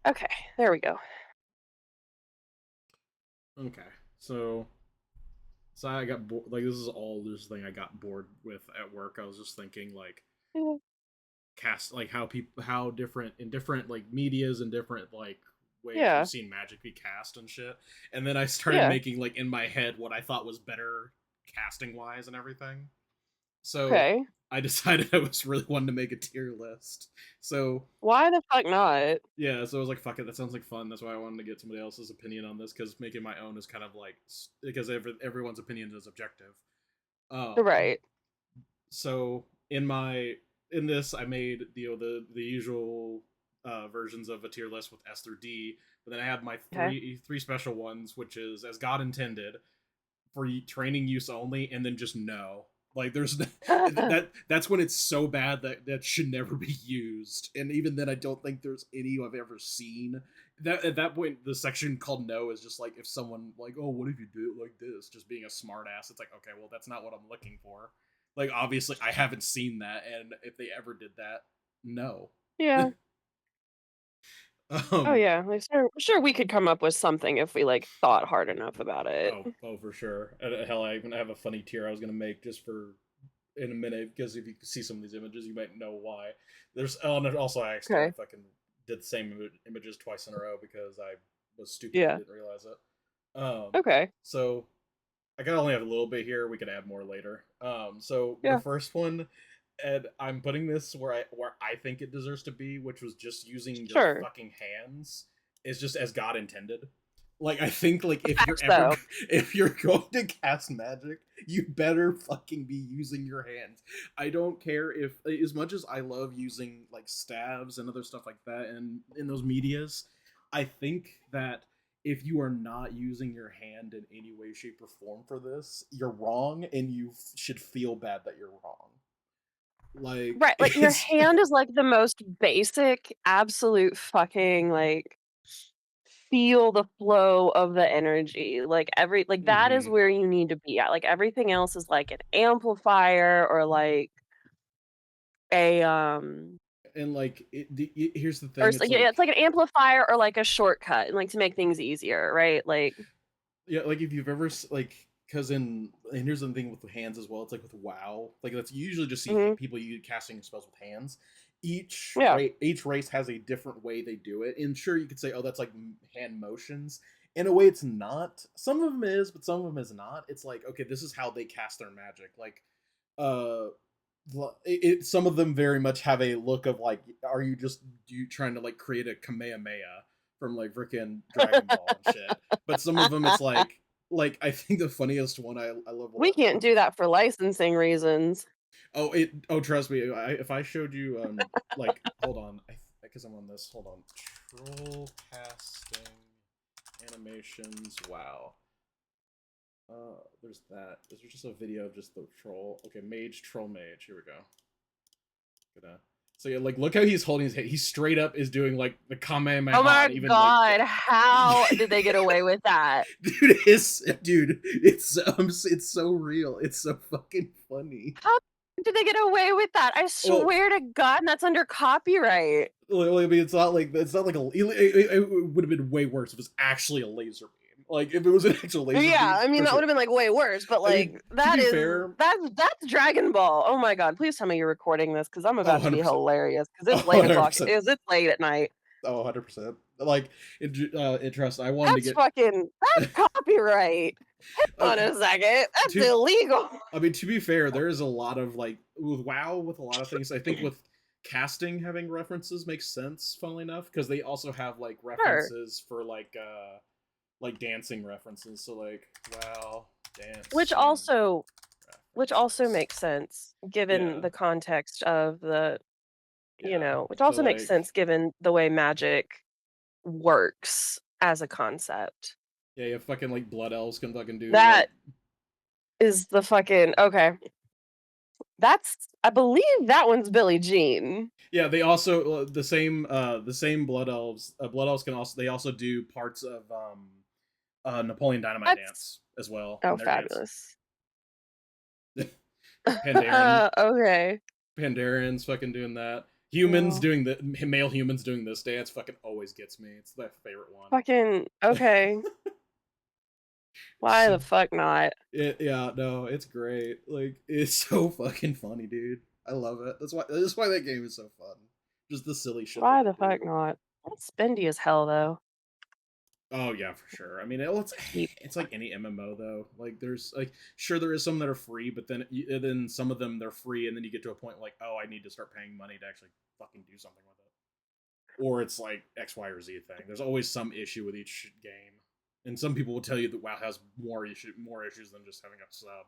Okay, there we go. Okay, so I got bored. Like this is all this thing I got bored with at work. I was just thinking like Yeah. cast like how people how different in different like medias and different like ways we've Yeah. seen magic be cast and shit. And then I started Yeah. making like in my head what I thought was better casting wise and everything. So Okay. I decided I was really wanting to make a tier list. So Why the fuck not? yeah, so I was like, fuck it, that sounds like fun. That's why I wanted to get somebody else's opinion on this because making my own is kind of like because everyone's opinion is objective. Um, Right. so in this, I made the usual versions of a tier list with S through D, but then I had my Okay. three special ones, which is as God intended for training use only, and then just no. Like there's that's when it's so bad that that should never be used, and even then I don't think there's any I've ever seen. That at that point the section called no is just like if someone like, oh, what if you do it like this, just being a smart ass. It's like, okay, well that's not what I'm looking for. Like obviously I haven't seen that, and if they ever did that, no. Yeah. Oh um yeah. Like sure we could come up with something if we like thought hard enough about it. oh for sure. Hell, I even have a funny tier I was gonna make just for in a minute because if you see some of these images, you might know why. There's and also I accidentally Okay. fucking did the same images twice in a row because I was stupid and Yeah. didn't realize it. Okay. So I can only have a little bit here. We can add more later. So the Yeah. first one, and I'm putting this where I think it deserves to be, which was just using your Sure. fucking hands, is just as God intended. Like I think like if you're Facts ever though. if you're going to cast magic, you better fucking be using your hands. I don't care if as much as I love using like staves and other stuff like that and in those medias, I think that if you are not using your hand in any way, shape, or form for this, you're wrong, and you should feel bad that you're wrong. Like Right. Like your it's hand is like the most basic, absolute fucking like feel the flow of the energy. Like that is Mhm. where you need to be at. Like everything else is like an amplifier or like a And like here's the or thing, it's yeah, like it's like an amplifier or like a shortcut, like to make things easier, right? Like yeah, like if you've ever like because in and here's the thing with the hands as well. It's like with WoW, like that's you usually just see mhm, people you casting spells with hands. yeah. Each race has a different way they do it, and sure you could say, oh, that's like hand motions. In a way, it's not. Some of them is, but some of them is not. It's like okay, this is how they cast their magic. Like, uh, some of them very much have a look of like, are you just you trying to like create a Kamehameha from like freaking Dragon Ball and shit? But some of them it's like I think the funniest one I love a We lot. can't do that for licensing reasons. Oh trust me, if I showed you like hold on, because I'm on this. Hold on, troll casting animations. Wow. There's that. There's just a video of just the troll. Okay, mage troll mage. Here we go. Gonna. So yeah, like look how he's holding his head. He straight up is doing like the Oh Kamehameha my and even like god, how did they get away with that? it's so real. It's so fucking funny. How did they get away with that? I Well, swear to God, that's under copyright. I mean, it's not like it would have been way worse if it was actually a laser beam. Like if it was an actual laser Yeah, beam, I mean, for that sure. would've been, like, way worse, but, I mean, like, to be fair, that's Dragon Ball. Oh my god, please tell me you're recording this because 'cause I'm oh, about to be 100%. hilarious because Oh, it's late o'clock. 100%. It's late at night. Oh, 100%. Like, trust. I wanted to That's get. fucking that's copyright. uh, Hold on a second, that's to illegal. I mean, to be fair, there is a lot of like with WoW with a lot of things. I think with casting having references makes sense, funnily enough, because they also have like Sure, references for like dancing references. So like WoW which dancing also which also references. makes sense given Yeah, the context of the yeah. which So also makes like sense given the way magic works as a concept. yeah, you have fucking like blood elves can fucking do like That is the fucking okay. That's I believe that one's Billie Jean. yeah. They also the same blood elves can also they also do parts of Napoleon Dynamite That's dance as well oh, in their dance. fabulous. Pandaren, Okay. Pandaren's fucking doing that. Humans Well, doing the male humans doing this dance fucking always gets me. It's my favorite one. fucking okay. Why So the fuck not? yeah, no, it's great. Like it's so fucking funny, dude. I love it. That's why that game is so fun. Just the silly shit that Why they the do. fuck not? That's spendy as hell though. Oh yeah, for sure. I mean, Keep it's like any MMO though. Like there's like sure there is some that are free, but then some of them they're free, and then you get to a point like, oh, I need to start paying money to actually fucking do something with it. Or it's like X, Y, or Z thing. There's always some issue with each game, and some people will tell you that WoW has more issues than just having a sub.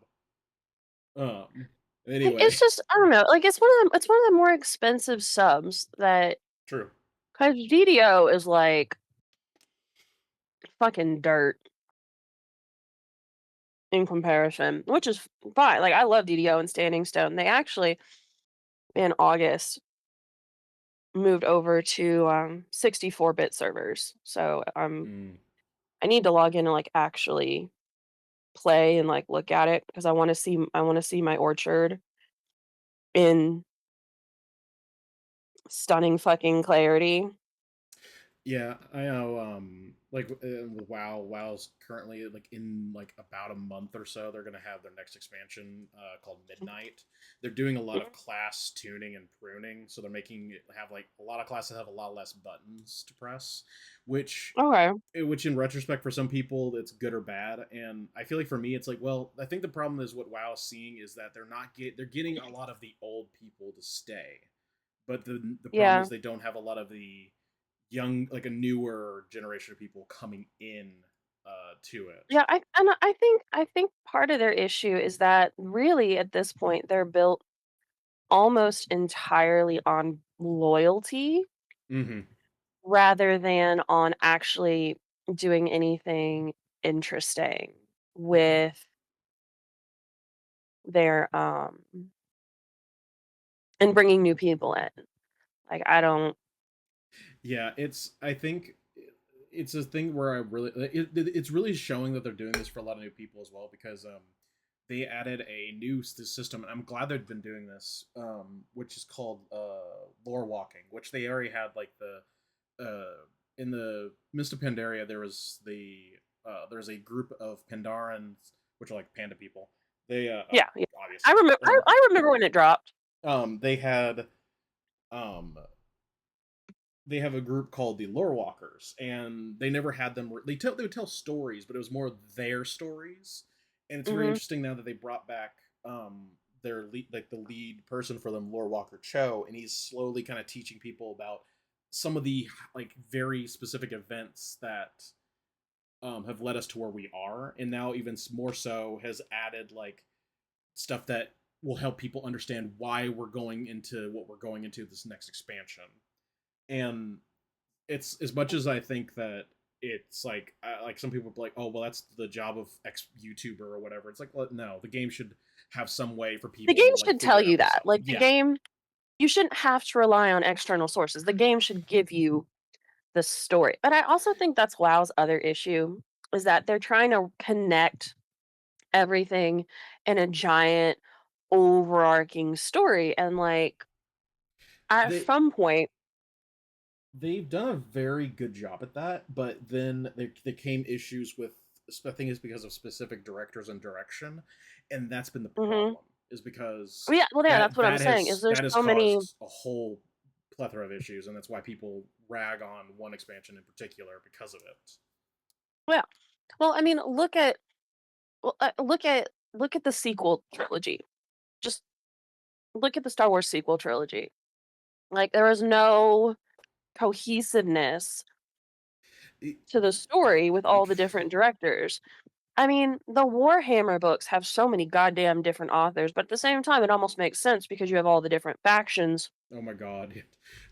like Anyway, it's just I don't know. Like it's one of the more expensive subs that true. because DDO is like fucking dirt in comparison, which is fine. Like I love DDO and Standing Stone. They actually in August moved over to 64-bit servers. So Mm. I need to log in and like actually play and like look at it because I want to see my orchard in stunning fucking clarity. Yeah, I know. Like with WoW, WoW's currently like in like about a month or so. They're gonna have their next expansion called Midnight. They're doing a lot of Mhm. class tuning and pruning, so they're making it have like a lot of classes have a lot less buttons to press, which Okay. which in retrospect for some people it's good or bad. And I feel like for me it's like, well, I think the problem is what WoW is seeing is that they're getting a lot of the old people to stay, but the problem Yeah. is they don't have a lot of the young, like a newer generation of people coming in to it. Yeah, I think part of their issue is that really at this point they're built almost entirely on loyalty Mm-hmm. rather than on actually doing anything interesting with their and bringing new people in. Like I don't Yeah, it's. I think it's a thing where I really. It's really showing that they're doing this for a lot of new people as well because they added a new system, and I'm glad they've been doing this, which is called lore walking, which they already had like the in the Mist of Pandaria. There's a group of Pandarans, which are like panda people. They yeah, yeah. obviously, and I remember when it dropped. they had um they have a group called the Lore Walkers, and they never had them. They would tell stories, but it was more their stories. And it's very Mhm. interesting now that they brought back their lead, like the lead person for them, Lore Walker Cho, and he's slowly kind of teaching people about some of the like very specific events that have led us to where we are, and now even more so has added like stuff that will help people understand why we're going into what we're going into this next expansion. And it's as much as I think that it's like some people are like, oh well, that's the job of X YouTuber or whatever. It's like, well, no, the game should have some way for The people game to like should tell figure it you out that. themselves. Like the Yeah, game you shouldn't have to rely on external sources. The game should give you the story. But I also think that's WoW's other issue is that they're trying to connect everything in a giant overarching story and like at they some point they've done a very good job at that, but then there came issues with. I think it's because of specific directors and direction, and that's been the mhm. problem. Is because Well, yeah, that's what I'm saying is there's that has so many caused a whole plethora of issues, and that's why people rag on one expansion in particular because of it. yeah. Well, I mean, look at the sequel trilogy. Just look at the Star Wars sequel trilogy. Like there was no cohesiveness It, to the story with all the different directors. I mean, the Warhammer books have so many goddamn different authors, but at the same time, it almost makes sense because you have all the different factions. oh my god,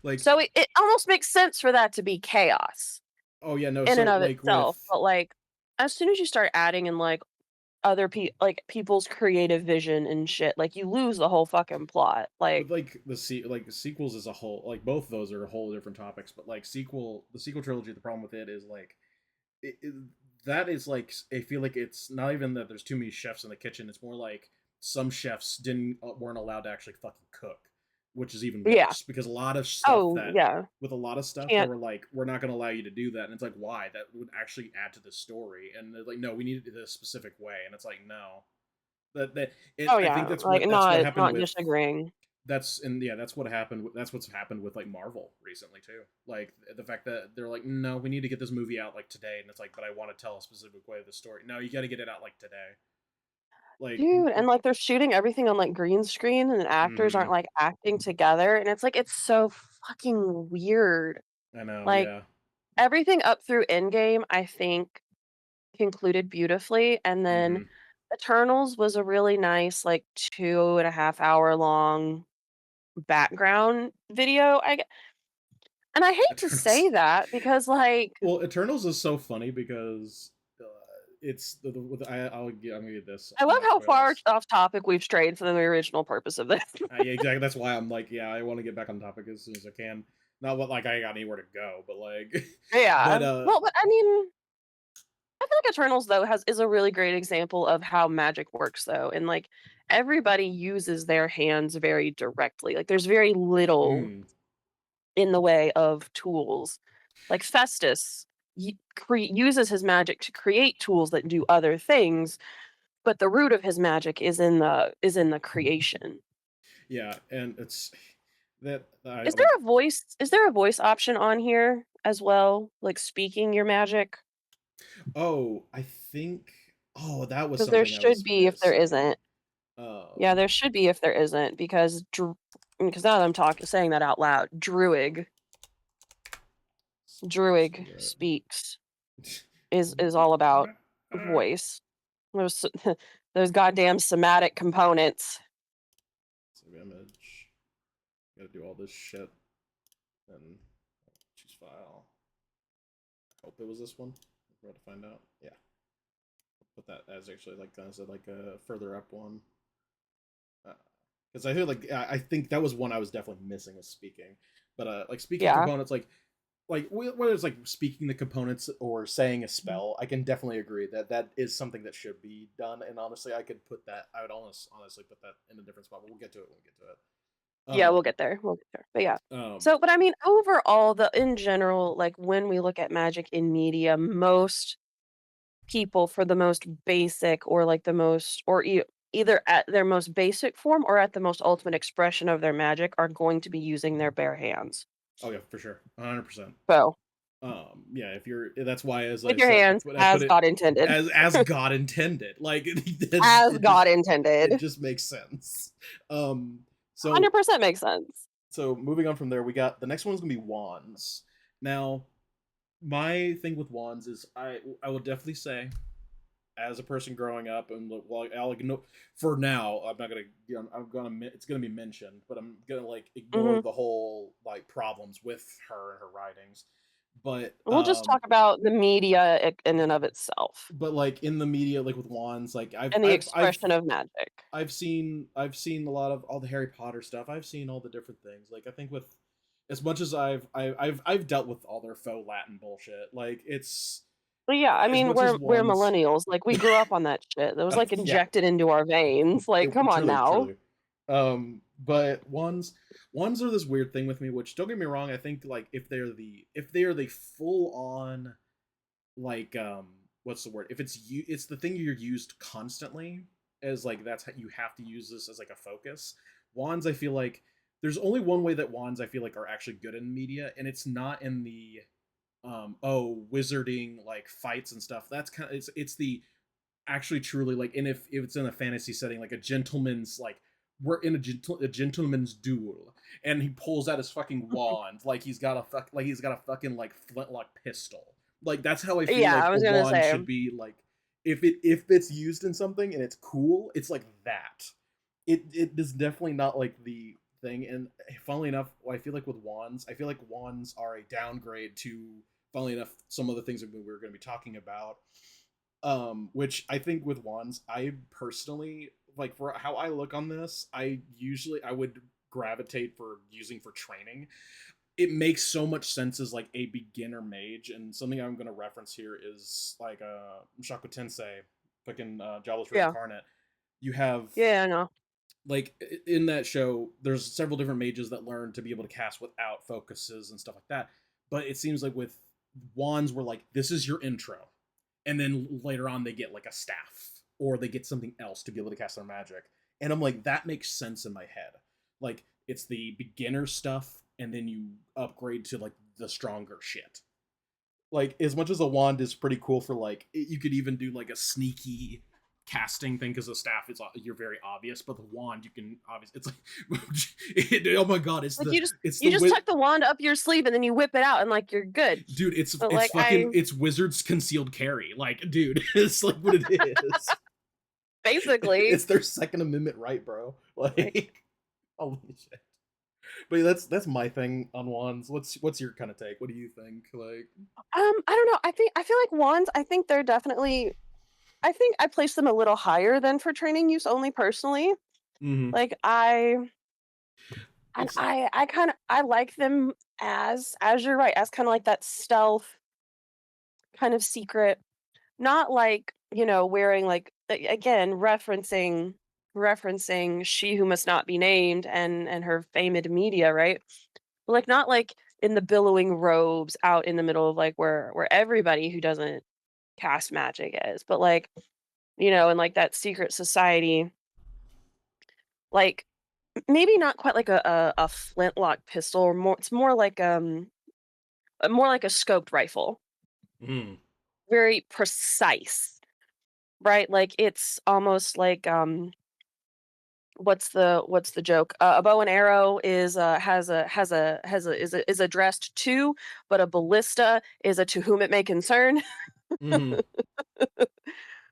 like So it almost makes sense for that to be chaos oh yeah no, in and so of like itself. with But like, as soon as you start adding in like like people's creative vision and shit, like you lose the whole fucking plot. Like, like like the sequels as a whole, like both of those are a whole different topics, but like the sequel trilogy, the problem with it is like it, that is like I feel like it's not even that there's too many chefs in the kitchen. It's more like some chefs didn't weren't allowed to actually fucking cook, which is even Yeah. worse because a lot of stuff Oh, that yeah. with a lot of stuff they Can't were like, we're not going to allow you to do that, and it's like, why? That would actually add to the story, and they're like, no, we need it this specific way, and it's like, no, Oh, I think yeah, like, that's what happened not with disagreeing. that's what happened. That's what's happened with like Marvel recently too. Like the fact that they're like, no, we need to get this movie out like today, and it's like, but I want to tell a specific way of the story. No, you got to get it out like today. Like, Dude, and, like, they're shooting everything on, like, green screen, and the actors aren't, mm-hmm. like, acting together, and it's like, it's so fucking weird. I know, Like, yeah. everything up through Endgame, I think, concluded beautifully, and then Mm-hmm. Eternals was a really nice, like, 2.5 hour long background video, and I hate to Eternals. say that because, like, Well, Eternals is so funny because it's I'm gonna get this. I I'm love gonna how spoil far this. off topic we've strayed from the original purpose of this. Yeah, exactly. That's why I'm like, yeah, I want to get back on topic as soon as I can. Not what like I got anywhere to go, but like, Yeah. but Well, but I mean, I feel like Eternals though has is a really great example of how magic works though, and like everybody uses their hands very directly. Like there's very little mm, in the way of tools. Like Festus uses his magic to create tools that do other things, but the root of his magic is in the creation. yeah, and it's that I Is there like. a voice is there a voice option on here as well? Like speaking your magic? Oh, I think. Oh, that was Because there something I should was be if there missing. isn't. Yeah, Um, there should be if there isn't because now that I'm talking saying that out loud, let's see Druig speaks is all about voice. Those those goddamn somatic components. Save image. Gotta do all this shit and choose file. I hope it was this one. We're about to find out. Yeah, put that as actually like as a further up one. Because I feel like I think that was one I was definitely missing was speaking, but like speaking Yeah. components like whether it's like speaking the components or saying a spell, I can definitely agree that that is something that should be done. And honestly, I could put that. I would honestly put that in a different spot, but we'll get to it when we get to Yeah, it. we'll get there. We'll get there. But yeah. Um, So, but I mean, overall, the in general, like when we look at magic in media, most people for the most basic or like the most or either at their most basic form or at the most ultimate expression of their magic are going to be using their bare hands. oh yeah, for sure, 100%. So, Yeah, if you're, that's why as with I your said, hands I put as it God intended. as God intended. Like As it God just intended. it just makes sense. Um, so 100% makes sense. moving on from there, we got the next one's gonna be wands. Now, my thing with wands is I will definitely say, as a person growing up, and well, I'll ignore for now. I'm not gonna. I'm gonna. It's gonna be mentioned, but I'm gonna like ignore Mhm. the whole like problems with her and her writings. But We'll just talk about the media in and of itself like in the media, like with wands, like and the expression of magic. I've seen a lot of all the Harry Potter stuff. I've seen all the different things. Like I think with as much as I've dealt with all their faux Latin bullshit. Like it's But yeah, I as mean, much as we're wands. millennials. Like we grew up on that shit. That was like Yeah, injected into our veins. Like, come on truly, now. truly. But ones are this weird thing with me. Which don't get me wrong, I think like if they are the full on like what's the word? If it's the thing you're used constantly as like that's how you have to use this as like a focus. Wands, I feel like there's only one way that wands I feel like are actually good in media, and it's not in the oh wizarding like fights and stuff. That's kind of it's the actually truly like, and if it's in a fantasy setting, like a gentleman's like we're in a gentleman's duel, and he pulls out his fucking wand like he's got a fucking like flintlock pistol. Like that's how I feel Yeah, like I a was gonna wand say. should be. Like if it's used in something and it's cool, it's like that. It is definitely not like the thing. And funnily enough, I feel like with wands, I feel like wands are a downgrade to, funnily enough, some of the things that we were going to be talking about. Which I think with wands, I personally like for how I look on this, I would gravitate for using for training. It makes so much sense as like a beginner mage, and something I'm going to reference here is like Mushoku Tensei, fucking Jobless Yeah. Reincarnate. You have Yeah, I know. like in that show, there's several different mages that learn to be able to cast without focuses and stuff like that. But it seems like with wands, we're like, this is your intro, and then later on they get like a staff or they get something else to be able to cast their magic. And I'm like, that makes sense in my head. Like it's the beginner stuff, and then you upgrade to like the stronger shit. Like as much as a wand is pretty cool for like, you could even do like a sneaky casting thing because the staff is you're very obvious, but the wand you can obviously it's like oh my god, Like it's you the just tuck the wand up your sleeve and then you whip it out and like you're good. dude, it's But it's like I fucking it's wizards concealed carry, like dude, it's like what it is. basically It's their Second Amendment right, bro. like Like holy shit. But yeah, that's my thing on wands. What's your kind of take? What do you think? Like, I don't know. I feel like wands, I think they're definitely I think I place them a little higher than for training use only personally. mm-hmm. Like It's I kind of I like them as you're right, as kind of like that stealth kind of secret, not like, wearing like again referencing She Who Must Not Be Named and her famed media, right? But like not like in the billowing robes out in the middle of like where everybody who doesn't cast magic is, but like, in like that secret society, like maybe not quite like a flintlock pistol, or more it's more like a scoped rifle. mm, Very precise, right? Like it's almost like what's the joke? A bow and arrow is addressed to, but a ballista is a to whom it may concern. mm-hmm.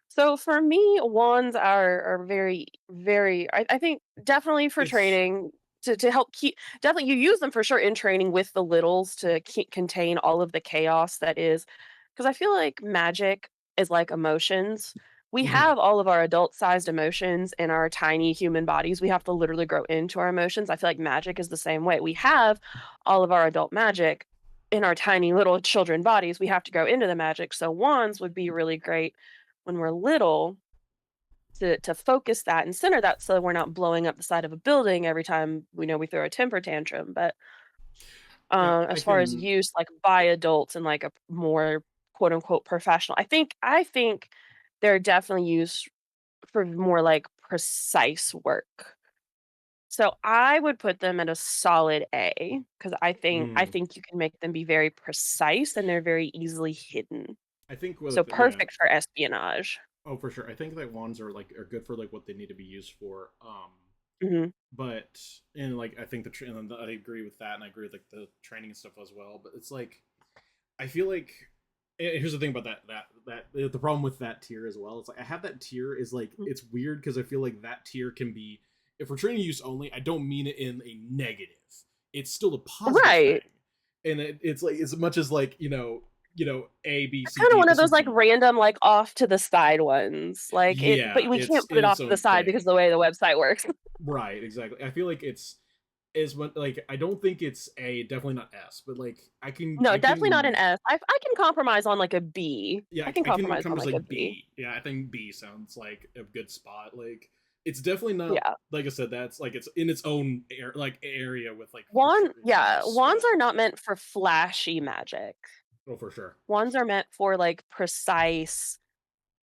So for me, wands are very, very. I think definitely for It's training to help keep. Definitely, you use them for sure in training with the littles to contain all of the chaos that is. Because I feel like magic is like emotions. We mhm. have all of our adult-sized emotions in our tiny human bodies. We have to literally grow into our emotions. I feel like magic is the same way. We have all of our adult magic in our tiny little children bodies. We have to grow into the magic. So wands would be really great when we're little to focus that and center that so we're not blowing up the side of a building every time we know we throw a temper tantrum. But Yeah, I as far as can. use like by adults and like a more quote unquote professional, I think they're definitely used for more like precise work. So I would put them at a solid A because I Mm, think you can make them be very precise and they're very easily hidden. I think So with yeah. perfect for espionage. Oh, for sure. I think that wands are like are good for like what they need to be used for. Mhm. But and like I think and I agree with that, and I agree with like the training and stuff as well. But it's like I feel like here's the thing about that the problem with that tier as well. It's like I have that tier is like Mm. it's weird because I feel like that tier can be if we're training use only. I don't mean it in a negative. It's still a positive Right. thing, and it's like as much as like A B It's C kinda D. one of This those, would like, be random, like, off to the side ones, like, it yeah. but we It's can't put in it its off to the own side because thing. the way the website works. Right. Exactly. I feel like it's is what like I don't think it's A. Definitely not S. But like No, I definitely not an can S. I can compromise on, like, a B. yeah, I can I can compromise come on, to like, a like B. B. Yeah, I think B sounds like a good spot. Like it's definitely not Yeah. like I said. That's like it's in its own area with like for sure use, Wands but are not meant for flashy magic. oh for sure. Wands are meant for, like, precise,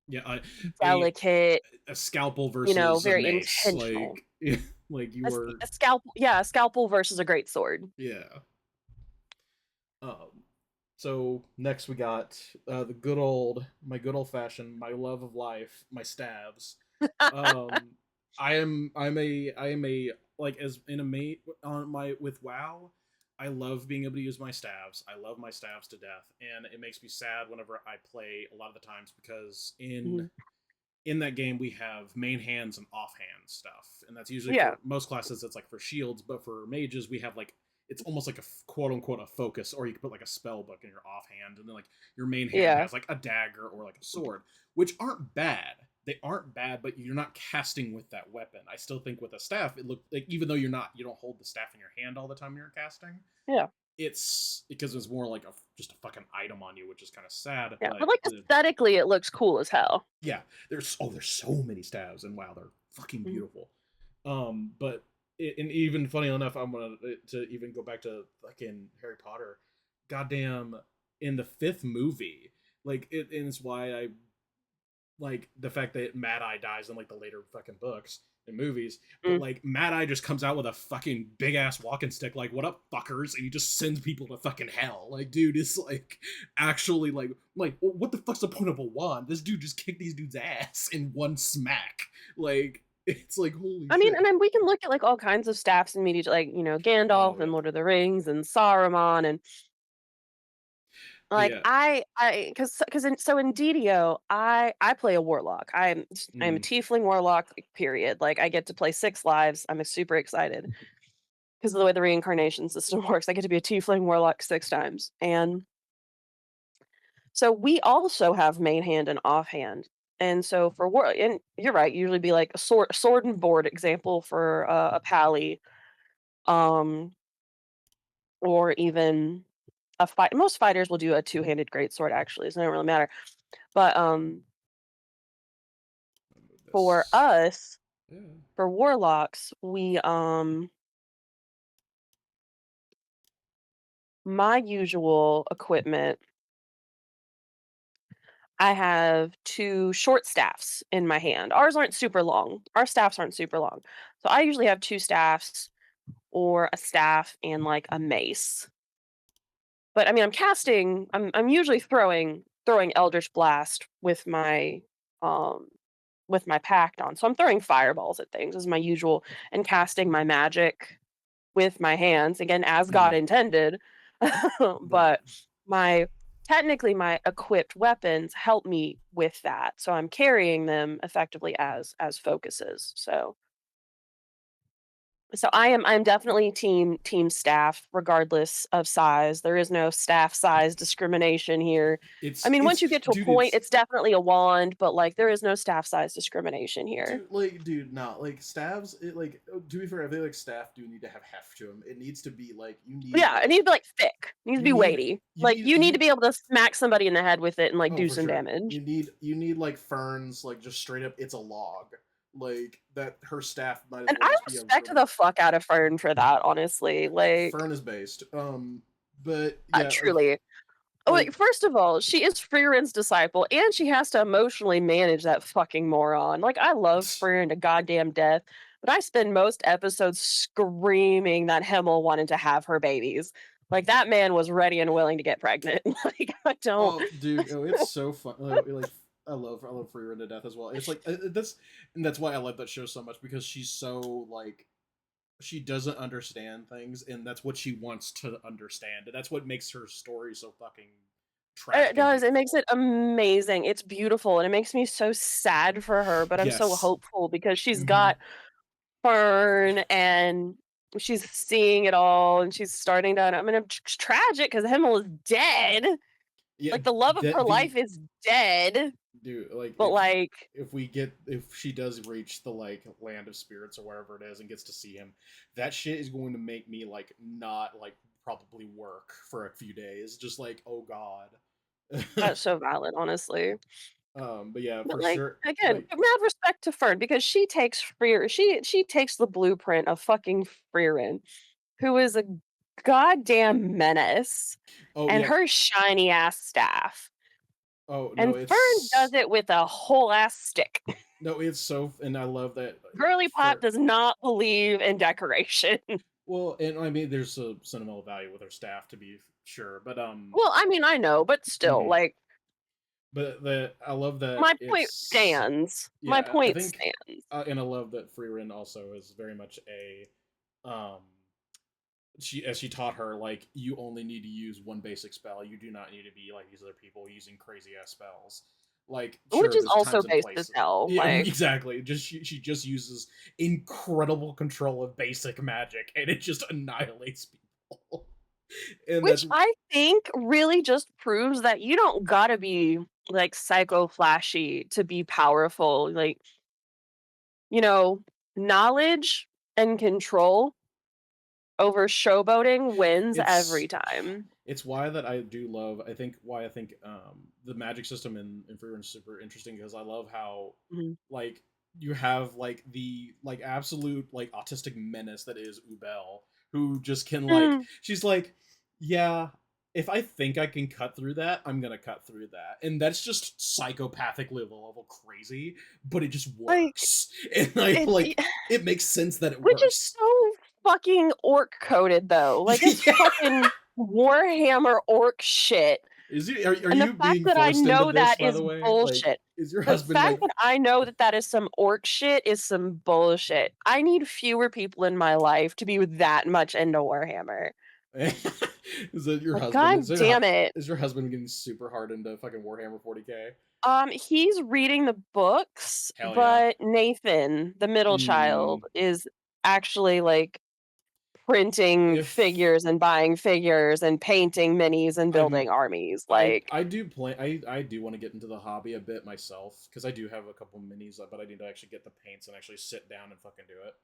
Yeah, a delicate, a scalpel versus a very mace. intentional. Like like you were A scalpel versus a great sword. yeah. So next we got the good old my good old fashioned my love of life my stabs. Um, I am a like as in a mate on my with WoW. I love being able to use my stabs. I love my stabs to death, and it makes me sad whenever I play a lot of the times because Mhm. in that game we have main hands and offhand stuff, and that's usually Yeah. for most classes. It's like for shields, but for mages we have like it's almost like a quote unquote a focus, or you can put like a spell book in your offhand, and then like your main hand Yeah. has like a dagger or like a sword, which aren't bad. They aren't bad, but you're not casting with that weapon. I still think with a staff, it look like even though you don't hold the staff in your hand all the time you're casting, Yeah. it's because it's more like a just a fucking item on you, which is kind of sad. Yeah, but, But like, aesthetically, it looks cool as hell. yeah, there's so many stabs, and wow, they're fucking Mhm. beautiful. But and even funny enough, I'm gonna to even go back to fucking Harry Potter. Goddamn, in the fifth movie, like and it's why I like the fact that Mad Eye dies in like the later fucking books and movies, but Mm. like Mad Eye just comes out with a fucking big ass walking stick, like "What up, fuckers?" and he just sends people to fucking hell. Like, dude, it's like actually like what the fuck's the point of a wand? This dude just kicked these dudes' ass in one smack. Like, it's like holy I mean, shit. and then we can look at, like, all kinds of staffs in media, like, Oh Gandalf and yeah, Lord of the Rings and Saruman and, but like, yeah. because in DDO, I play a warlock. I'm a Mm, tiefling warlock, period. Like, I get to play 6 lives. I'm super excited because of the way the reincarnation system works. I get to be a tiefling warlock 6 times, and so we also have main hand and offhand. And so for war, and you're right, usually be like a sword and board example for a pally, um, or even a fight. Most fighters will do a two-handed greatsword actually, so it doesn't really matter. But I'll move for this. us, Yeah. for warlocks, we my usual equipment, I have 2 short staffs in my hand. Ours aren't super long. Our staffs aren't super long. So I usually have 2 staffs or a staff and like a mace. But I mean, I'm usually throwing Eldritch Blast um with my pact on. So I'm throwing fireballs at things as my usual and casting my magic with my hands again as God Mm, intended. right. But my technically my equipped weapons help me with that. So I'm carrying them effectively as focuses. So I'm definitely team staff regardless of size. There is no staff size discrimination here. I mean, once It's you get to a dude, point, it's it's definitely a wand, but like there is no staff size discrimination here. dude, no, like staffs. It like to be fair, I feel like staff do need to have heft to them. It needs to be like Yeah, it needs to be like thick. It needs to be weighty. Like you need to you. be able to smack somebody in the head with it and like Oh, do for some sure. damage. You need like ferns, like just straight up. It's a log. Like that. Her staff might as And well I just be a respect really the fuck out of Fern for that, honestly. Like, fern is based. But yeah, truly. Oh, like like, first of all, she is Frierin's disciple, and she has to emotionally manage that fucking moron. Like, I love Frieren to goddamn death, but I spend most episodes screaming that Himmel wanted to have her babies. Like, that man was ready and willing to get pregnant. Like, I don't. oh, dude, oh, it's so fun. Like, I love Freerin to death as well. It's like that's and that's why I love that show so much because she's so like she doesn't understand things, and that's what she wants to understand, and that's what makes her story so fucking It tragic and does. It makes beautiful. it amazing. It's beautiful, and it makes me so sad for her, but I'm so Yes. hopeful because she's Hmm. got Fern and she's seeing it all and she's starting to I mean, it's tragic because Himmel is dead. Yeah. Like, the love of her That the life is dead, dude, like but, like, if we get if she does reach the like land of spirits or wherever it is and gets to see him, that shit is going to make me like not like probably work for a few days. Just like oh god. that's so valid, honestly. But yeah, But, for like, sure. again, Like mad respect to Fern because she takes she takes the blueprint of fucking Frieren, who is a goddamn menace, oh and yeah. her shiny ass staff, Oh no, and Fern does it's it with a whole ass stick. no, it's so and I love that Girly Pop for does not believe in decoration. well, and I mean there's a sentimental value with her staff to be sure, Well, I mean, I know, but still, mhm. like, But the I love that my point it's stands. My yeah, I point think stands. and I love that Freerin also is very much a um she as she taught her like you only need to use one basic spell. You do not need to be like these other people using crazy ass spells. Like Which sure, is there's also times and based as places. hell. Yeah, Like, exactly. Just she just uses incredible control of basic magic, and it just annihilates people. And which that's I think really just proves that you don't gotta be like psycho flashy to be powerful. Like, you know, knowledge and control over showboating wins it's every time. it's why that I do love. I think why I think the magic system in Freerun is super interesting because I love how Mhm. like you have like the like absolute like autistic menace that is Ubel, who just can like Mm, she's like, yeah, if I think I can cut through that, I'm gonna cut through that, and that's just psychopathically level crazy, but it just like works, and I it, like it makes sense that it which is works. so fucking orc coded though. Like it's Yeah. fucking Warhammer orc shit. Are And the you fact being that I forced into know this, that by is the way? Like, bullshit. is your The husband fact like that I know that that is some orc shit is some bullshit. I need fewer people in my life to be that much into Warhammer. is it your Like, husband? god damn it. Is your husband getting super hard into fucking Warhammer 40K? He's reading the books, Hell yeah. but Nathan, the middle Mm, child, is actually like printing if figures and buying figures and painting minis and I'm building armies. Like, I do play I do want to get into the hobby a bit myself because I do have a couple minis, but I need to actually get the paints and actually sit down and fucking do it.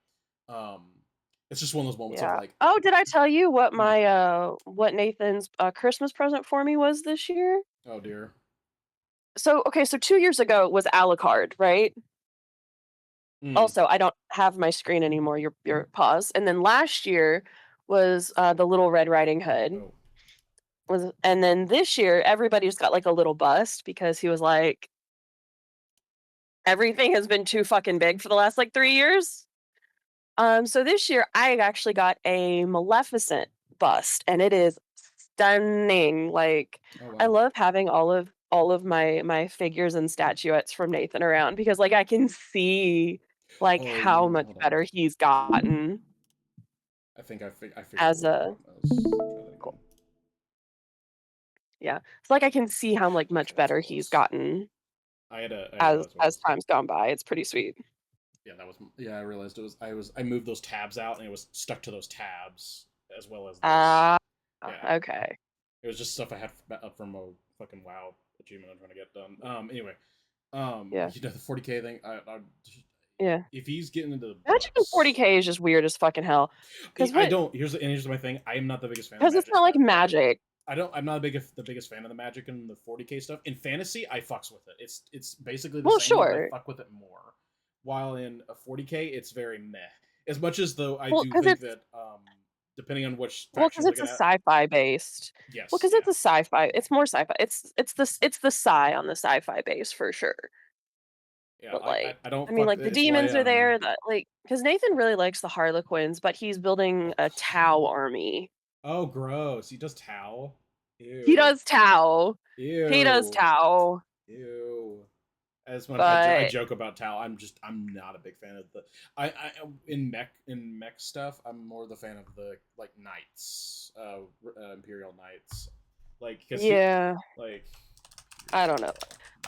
It's just one of those moments of yeah. like, Oh, did I tell you what hmm, my what Nathan's Christmas present for me was this year? oh dear. So, okay, so 2 years ago was Alucard, right? Mm, Also, I don't have my screen anymore. Your pause. And then last year was the Little Red Riding Hood. oh, Was and then this year everybody's got like a little bust because he was like everything has been too fucking big for the last like 3 years. So this year I actually got a Maleficent bust and it is stunning. Like oh I wow. love having all of my figures and statuettes from Nathan around because like I can see like Oh, how much hold on. better he's gotten I think I figured out as what the a problem is. Try that cool. again. Yeah. It's like I can see how like Okay, much that's better what it he's was. gotten I realized what it as was. time's gone by. It's pretty sweet. Yeah, that was yeah. I realized it was. I moved those tabs out and it was stuck to those tabs as well as this. Ah, Yeah, okay. it was just stuff I had up from a fucking WoW achievement I'm trying to get done. Anyway, Yeah. you know the 40K thing. Yeah. If he's getting into the Magic in books, 40K is just weird as fucking hell. Because I what? don't. Here's my thing. I am not the biggest fan of Because it's Magic. not like magic. I don't. I'm not the biggest fan of the Magic and the 40K stuff. In fantasy, I fucks with it. It's basically the Well, same, but I sure. fuck with it more. While in a 40K, it's very meh. As much as though I Well, do because think it's that depending on which well, faction because you're it's a looking at, sci-fi based. Well, yes, because it's yeah, a sci-fi. It's more sci-fi. It's the sci on the sci-fi base for sure. yeah. But like, I don't I mean, fuck. like the It's why demons are there. That like, because Nathan really likes the Harlequins, but he's building oh a god, Tau army. oh gross. He does Tau. He Ew, does Tau. He does ew, Tau. ew. As much I But joke about Tal, I'm not a big fan of the in mech stuff. I'm more the fan of the like knights, Imperial knights, like because he yeah, like I don't know.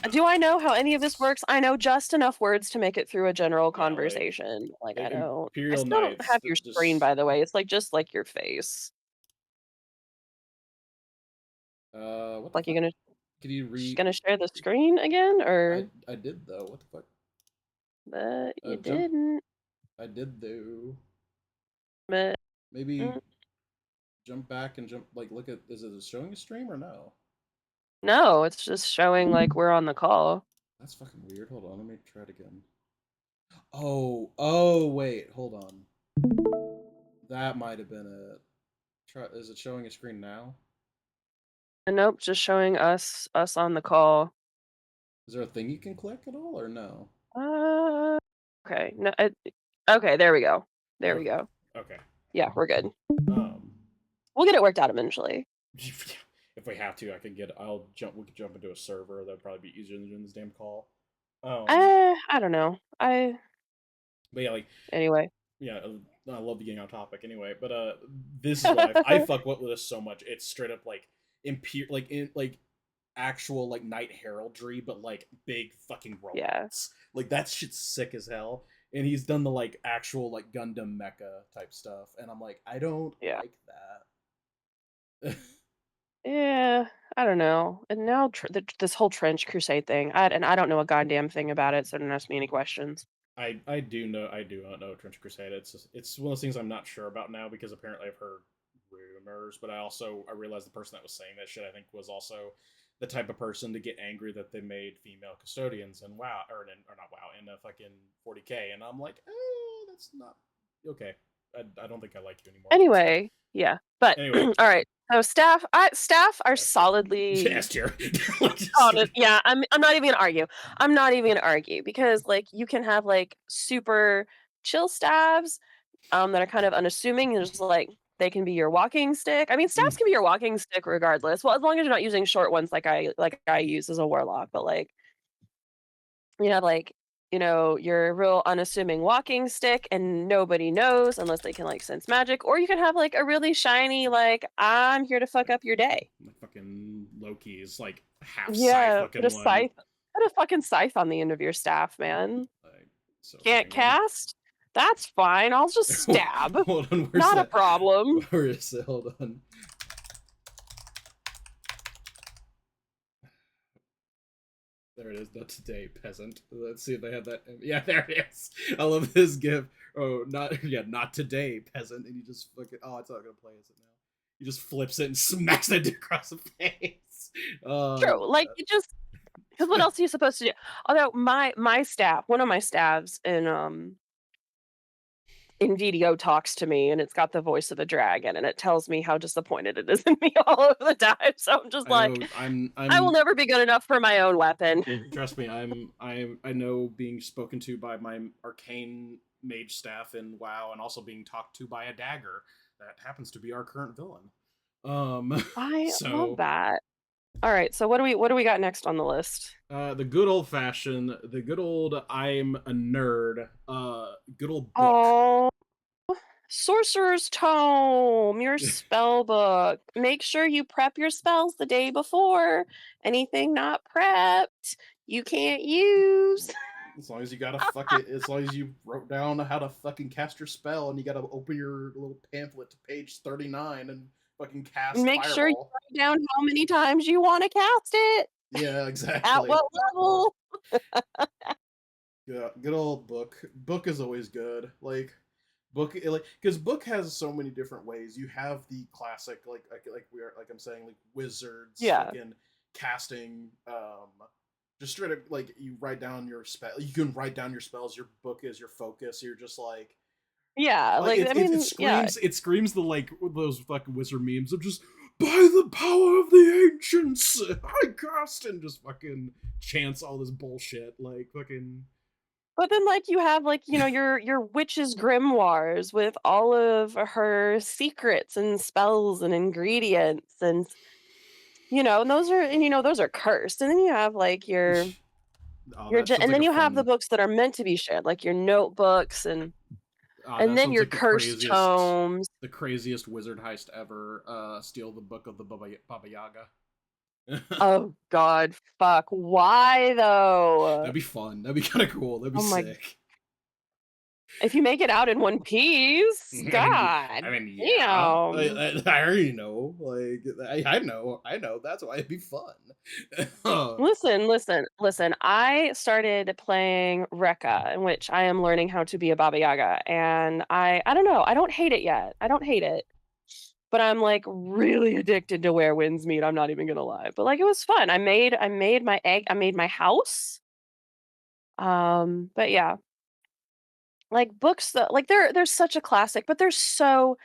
nah, Do I know how any of this works? I know just enough words to make it through a general yeah, conversation. Like I don't. I Imperial still don't knights have your that screen, just by the way. It's like just like your face. what the Like you're fuck? gonna Could you sh- read? gonna share the screen again, or I did though. What the fuck? but you Jump. didn't. I did though. But Maybe mm, jump back and jump like look at is it showing a stream or no? no, it's just showing like we're on the call. That's fucking weird. Hold on, let me try it again. Oh, wait, hold on. That might have been it. Try, is it showing a screen now? And nope, just showing us on the call. Is there a thing you can click at all, or no? Uh, okay, no, okay, there we go. There we Okay, go. okay. Yeah, we're good. Um, We'll get it worked out eventually. if we have to, I can get. I'll jump. We could jump into a server. That'd probably be easier than doing this damn call. I don't know. But yeah, like Anyway. yeah, I love the getting on topic anyway. But this is what I fuck with this so much. It's straight up like like in like actual like knight heraldry, but like big fucking Yeah. robots. Like that shit's sick as hell. And he's done the like actual like Gundam mecha type stuff, and I'm like, I don't Yeah. like that. Yeah, I don't know. And now this whole trench crusade thing, I don't know a goddamn thing about it, so don't ask me any questions. I do not know Trench Crusade. It's one of those things I'm not sure about now because apparently I've heard rumors, but I realized the person that was saying that shit I think was also the type of person to get angry that they made female custodians in WoW or not WoW in a fucking 40k, and I'm like, oh, that's not okay. I don't think I like you anymore. Anyway, yeah. But Anyway, all right. So staff are solidly S tier. Like, solid. Yeah, I'm not even gonna argue. I'm not even gonna argue because like you can have like super chill staffs that are kind of unassuming and just like they can be your walking stick. I mean, staffs can be your walking stick regardless. Well, as long as you're not using short ones like I use as a warlock, but like you have like, your real unassuming walking stick and nobody knows unless they can like sense magic. Or you can have like a really shiny, like, I'm here to fuck up your day. like fucking Loki's like half scythe Yeah, looking one. Put a fucking scythe on the end of your staff, man. Like, so Can't fucking lame. cast? That's fine. I'll just stab. Hold on, where's Not a that? problem. Where is it? Hold on. There it is. Not today, peasant. Let's see if they have that. Yeah, there it is. I love this gif. Oh, not today, peasant. And you just fucking. Oh, it's not gonna play, is it now? He just flips it and smacks that dude across the face. True. Like you just because what else are you supposed to do? Although my staff, one of my staffs in VDO talks to me and it's got the voice of a dragon and it tells me how disappointed it is in me all over the time. So I'm just I like, know. I'm. I will never be good enough for my own weapon. Trust me. I know being spoken to by my arcane mage staff in WoW, and also being talked to by a dagger that happens to be our current villain. I So love that. All right, so what do we got next on the list? the good old fashioned, the good old I'm a nerd, good old book. Oh, Sorcerer's Tome, your spell book. Make sure you prep your spells the day before. Anything not prepped, you can't use. As long as you gotta fuck it, as long as you wrote down how to fucking cast your spell, and you gotta open your little pamphlet to page 39 and fucking cast Make sure you fireball. write down how many times you want to cast it. Yeah, exactly. At what level? Yeah, good old book. Book is always good. Like book, like because book has so many different ways. You have the classic, like we are, like I'm saying, like wizards, Yeah. fucking casting. Just straight up like you write down your spell. You can write down your spells. Your book is your focus. You're just like. Yeah, like it, I mean, it yeah. screams. It screams the like those fucking wizard memes of just by the power of the ancients, I cast, and just fucking chants all this bullshit like fucking. But then, like, you have like your witch's grimoires with all of her secrets and spells and ingredients, and those are cursed. And then you have like Oh, your that sounds and like then a you have the fun. books that are meant to be shared, like your notebooks and That then sounds your like cursed tomes. the craziest wizard heist ever. Steal the book of the Baba Yaga. Oh God, fuck! Why though? That'd be fun. That'd be kind of cool. That'd be Oh my! sick. If you make it out in one piece, God, I mean, yeah. damn. I already know. Like, I know. I know. That's why it'd be fun. Listen. I started playing Rekka, in which I am learning how to be a Baba Yaga, and I don't know. I don't hate it yet. I don't hate it, but I'm like really addicted to where winds meet. I'm not even gonna lie, but like it was fun. I made my egg. I made my house. But yeah, like books that like they're such a classic, but they're so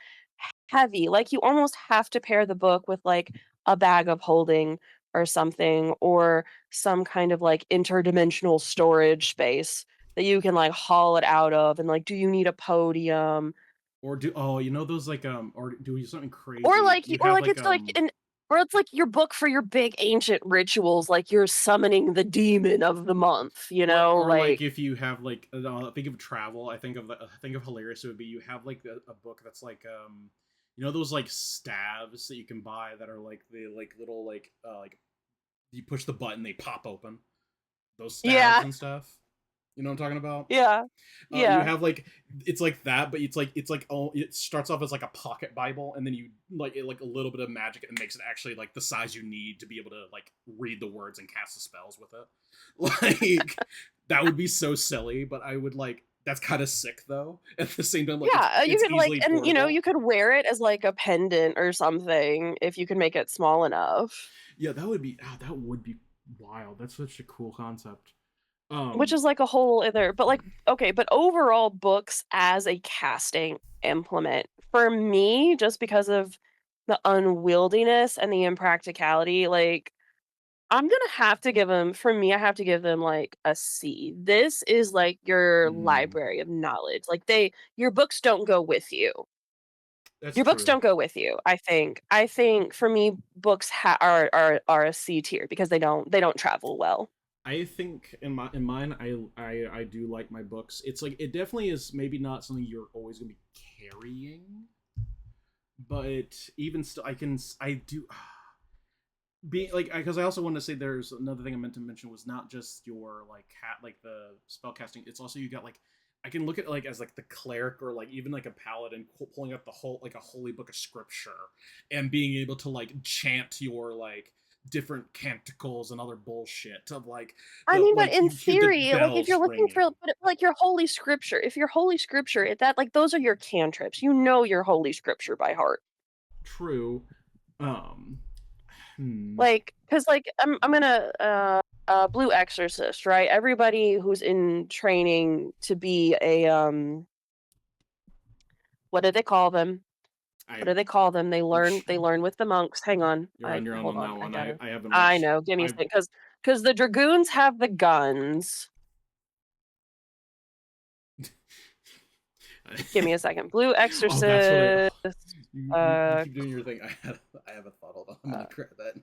heavy. Like you almost have to pair the book with like a bag of holding or something, or some kind of like interdimensional storage space that you can like haul it out of. And like, do you need a podium? Or those like or do something Or crazy. like You or have like like it's like an or it's like your book for your big ancient rituals, like you're summoning the demon of the month, or like like if you have like think of travel. I think of hilarious. It would be you have like a book that's like those like staves that you can buy that are like the like little like you push the button, they pop open. Those staves yeah, and stuff. You know what I'm talking about? yeah, You yeah. have like it's like that, but it's like oh, it starts off as like a pocket Bible, and then you like it like a little bit of magic and makes it actually like the size you need to be able to like read the words and cast the spells with it. Like that would be so silly, but I would like That's kind of sick though. At the same time, like Yeah, you it's could like easily and, portable. you could wear it as, like, a pendant or something if you can make it small enough, Yeah, that would be wild. That's such a cool concept. which Um, is, like, a whole other but, like okay, but overall, books as a casting implement, for me, just because of the unwieldiness and the impracticality, like, I'm gonna have to give them for me, I have to give them, like, a C. This is, like, your hmm, library of knowledge, like, your books don't go with you. that's Your books true. don't go with you, I think. I think for me, books are a C tier because they don't travel well. I think in mine, I do like my books. It's like it definitely is maybe not something you're always gonna be carrying, but even still, I do being like because I also want to say there's another thing I meant to mention was not just your like cat like the spell casting. It's also you got like I can look at it like as like the cleric or like even like a paladin pulling up the whole like a holy book of scripture and being able to like chant your like different canticles and other bullshit of like I the mean, but like in you hear the theory, like, if bells you're looking ringing. for but, like, your holy scripture if your holy scripture, if that like, those are your cantrips. You know your holy scripture by heart. True. Um. Hmm. Like, cause like, I'm gonna, Blue Exorcist, right? Everybody who's in training to be a, what do they call them? What I do they call them? They learn with the monks. Hang on. you're on your own Hold on on. that I one. gotta I haven't I watched. know. Give me a I second, cause the dragoons have the guns. Give me a second. Blue Oh, that's what I. Exorcist. You Uh, keep doing your thing. I have a thought. Hold on, I'm uh, gonna grab that.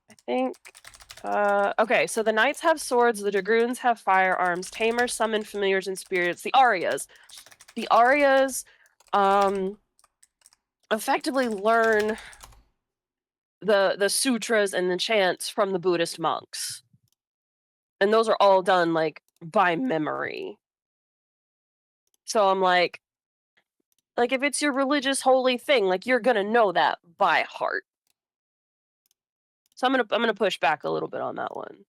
I think. Okay, so the knights have swords, the dragoons have firearms, tamers summon familiars and spirits. The Aryas, um, effectively learn the sutras and the chants from the Buddhist monks, and those are all done like by memory. So I'm like if it's your religious holy thing, like you're gonna know that by heart. So I'm gonna push back a little bit on that one.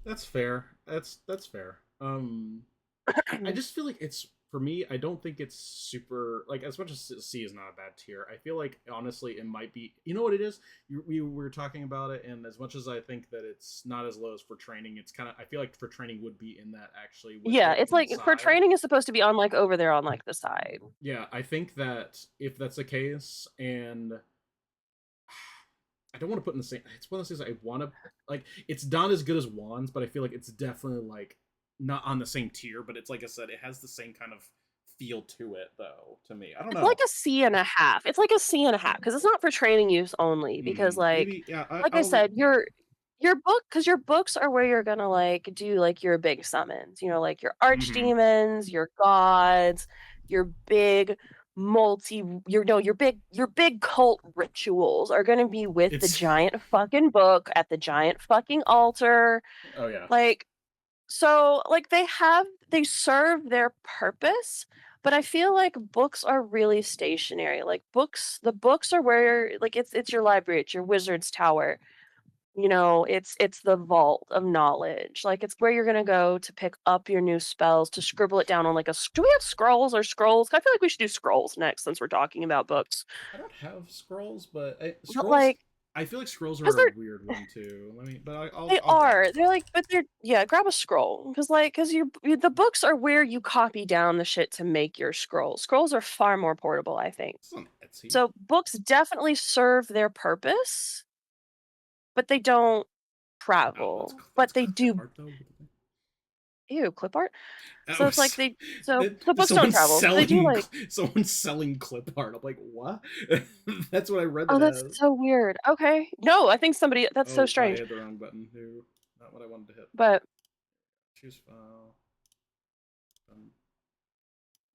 That's fair. That's fair. I just feel like it's for me. I don't think it's super like as much as C is not a bad tier. I feel like honestly it might be. You know what it is? We were talking about it, and as much as I think that it's not as low as for training, it's kind of. I feel like for training would be in that actually with Yeah, like it's on the like for side. training is supposed to be on like over there on like the side. Yeah, I think that if that's the case, and I don't want to put in the same. It's one of those things I want to like. It's not as good as Wands, but I feel like it's definitely like not on the same tier. But it's like I said, it has the same kind of feel to it, though. To me, I don't It's like know. a C and a half. It's like a C and a half because it's not for training use only because Maybe yeah. like I I'll said, your books are where you're gonna like do like your big summons, like your hmm archdemons, your gods, your big multi your no, your big cult rituals are gonna be with the It's giant fucking book at the giant fucking altar. oh yeah. Like so, like, they serve their purpose, but I feel like books are really stationary. Like the books are where like it's your library, it's your wizard's tower. It's the vault of knowledge. Like it's where you're gonna go to pick up your new spells, to scribble it down on like do we have scrolls or scrolls? I feel like we should do scrolls next since we're talking about books. I don't have scrolls, but But scrolls. like, I feel like scrolls because are a weird one too. Let me, but they I'll grab a are. They're scroll. like, but they're yeah. Grab a scroll because the books are where you copy down the shit to make your scrolls. Scrolls are far more portable, I think. This is on Etsy. So books definitely serve their purpose, but they don't Oh, travel. that's But they clip do. art though. Ew, clip art. That So it's like was they. So that the books don't travel, but they do like. someone's selling clip art. I'm like, what? That's what I read Oh, that that's as. so weird. Okay, no, I think somebody. That's so Oh, I strange. hit the wrong button. No, not what I wanted to hit. But Choose file.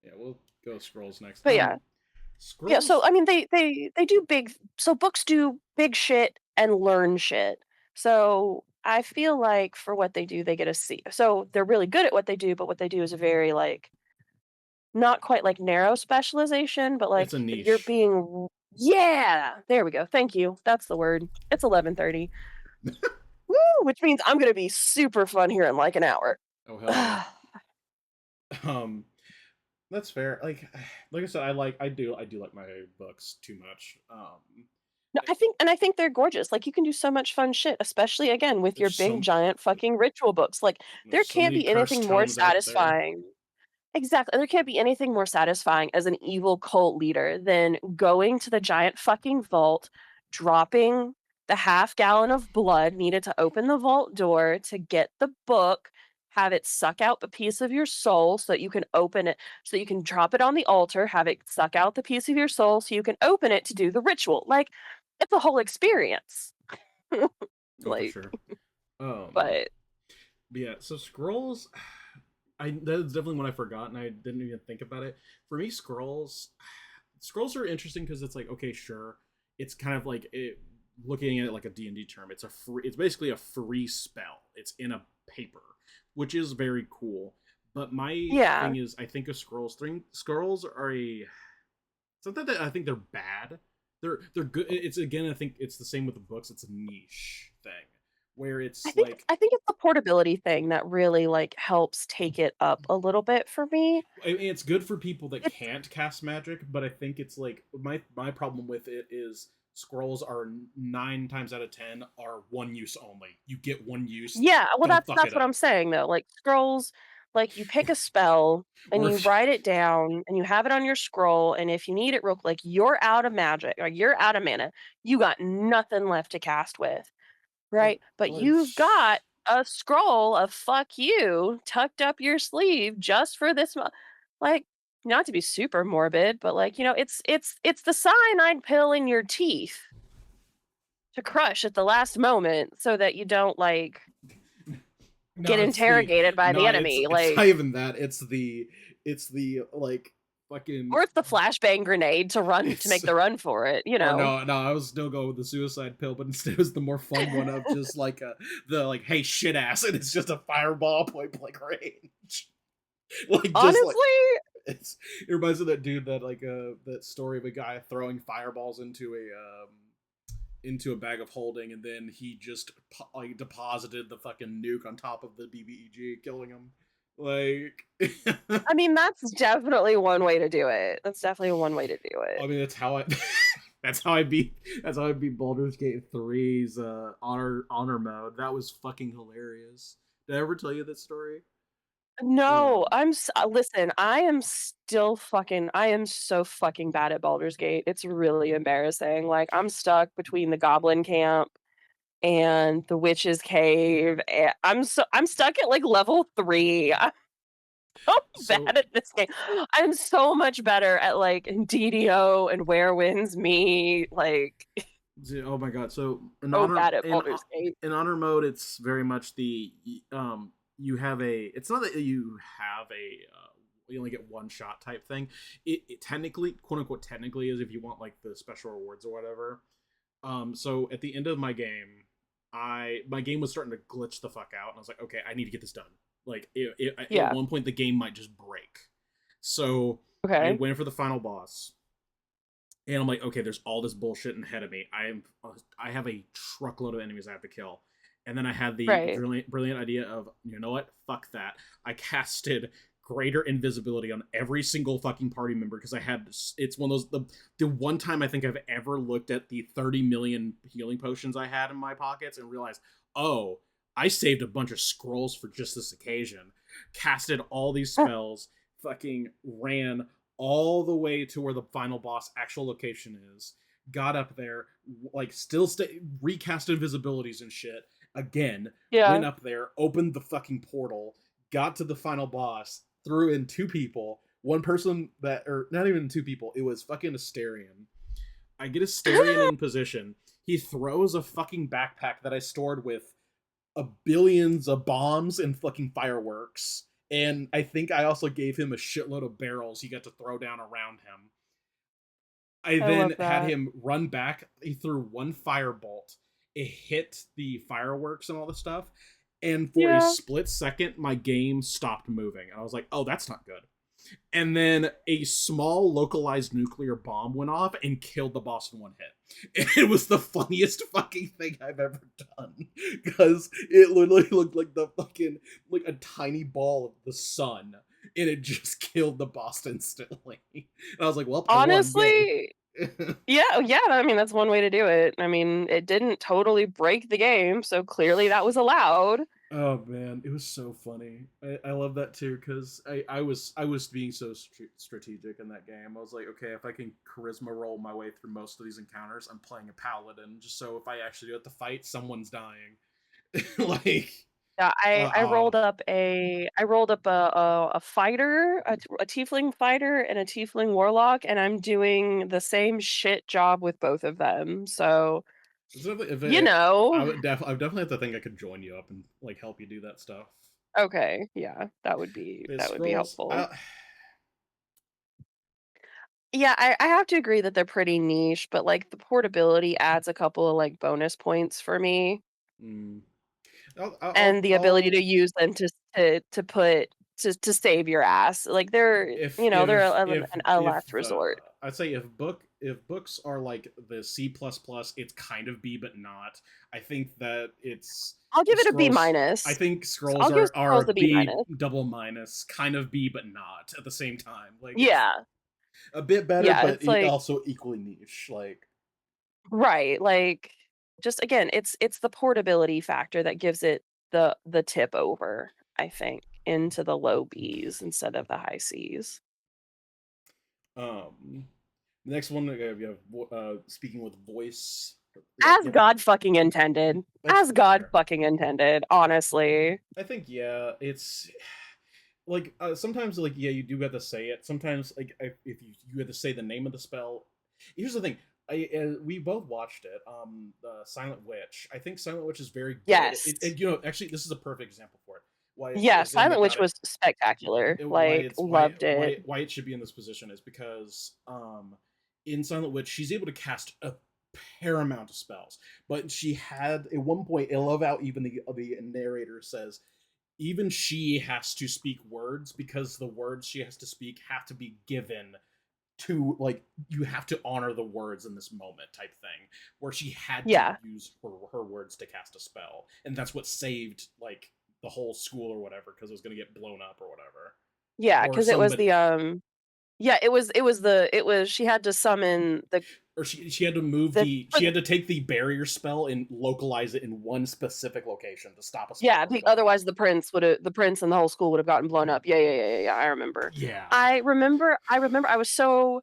Yeah, we'll go scrolls next. but yeah, yeah. So Scrolls. I mean, they do big. So books do big shit and learn shit. So I feel like for what they do, they get a C. So they're really good at what they do, but what they do is a very like not quite like narrow specialization, but It's a like you're niche. being. Yeah, there we go. Thank you. That's the word. It's 11:30. Woo! Which means I'm gonna be super fun here in like an hour. Oh hell yeah. Um, that's fair. Like I said, I do like my books too much. No, I think they're gorgeous. Like, you can do so much fun shit, especially, again, with your there's big, so giant fucking ritual books. Like, there's there so can't many be cursed anything more tomes out there. satisfying. Exactly. There can't be anything more satisfying as an evil cult leader than going to the giant fucking vault, dropping the half gallon of blood needed to open the vault door to get the book, have it suck out the piece of your soul so that you can open it, so you can drop it on the altar, have it suck out the piece of your soul so you can open it to do the ritual. Like, it's a whole experience. Oh, for Like, sure. Um, but but yeah. So scrolls, that's definitely one I forgot, and I didn't even think about it. For me, scrolls are interesting because it's like, okay, sure, it's kind of like looking at it like a D&D term. It's basically a free spell. It's in a paper, which is very cool. But my yeah. thing is, I think of scrolls. Scrolls are a. It's not that I think they're bad. They're good. It's again, I think it's the same with the books. It's a niche thing where I it's think like I think it's the portability thing that really, like, helps take it up a little bit for me. I mean, it's good for people that It's can't cast magic, but I think it's like my problem with it is scrolls are 9 times out of 10 are one use only. You get one use. Yeah, well, Don't that's fuck that's it what up. I'm saying, though, like, scrolls, like, you pick a spell, and Or you if write it down, and you have it on your scroll, and if you need it real quick, you're out of magic, or you're out of mana, you got nothing left to cast with, well, right? But like you've got a scroll of "fuck you" tucked up your sleeve just for this like, not to be super morbid, but, like, it's the cyanide pill in your teeth to crush at the last moment so that you don't, like, no, get it's the interrogated by the no, it's enemy, it's not like, even that. It's the like fucking or it's the flashbang grenade to run to it's make the run for it, you or know? no, I was still going with the suicide pill, but instead it was the more fun one of just like the like, hey shit ass, and it's just a fireball point blank range. Like just like Honestly, it reminds me of that dude that like that story of a guy throwing fireballs into a bag of holding, and then he just like deposited the fucking nuke on top of the BBEG, killing him. Like, I mean, that's definitely one way to do it. That's definitely one way to do I it. mean, that's how I. That's how I beat Baldur's Gate 3's honor mode. That was fucking hilarious. Did I ever tell you that story? No, Um, listen, I am so fucking bad at Baldur's Gate, it's really embarrassing, like, I'm stuck between the goblin camp and the witch's cave, I'm stuck at, like, level 3. I'm so so bad at this game. I'm so much better at, like, DDO and Where Winds Me, like, Oh my god! So so bad at Baldur's Gate. in honor mode, it's very much you have a. It's not that you have you only get one shot type thing. It technically, quote unquote, technically is if you want like the special rewards or whatever. So at the end of my game, my game was starting to glitch the fuck out, and I was like, okay, I need to get this done. Like at Yeah, one point, the game might just break. So I okay, went for the final boss, and I'm like, okay, there's all this bullshit ahead of me. I have a truckload of enemies I have to kill, and then I had the right. brilliant idea of, you know what, fuck that. I casted greater invisibility on every single fucking party member because I had it's one of those the one time I think I've ever looked at the 30 million healing potions I had in my pockets and realized, oh, I saved a bunch of scrolls for just this occasion. Casted all these spells, fucking ran all the way to where the final boss actual location is. Got up there, like still recast invisibilities and shit. Again, went Yeah. up there, opened the fucking portal, got to the final boss, threw in two people. One person that, or not even two people, it was fucking Asterion. I get Asterion in position. He throws a fucking backpack that I stored with a billions of bombs and fucking fireworks. And I think I also gave him a shitload of barrels he got to throw down around him. I I then love had that. him run back. He threw one firebolt. It hit the fireworks and all the stuff. And for a Yeah. split second, my game stopped moving. And I was like, oh, that's not good. and then a small localized nuclear bomb went off and killed the boss in one hit. It was the funniest fucking thing I've ever done because it literally looked like the fucking like a tiny ball of the sun, and it just killed the boss instantly. And I was like, "Well, I won, yay!" Honestly, yeah, yeah, I mean, that's one way to do it. I mean, it didn't totally break the game, so clearly that was allowed. Oh man, it was so funny. I love that too because I was being so strategic in that game. I was like, okay, if I can charisma roll my way through most of these encounters, I'm playing a paladin, just so if I actually do have to fight, someone's dying. Like, Yeah, I oh, rolled up a fighter, a tiefling fighter and a tiefling warlock, and I'm doing the same shit job with both of them. So, if you it, know, I would definitely have to think I could join you up and like help you do that stuff. okay, yeah, But that would be scrolls, helpful. Yeah, I have to agree that they're pretty niche, but like the portability adds a couple of like bonus points for me. mm, And the ability to I'll use them to put to save your ass. Like, they're, they're a if last resort. I'd say if books are like the C plus plus, it's kind of B but not. I think that it's I'll give it a B scrolls. I minus. think scrolls I'll give are Scrolls a a B B minus. double minus, kind of B but not at the same time. Like it's Yeah. a bit better, Yeah, but it's like also equally niche. Like right, like, just again, it's the portability factor that gives it the tip over, I think, into the low Bs instead of the high Cs. um, the next one we have speaking with voice. As Yeah, God fucking intended. that's As God fair. fucking intended, honestly. I think yeah, it's like sometimes like yeah, you do have to say it. Sometimes like if you have to say the name of the spell. Here's the thing. We both watched it. Silent Witch. I think Silent Witch is very good. Yes. Actually, this is a perfect example for it. Why Yeah, it's in the Silent Witch top. was spectacular, Why like, it's loved it. why it should be in this position is because in Silent Witch she's able to cast a paramount of spells, but she had at one point. I love how even the narrator says even she has to speak words because the words she has to speak have to be given to like you have to honor the words in this moment type thing where she had to Yeah. use her words to cast a spell and that's what saved like the whole school or whatever because it was going to get blown up or whatever Yeah, or because it was somebody the, yeah, it was she had to summon or she had to move the the for she the had to take the barrier spell and localize it in one specific location to stop a spell yeah, from going otherwise off. the prince and the whole school would have gotten blown up. Yeah, yeah, yeah, yeah, yeah, I remember. Yeah. I remember I was so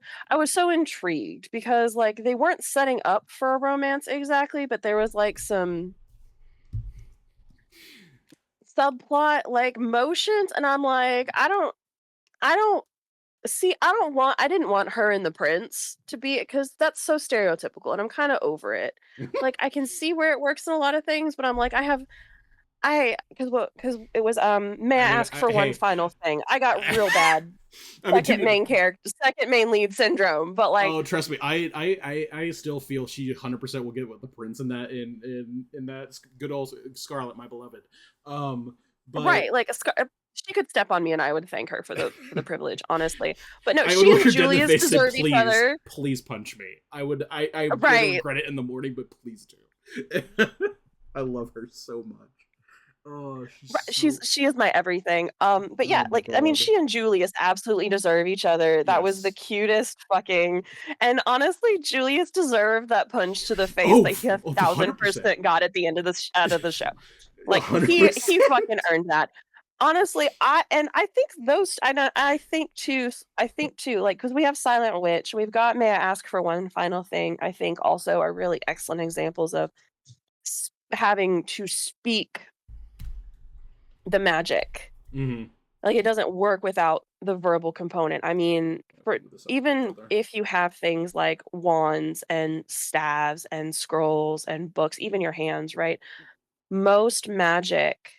intrigued because, like, they weren't setting up for a romance exactly, but there was, like, some subplot, like, motions, and I'm like, I don't see, I didn't want her and the prince to be, because that's so stereotypical, and I'm kinda over it. Like, I can see where it works in a lot of things, but I'm like, because it was, "May I I mean, ask for one hey, final thing?" I got real bad I mean, second main lead syndrome, but, like, oh, trust me, I still feel she 100% will get with the prince in that in that good old Scarlet, my beloved. But right, like, she could step on me and I would thank her for the privilege, honestly. But no, I would she look and her dead in the Julius face and say, deserve each "Please, other. please punch me." I'm gonna Right. regret it in the morning, but please do. I love her so much. Oh, she's Right, so. she is my everything. But Oh yeah, my like, I mean, god. she and Julius absolutely deserve each other. That was the Yes. cutest fucking, and honestly, Julius deserved that punch to the face Oh, that he oh, 100%. 1000% got at the end of out of the show. Like, he 100%. fucking earned that. Honestly, I think those I think too, like, because we have Silent Witch, we've got May I Ask for One Final Thing, I think also are really excellent examples of having to speak the magic. Hmm. Like, it doesn't work without the verbal component. I mean, for Move this up a bit even further. if you have things like wands and staves and scrolls and books, even your hands, right? Most magic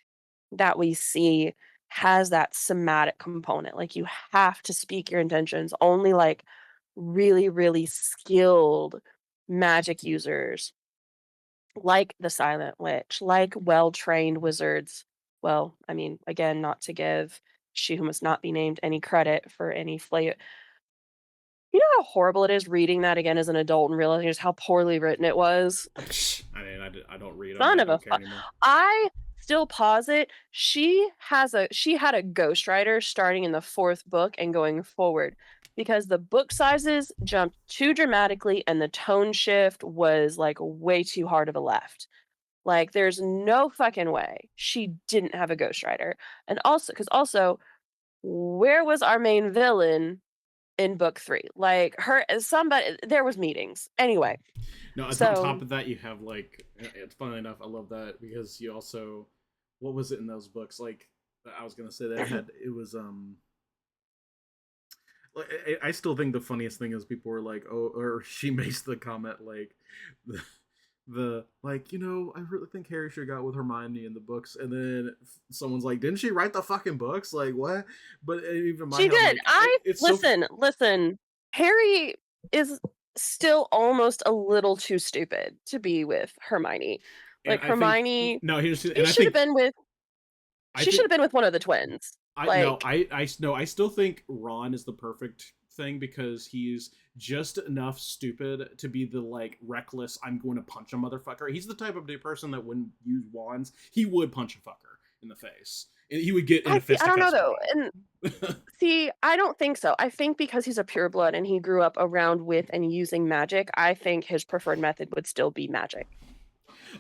that we see has that somatic component. Like, you have to speak your intentions. Only, like, really, really skilled magic users, like the Silent Witch, like well-trained wizards. Well, I mean, again, not to give she who must not be named, any credit for any fla You know how horrible it is reading that again as an adult and realizing just how poorly written it was? I mean, I don't read them, and Son I of a don't care fu anymore. I still posit she had a ghostwriter starting in the 4th book and going forward, because the book sizes jumped too dramatically and the tone shift was, like, way too hard of a left. Like, there's no fucking way she didn't have a ghostwriter, and also, because also, where was our main villain in book 3? Like, her somebody there was meetings. Anyway, No, it's on top so of that you have like it's funny enough. I love that because you also what was it in those books? Like I was gonna say that it was like, I still think the funniest thing is people were like, oh, or she makes the comment like the like I really think Harry should have got with Hermione in the books, and then someone's like, didn't she write the fucking books? Like what? But even in my she head, I'm did. like, I it's so. listen, Harry is still almost a little too stupid to be with Hermione. And Like, I think Hermione, no, here's she and should have been with I think one of the twins. I no, Like, I no, I still think Ron is the perfect thing because he's just enough stupid to be the like reckless. I'm going to punch a motherfucker. He's the type of person that wouldn't use wands. He would punch a fucker in the face, and he would get in a I don't know fisticuffs with though, and him. see, I don't think so. I think because he's a pureblood and he grew up around with and using magic, I think his preferred method would still be magic.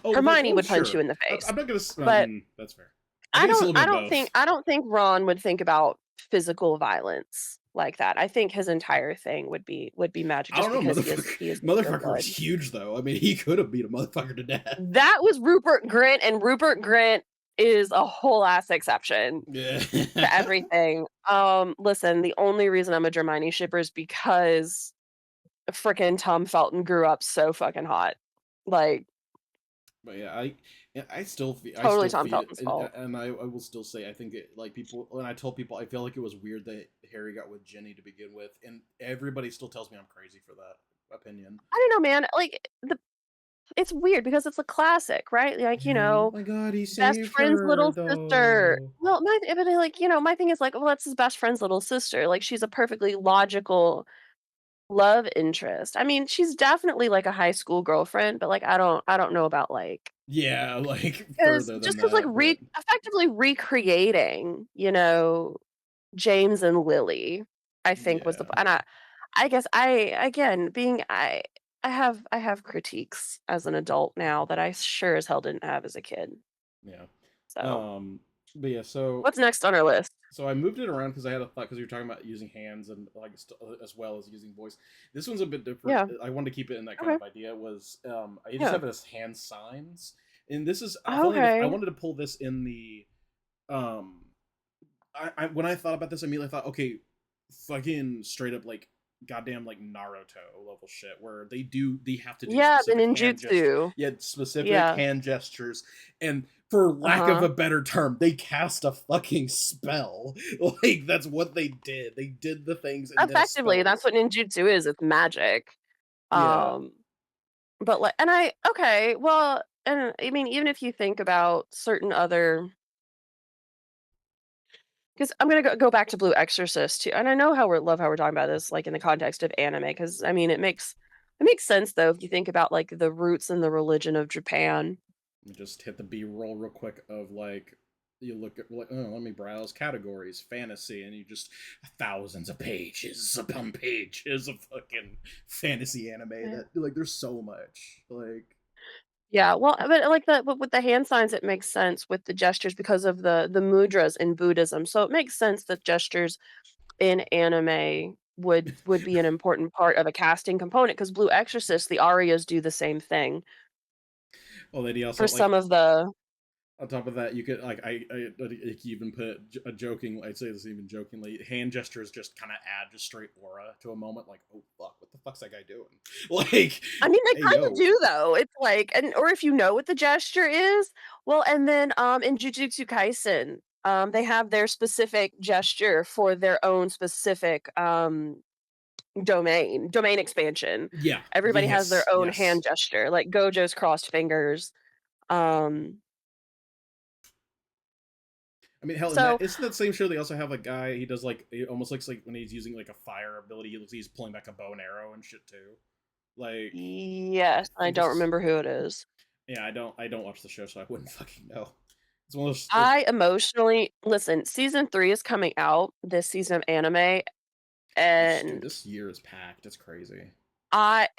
Hermione would punch you Sure. in the face, I'm not gonna. but That's fair. I think it's a little bit of both. I don't think Ron would think about physical violence like that. I think his entire thing would be magic I just don't know, because motherfucker. he is a Motherfucker was pureblood. huge though. I mean, he could have beat a motherfucker to death. That was Rupert Grint, and Rupert Grint is a whole ass exception Yeah. to everything. Listen, the only reason I'm a Hermione shipper is because frickin' Tom Felton grew up so fucking hot. Like, But yeah, I still feel totally Tom Felton's and, fault. I will still say I think it like people when I told people I feel like it was weird that Harry got with Ginny to begin with, and everybody still tells me I'm crazy for that opinion. I don't know, man. Like, it's weird because it's a classic, right? Like, Oh my god, he best saved friend's her little sister. though. Well, but like, my thing is like, well, that's his best friend's little sister. Like, she's a perfectly logical love interest. I mean, she's definitely like a high school girlfriend, but like, I don't know about like, Yeah, like because further than just because like that, but effectively recreating, James and Lily, I think was the, yeah, and I guess again, I have critiques as an adult now that I sure as hell didn't have as a kid. yeah. So, Um, but yeah, so what's next on our list? So I moved it around because I had a thought because you were talking about using hands and like as well as using voice. This one's a bit different. Yeah. I wanted to keep it in that kind Okay. of idea. Was I just Yeah. have it as hand signs, and this is funny enough. I Okay. wanted to pull this in the um. I when I thought about this, I immediately thought, okay, fucking straight up like goddamn like Naruto level shit where they have to do Yeah, the specific hand gestures. ninjutsu. Yeah, specific Yeah. hand gestures, and for lack of Uh-huh. a better term, they cast a fucking spell. Like that's what they did. They did the things and then a Effectively, spell. that's what ninjutsu is. It's magic. Yeah, Um, but like, and okay, well, and I mean, even if you think about certain other, because I'm gonna go back to Blue Exorcist too, and I know love how we're talking about this, like in the context of anime, because I mean, it makes sense though if you think about like the roots and the religion of Japan. just hit the B roll real quick of like you look at like oh let me browse categories fantasy and you just thousands of pages upon pages of fucking fantasy anime that like there's so much like Yeah, well, but like but with the hand signs, it makes sense with the gestures because of the mudras in Buddhism. So it makes sense that gestures in anime would be an important part of a casting component because Blue Exorcist, the arias do the same thing well then he for also some like of the. on top of that you could like I even put a joking I'd say this even jokingly hand gestures just kind of add just straight aura to a moment like oh fuck what the fuck's that guy doing like I mean, they hey kind of yo do though. It's like, and or if you know what the gesture is, well, and then in Jujutsu Kaisen, they have their specific gesture for their own specific domain expansion. yeah Everybody has yes their own yes hand gesture, like Gojo's crossed fingers. Um, I mean, hell, in that So isn't that same show they also have a guy, he does like it almost looks like when he's using like a fire ability, he looks he's pulling back a bow and arrow and shit too. Like yes, I I think don't it's remember who it is. yeah, I don't watch the show, so I wouldn't fucking know. It's one of those I emotionally listen, season 3 is coming out this season of anime, dude, and this year is packed. It's crazy.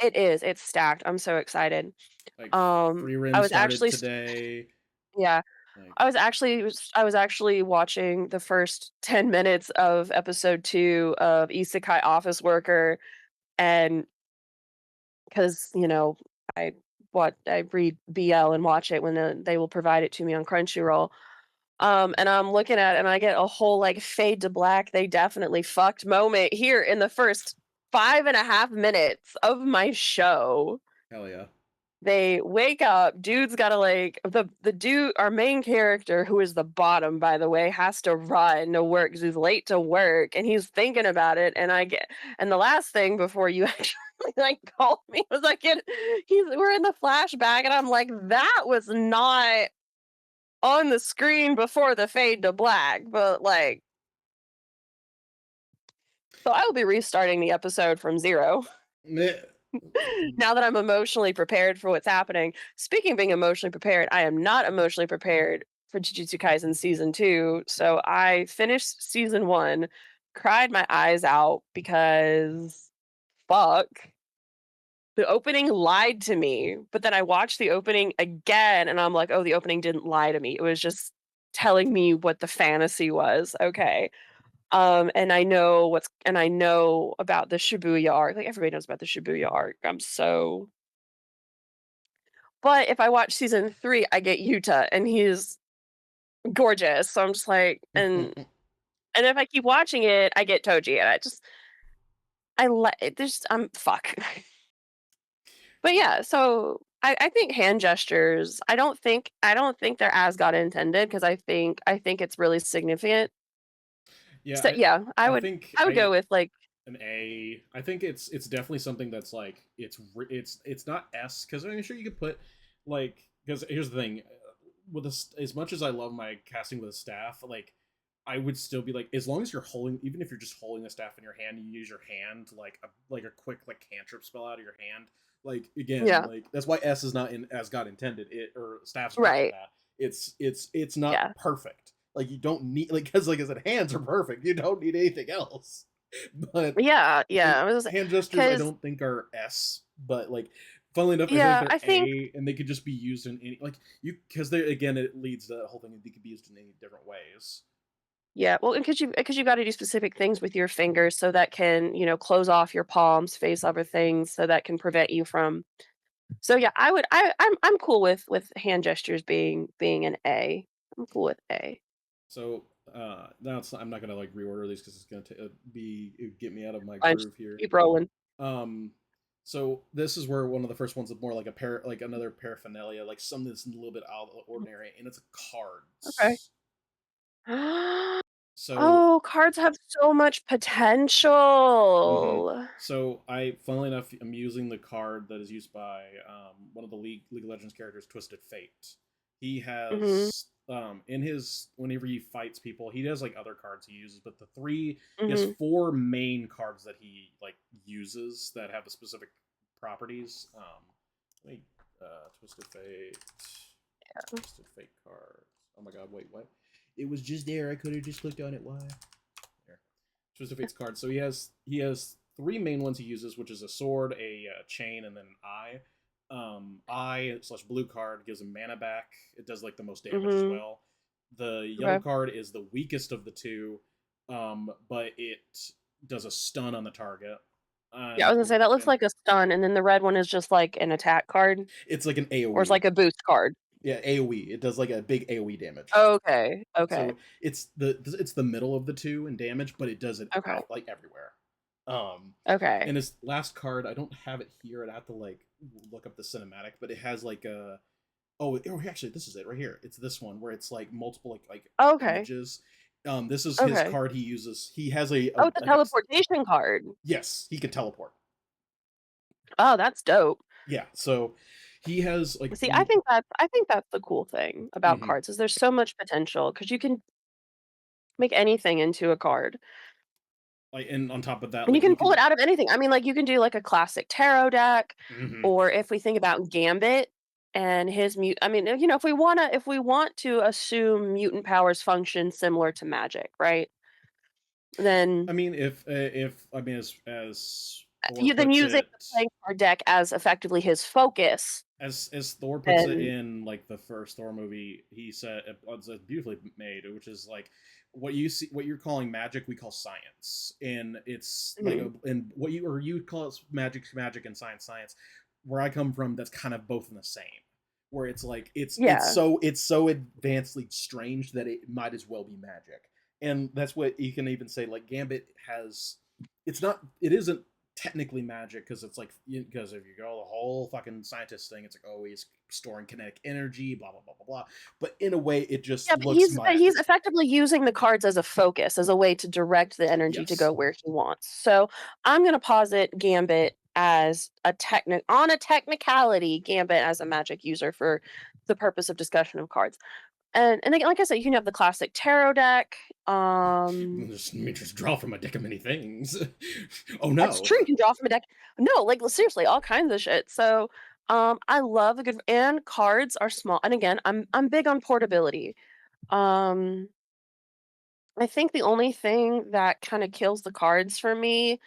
it's stacked. I'm so excited. Like Free I Rim was started actually today. yeah, Like I was actually watching the first 10 minutes of episode 2 of Isekai Office Worker, and because I I read BL and watch it when they will provide it to me on Crunchyroll. And I'm looking at it and I get a whole like fade to black. They definitely fucked moment here in the first 5.5 minutes of my show. hell yeah. They wake up, dude's gotta like the dude, our main character, who is the bottom, by the way, has to run to work 'cause he's late to work and he's thinking about it. And the last thing before you actually like called me was like we're in the flashback and I'm like, that was not on the screen before the fade to black, but like so I will be restarting the episode from zero Meh. now that I'm emotionally prepared for what's happening. Speaking of being emotionally prepared, I am not emotionally prepared for Jujutsu Kaisen season 2. So I finished season 1, cried my eyes out because fuck. The opening lied to me, but then I watched the opening again and I'm like, "Oh, the opening didn't lie to me. It was just telling me what the fantasy was." Okay. And I know about the Shibuya arc. Like everybody knows about the Shibuya arc. But if I watch season 3, I get Yuta and he's gorgeous. So I'm just like, and if I keep watching it, I get Toji and I let it there's I'm fuck. But yeah, so I think hand gestures, I don't think they're as God intended because I think it's really significant. Yeah, So yeah, I think I would I go with like an A. I think it's definitely something that's like it's not S because I'm sure you could put like because here's the thing with this as much as I love my casting with a staff like I would still be like as long as you're holding even if you're just holding the staff in your hand you use your hand like a quick like cantrip spell out of your hand like again yeah, like that's why S is not in as God intended it or staffs are not like right. that it's not Yeah. perfect like you don't need like because like I said hands are perfect you don't need anything else but Yeah, like yeah. I was hand gestures I because don't think are S, but like funnily enough, I feel like yeah, they're I think A and they could just be used in any like you because they again it leads to the whole thing they could be used in any different ways. yeah, well, because you gotta do specific things with your fingers so that can, close off your palms, face other things so that can prevent you from so yeah, I'm cool with hand gestures being an A. I'm cool with A. So that's I'm not gonna like reorder these because it's gonna be get me out of my Fine, just groove here. keep rolling. Um, so this is where one of the first ones is more like a pair like another paraphernalia like something that's a little bit out of the ordinary and it's Okay. cards. So Oh, cards have so much hmm potential. So I, funnily enough, I'm using the card that is used by one of the League of Legends characters, Twisted Fate. He Mhm, has in his whenever he fights people, he has like other cards he uses, but he has mhm. four main cards that he like uses that have the specific properties. Let me Twisted Fate, Twisted Fate cards. Oh my God, wait, what? It was just there. I could have just clicked on it. Why? There. Twisted Fate's card. So he has three main ones he uses, which is a sword, a chain, and then an eye. Eye slash blue card gives him mana back. It does like the most damage as Mhm. well. The yellow Okay. card is the weakest of the two, but it does a stun on the target. Yeah, I was gonna say that looks And like a stun, and then the red one is just like an attack card, it's like an or it's AOE. like a boost card. Yeah, AOE. It does like a big AOE damage. Okay, okay, So it's the middle of the two in damage, but it does it okay, out like everywhere. Um, okay. and his last card, I don't have it here. I'd have to like look up the cinematic, but it has like a actually this is it right here. It's this one where it's like multiple like Okay, images. This is his okay. card he uses. He has a Oh, it's a like a teleportation card. yes, he can teleport. Oh, that's dope. Yeah, so he has like See, I think that's the cool thing about mhm. cards is there's so much potential because you can. Make anything into a card. Like, and on top of that, And you like you can pull can. it out of anything. I mean, like, you can do, like, a classic tarot deck, Hmm. or if we think about Gambit and his mute I mean, if we want to assume mutant powers function similar to magic, right? I Then mean, if I mean, as Thor you then puts using it, the playing card deck as effectively his focus, as Thor puts it then in like the first Thor movie, he said it's beautifully made, which is like what you see, what you're calling magic, we call science, and it's like mhm, and what you call it magic, and science. Where I come from, that's kind of both in the same. Where it's like yeah. it's so advancedly strange that it might as well be magic, and that's what you can even say. Like Gambit has, it isn't technically magic because it's like because if you go the whole fucking scientist thing, it's like oh he's storing kinetic energy, blah blah blah blah blah. But in a way, it just Yeah, but looks he's magic. effectively using the cards as a focus, as a way to direct the energy to Yes. go where he wants. So, I'm gonna posit Gambit as a technicality, Gambit as a magic user for the purpose of discussion of cards. And again, like I said, you can have the classic tarot deck. Let me just draw from a deck of many things. Oh That's no. true. You can draw from a deck. No, like seriously, all kinds of shit. So, I love a good and cards are small. And again, I'm big on portability. Um, I think the only thing that kind of kills the cards for me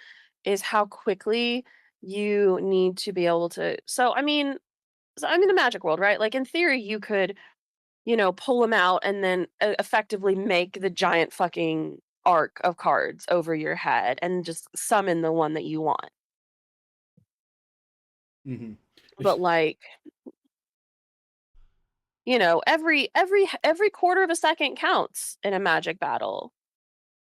is how quickly you need to be able to. So I'm in the magic world, right? Like in theory, you could pull them out and then effectively make the giant fucking arc of cards over your head and just summon the one that you want. Hmm. But like, every quarter of a second counts in a magic battle.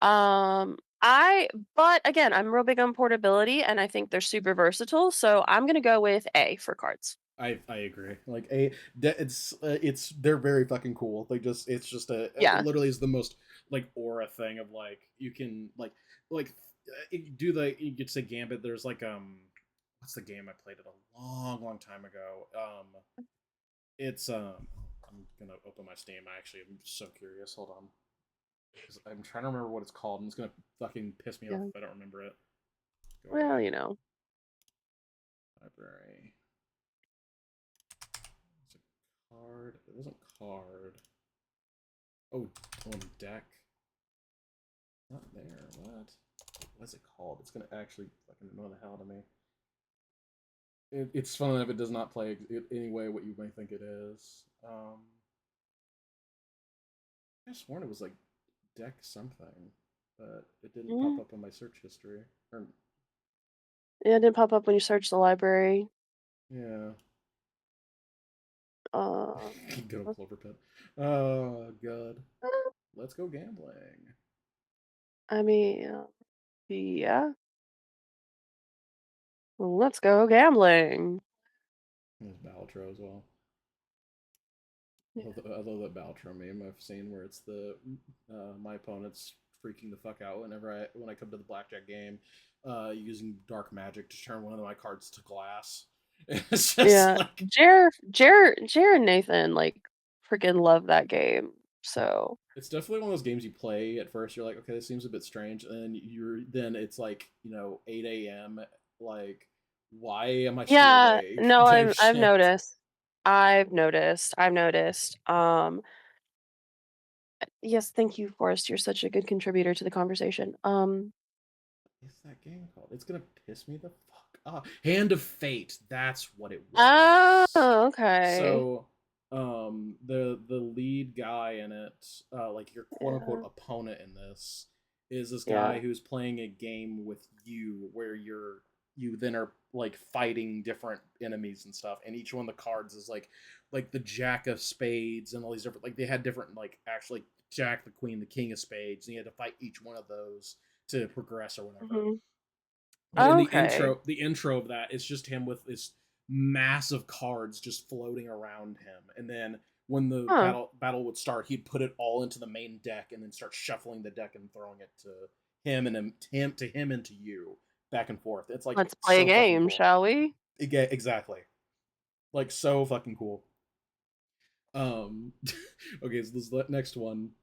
I but again, I'm real big on portability and I think they're super versatile, so I'm going to go with A for cards. I agree. Like it's they're very fucking cool. Like just it's just it Yeah. literally is the most like aura thing of like you can like do the you could say Gambit. There's like what's the game I played it a long time ago. It's I'm gonna open my Steam. I actually am so curious. Hold on, because I'm trying to remember what it's called, and it's gonna fucking piss me off Yeah. if I don't remember it. Go Well, away, you know. library. It's a card. It wasn't card. Oh, deck. Not there. What? What's it called? It's gonna actually fucking annoy the hell out of me. It's fun if it does not play it anyway what you may think it is. I sworn it was like deck something, but it didn't pop Mm, up on my search history. Or yeah, it didn't pop up when you search the library. yeah, Um, good old Clover Pit. Oh god, let's go gambling. I mean, yeah. Let's go gambling. There's Balatro as well. Yeah. I love that Balatro meme I've seen where it's the my opponent's freaking the fuck out when I come to the blackjack game, using dark magic to turn one of my cards to glass. It's just Yeah. like Jer and Nathan like freaking love that game. So, it's definitely one of those games you play at first. You're like, okay, this seems a bit strange, and then it's like 8 a.m. Like, why am I still yeah, awake? no, Type I've shit. noticed. I've noticed. Yes, thank you, Forrest. You're such a good contributor to the conversation. What's that game called? It's gonna piss me the fuck off. Hand of Fate. That's what it Oh, was. okay. So, the lead guy in it, like your quote unquote Yeah. opponent in this, is this Yeah. guy who's playing a game with you where you then are like fighting different enemies and stuff, and each one of the cards is like the Jack of Spades and all these different, like they had different, like actually Jack, the Queen, the King of Spades, and you had to fight each one of those to progress or whatever. Mhm. But in Okay. the intro of that, it's just him with this massive cards just floating around him, and then when the Huh. battle would start, he'd put it all into the main deck, and then start shuffling the deck and throwing it to him and to you, back and forth. It's like Let's play a so fucking game, cool. shall we? Exactly, like so fucking cool. Okay, so this next one.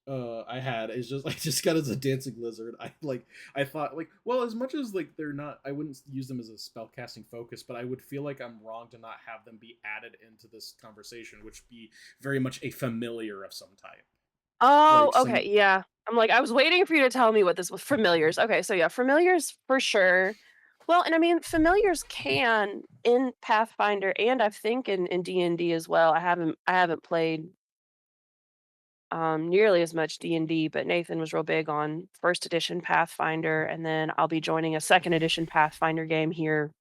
I had is just I just got as a dancing lizard. I thought like well as much as like they're not I wouldn't use them as a spell casting focus, but I would feel like I'm wrong to not have them be added into this conversation, which would be very much a familiar of some type. Oh, Like some okay, yeah. I'm like, I was waiting for you to tell me what this was familiars. Okay, so yeah, familiars for sure. Well, and I mean, familiars can in Pathfinder and I think in D&D as well. I haven't played nearly as much D&D, but Nathan was real big on first edition Pathfinder, and then I'll be joining a second edition Pathfinder game here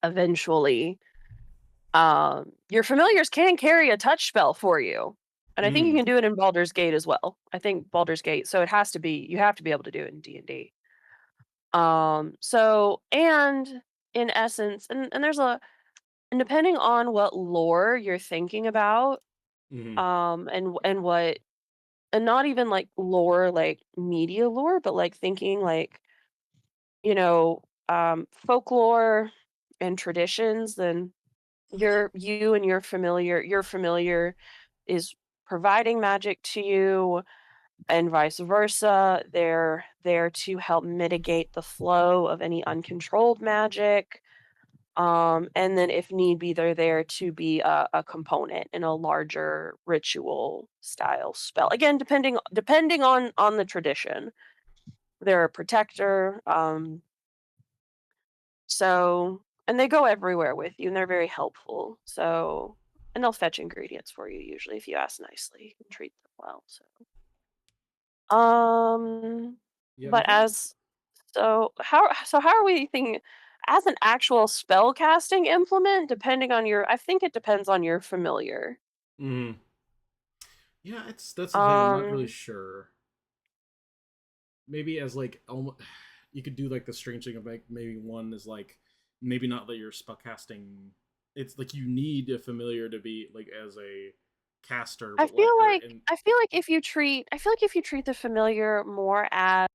eventually. Your familiars can carry a touch spell for you. And I think you mm, can do it in Baldur's Gate as well. I think Baldur's Gate, so it has to be you have to be able to do it in D&D. So and in essence, and there's a and depending on what lore you're thinking about, mm, and what and not even like lore like media lore, but like thinking like, you know, folklore and traditions, then you and your familiar is providing magic to you and vice versa. They're there to help mitigate the flow of any uncontrolled magic. And then if need be, they're there to be a component in a larger ritual style spell. Again, depending on the tradition. They're a protector. So and they go everywhere with you and they're very helpful. So and they'll fetch ingredients for you usually if you ask nicely and treat them well. Um yeah, but before how are we thinking as an actual spell casting implement depending on your I think it depends on your familiar. mm, yeah, it's that's the thing. I'm not really Um sure. Maybe as like almost, you could do like the strange thing of like maybe one is like maybe not that you're spellcasting. It's like you need a familiar to be like as a caster, I but like feel or like in if you treat the familiar more as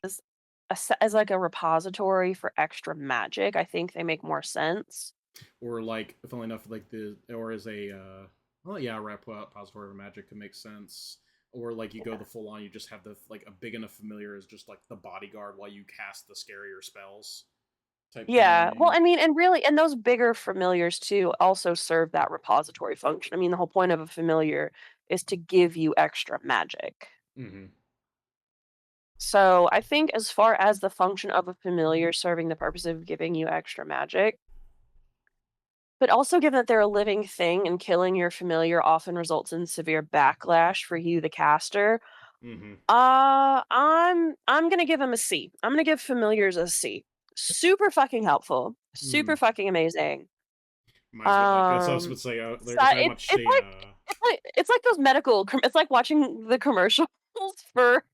as like a repository for extra magic, I think they make more sense. or like funnily enough like the or as a well yeah repository of magic could make sense. Or like you go Yeah. the full on, you just have the like a big enough familiar as just like the bodyguard while you cast the scarier spells type Yeah. Well, thing. I mean, and really, and those bigger familiars too also serve that repository function. I mean, the whole point of a familiar is to give you extra magic. Mm-hmm. So I think as far as the function of a familiar serving the purpose of giving you extra magic, but also given that they're a living thing and killing your familiar often results in severe backlash for you, the caster. Mm-hmm. I'm gonna give him a C. I'm gonna give familiars a C. Super fucking helpful. Mm-hmm. Super fucking amazing. Might as well like that's what I was Um, going to say. so They're very it's much it's the like it's like those it's like watching the commercials for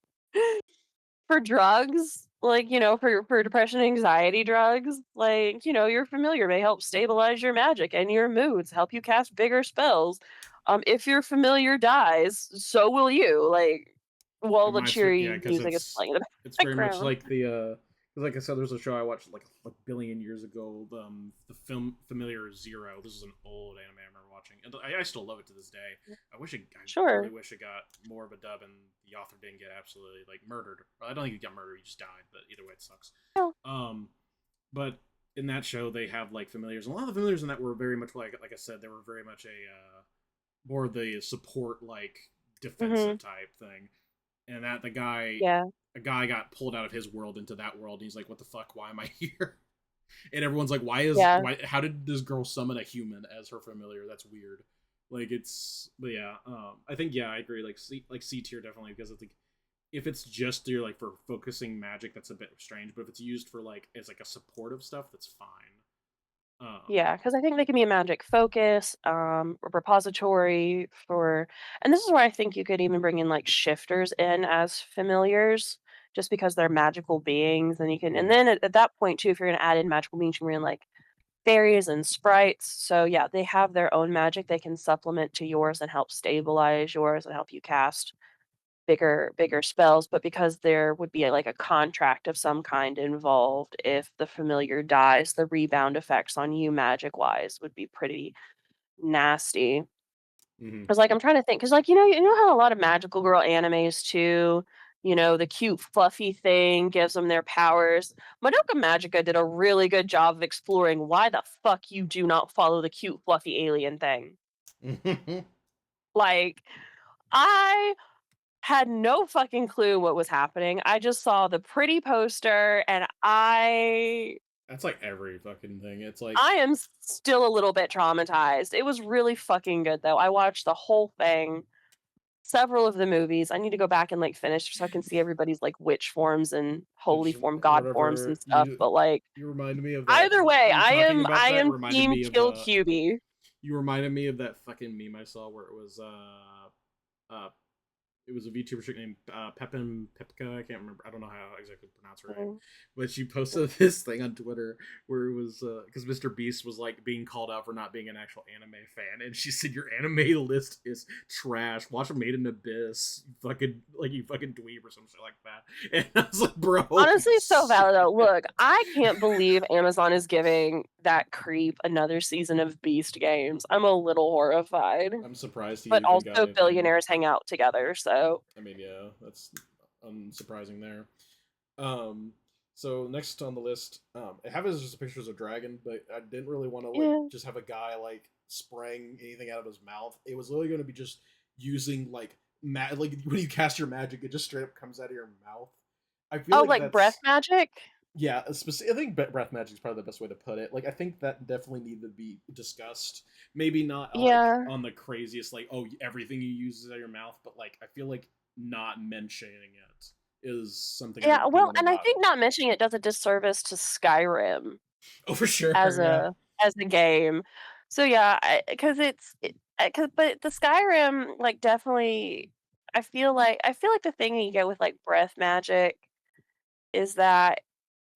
for drugs, like, for depression, anxiety drugs. Like, your familiar may help stabilize your magic and your moods, help you cast bigger spells. If your familiar dies, so will you. Like, while the reminds me, yeah, cheery because music is playing in the it's very much background. like the 'cause like I said, there's a show I watched like a billion years ago. The film Familiar Zero. This is an old anime I remember watching, and I still love it to this day. I really Sure. wish it got more of a dub, and the author didn't get absolutely like murdered. Well, I don't think he got murdered; he just died. But either way, it sucks. Yeah. Um, but in that show, they have like familiars, and a lot of the familiars in that were very much like I said, they were very much a more the support like defensive Mhm. type thing. And that the guy Yeah. a guy got pulled out of his world into that world, and he's like, what the fuck, why am I here? And everyone's like, Yeah. why how did this girl summon a human as her familiar? That's weird. Like it's but yeah, I think yeah, I agree. Like C tier definitely, because it's like if it's just your like for focusing magic, that's a bit strange. But if it's used for like as like a supportive stuff, that's fine. Yeah, because I think they can be a magic focus, a repository for and this is where I think you could even bring in, like, shifters in as familiars, just because they're magical beings, and you can and Mm, then at that point too, if you're gonna add in magical beings, you can bring in, like, fairies and sprites, so yeah, they have their own magic they can supplement to yours and help stabilize yours and help you cast bigger spells, but because there would be like a contract of some kind involved if the familiar dies, the rebound effects on you magic wise would be pretty nasty. Hmm. 'Cause, like, I'm trying to think, cause like, you know how a lot of magical girl animes too, the cute fluffy thing gives them their powers? Madoka Magica did a really good job of exploring why the fuck you do not follow the cute fluffy alien thing. Like, I had no fucking clue what was happening. I just saw the pretty poster and That's like every fucking thing. It's like, I am still a little bit traumatized. It was really fucking good though. I watched the whole thing, several of the movies. I need to go back and like finish so I can see everybody's like witch forms and holy which form, god forms and whatever stuff. But like you reminded me of that. either way, You I talking am about I that am reminded team me of kill QB. you reminded me of that fucking meme I saw where uh it was a VTuber chick named Pepin Pepka. I can't remember. I don't know how exactly to pronounce her name, Mm. but she posted this thing on Twitter where it was because Mr. Beast was like being called out for not being an actual anime fan, and she said your anime list is trash. Watch Made in Abyss, you fucking dweeb or some shit like that. And I was like, bro, Honestly, so valid though. Look, I can't believe Amazon is giving that creep another season of Beast games. I'm a little horrified. I'm surprised he But even got also anything. billionaires hang out together, so I mean, yeah, that's unsurprising there. Um, so next on the list, I have is just pictures of dragon, but I didn't really want to like yeah. just have a guy like spraying anything out of his mouth. It was literally going to be just using like like when you cast your magic, it just straight up comes out of your mouth. I feel Oh, like like breath that's magic? yeah. I think breath magic is probably the best way to put it. Like I think that definitely needed to be discussed. Maybe not like Yeah. on the craziest like oh everything you use is out of your mouth, but like I feel like not mentioning it is something I Yeah, do well, want to and I not. think not mentioning it does a disservice to Skyrim Oh, for as sure. Yeah. a game. So yeah, because but the Skyrim like definitely I feel like the thing you get with like breath magic is that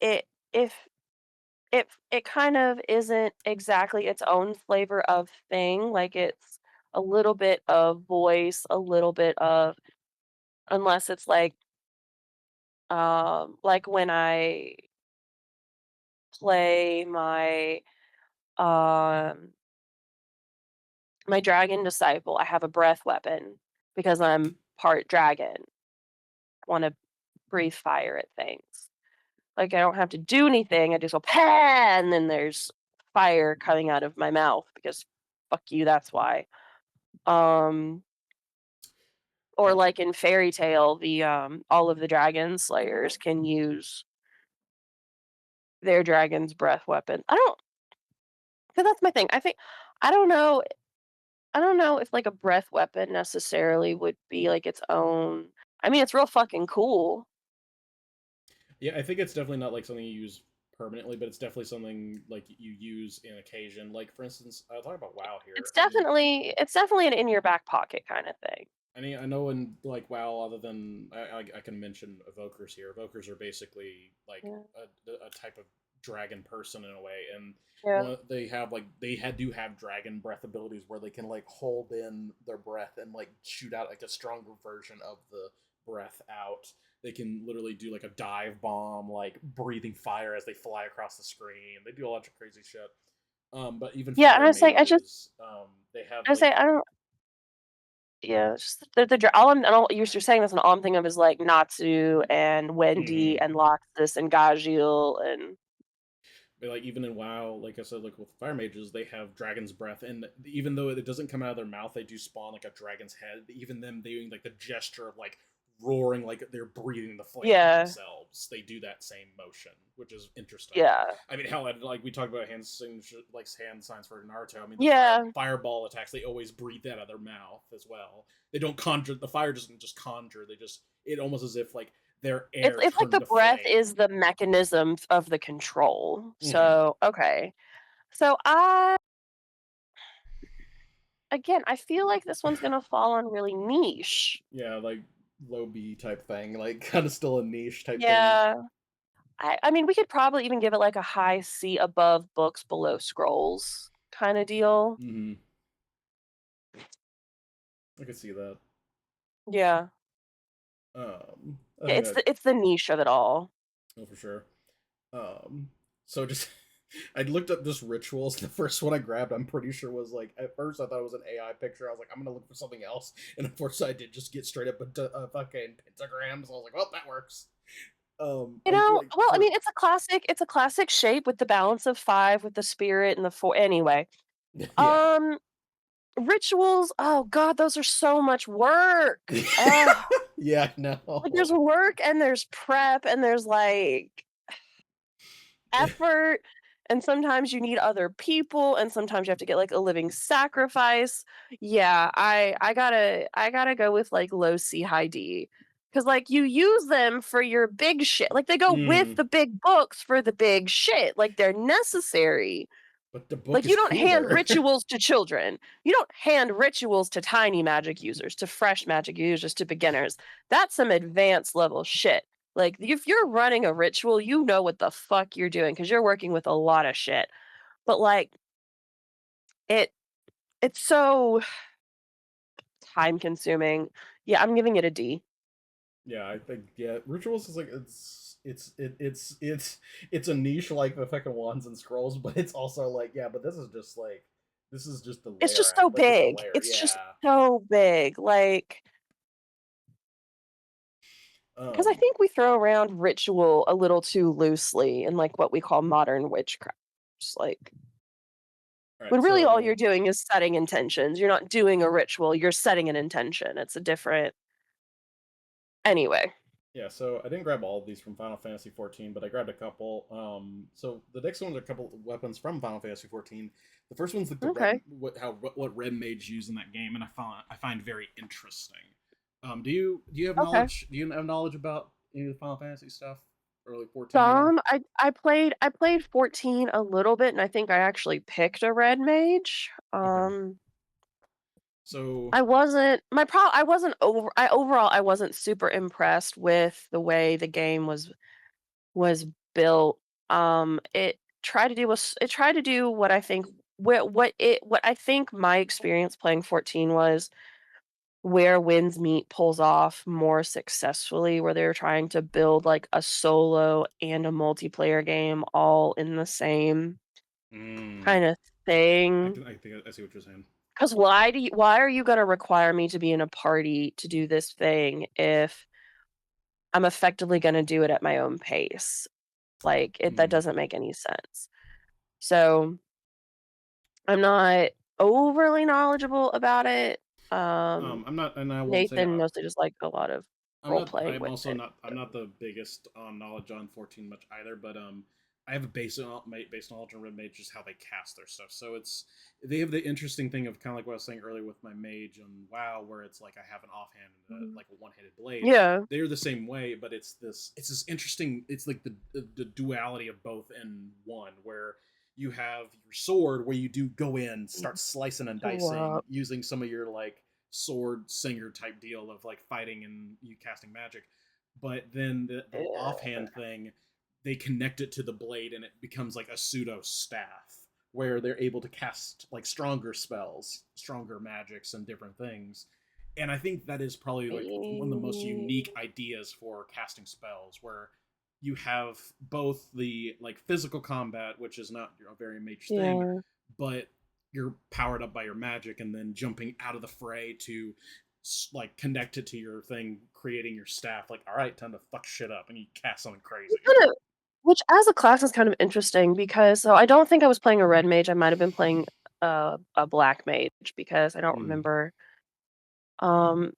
it if it kind of isn't exactly its own flavor of thing. Like it's a little bit of voice, a little bit of unless it's like when I play um my dragon disciple, I have a breath weapon because I'm part dragon. Want to breathe fire at things. Like I don't have to do anything. I just go "Pah!" and then there's fire coming out of my mouth because fuck you, that's why. Um, or Uh, like in Fairy Tale, the all of the dragon slayers can use their dragon's breath weapon. I don't, because that's my thing. I don't know. I don't know if like a breath weapon necessarily would be like its own. I mean, it's real fucking cool. yeah, I think it's definitely not like something you use permanently, but it's definitely something like you use in occasion. Like for instance, I'll talk about WoW here. It's definitely an in your back pocket kind of thing. I know in like WoW, other than I can mention evokers here. Evokers are basically like Yeah. a type of dragon person in a way, and Yeah. one they have like do have dragon breath abilities where they can like hold in their breath and like shoot out like a stronger version of the breath out. They can literally do like a dive bomb, like breathing fire as they fly across the screen. They do a lot of crazy shit. But even Yeah, and fire I was like, mages, they have I like say, I don't. Yeah, it's just all I'm and all you're saying this, and all I'm thinking of is like Natsu and Wendy mhm. and Loxus and Gajeel and But like even in WoW, like I said, like with fire mages, they have dragon's breath, and even though it doesn't come out of their mouth, they do spawn like a dragon's head. Even them doing like the gesture of like roaring, like they're breathing the flame out yeah, themselves. They do that same motion, which is interesting. yeah, I mean, hell, like we talked about like hand signs for Naruto. I mean, the yeah. fireball attacks, they always breathe that out of their mouth as well. They don't conjure the fire doesn't just conjure. They just it almost as if like their It's air it's like turned the to breath flame. is the mechanism of the control. Mm-hmm. So, okay. So I again, I feel like this one's gonna fall on really niche. Yeah, like low B type thing, like kind of still a niche type thing. Yeah. I mean, we could probably even give it like a high C above books, below scrolls kind of deal. Hmm. I could see that. Yeah. I Yeah, think it's that the niche of it all. oh for sure. Um, so just I looked up just rituals. The first one I grabbed, I'm pretty sure was like at first I thought it was an AI picture. I was like, I'm gonna look for something else, and unfortunately, I did just get straight up a fucking pentagrams. I was like, well, that works. You I know, like well, I for mean, it's a classic shape with the balance of 5 with the spirit and the 4 anyway. yeah. Um, rituals, oh god, those are so much work. Ugh, Yeah, like, there's no. work and there's prep and there's, like, effort, and sometimes you need other people, and sometimes you have to get, like, a living sacrifice. Yeah, I gotta go with, like, low C, high D, because like, you use them for your big shit, like, they go with Mm, the big books for the big shit, like, they're necessary. but the book Like, you is don't hand cooler. rituals to children. You don't hand rituals to tiny magic users, to fresh magic users, to beginners. That's some advanced level shit. Like, if you're running a ritual, you know what the fuck you're doing because 'cause you're working with a lot of shit. But, like, it it's so time consuming. Yeah, I'm giving it a D. Yeah, I think yeah, rituals is like it's a niche like the fucking wands and scrolls, but it's also like yeah, but this is just the It's layer just so like it's a big. layer, It's just yeah. so big, like, because I Um, think we throw around ritual a little too loosely in, like, what we call modern witchcraft. Just like all right, when really all you're so doing is setting intentions. You're not doing a ritual, you're setting an intention. It's a different anyway. yeah, so I didn't grab all of these from Final Fantasy 14, but I grabbed a couple. So the next one's are a couple of weapons from Final Fantasy 14. The first one's like the red, Okay. what red mage use in that game, and I find very interesting. Do you have Okay. knowledge? Do you have knowledge about any of the Final Fantasy stuff, or like 14 even? I played 14 a little bit, and I think I actually picked a red mage. Okay, so I wasn't overall I wasn't super impressed with the way the game was built. It tried to do what I think what I think my experience playing 14 was where Winds Meet pulls off more successfully, where they're trying to build like a solo and a multiplayer game all in the same mm, kind of thing. I think I see what you're saying. Because why are you gonna require me to be in a party to do this thing if I'm effectively gonna do it at my own pace? Like that Mm. doesn't make any sense. So I'm not overly knowledgeable about it. Um, I'm not, and I won't say Nathan mostly just like a lot of I'm role not. playing I'm with also it. not. I'm not the biggest on knowledge on 14 much either. But I have a base knowledge on Red Mage, just how they cast their stuff. So it's they have the interesting thing of kind of like what I was saying earlier with my mage on WoW, where it's like I have an offhand and Mhm. like a one-handed blade. Yeah. They're the same way, but it's this interesting. It's like the duality of both in one, where you have your sword where you do go in, start slicing and dicing Swap. using some of your like sword singer type deal of like fighting and you casting magic. But then the Yeah. offhand thing, they connect it to the blade and it becomes like a pseudo staff where they're able to cast like stronger spells, stronger magics, and different things. And I think that is probably like one of the most unique ideas for casting spells, where you have both the like physical combat, which is not a very mage thing, Yeah. but you're powered up by your magic, and then jumping out of the fray to like connect it to your thing, creating your staff. Like, all right, time to fuck shit up, and you cast something crazy. Kind of which as a class is kind of interesting because so I don't think I was playing a red mage, I might have been playing a black mage because I don't Mm. remember. Um,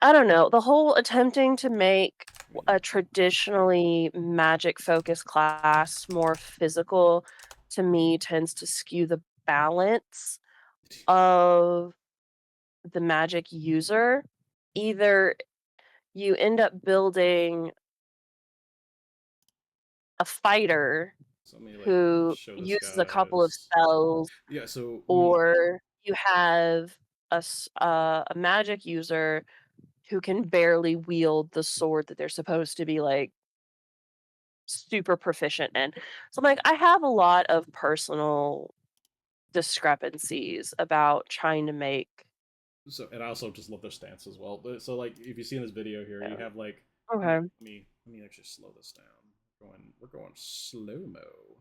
I don't know, the whole attempting to make a traditionally magic-focused class more physical, to me, tends to skew the balance of the magic user. Either you end up building a fighter So let me like who show this uses a couple of guy's. spells, Yeah, so let me. or you have a magic user who can barely wield the sword that they're supposed to be, like, super proficient in. So, like, I have a lot of personal discrepancies about trying to make So and I also just love their stance as well. So like if you see in this video here, you yeah. have like Okay. let me actually slow this down. We're going slow mo.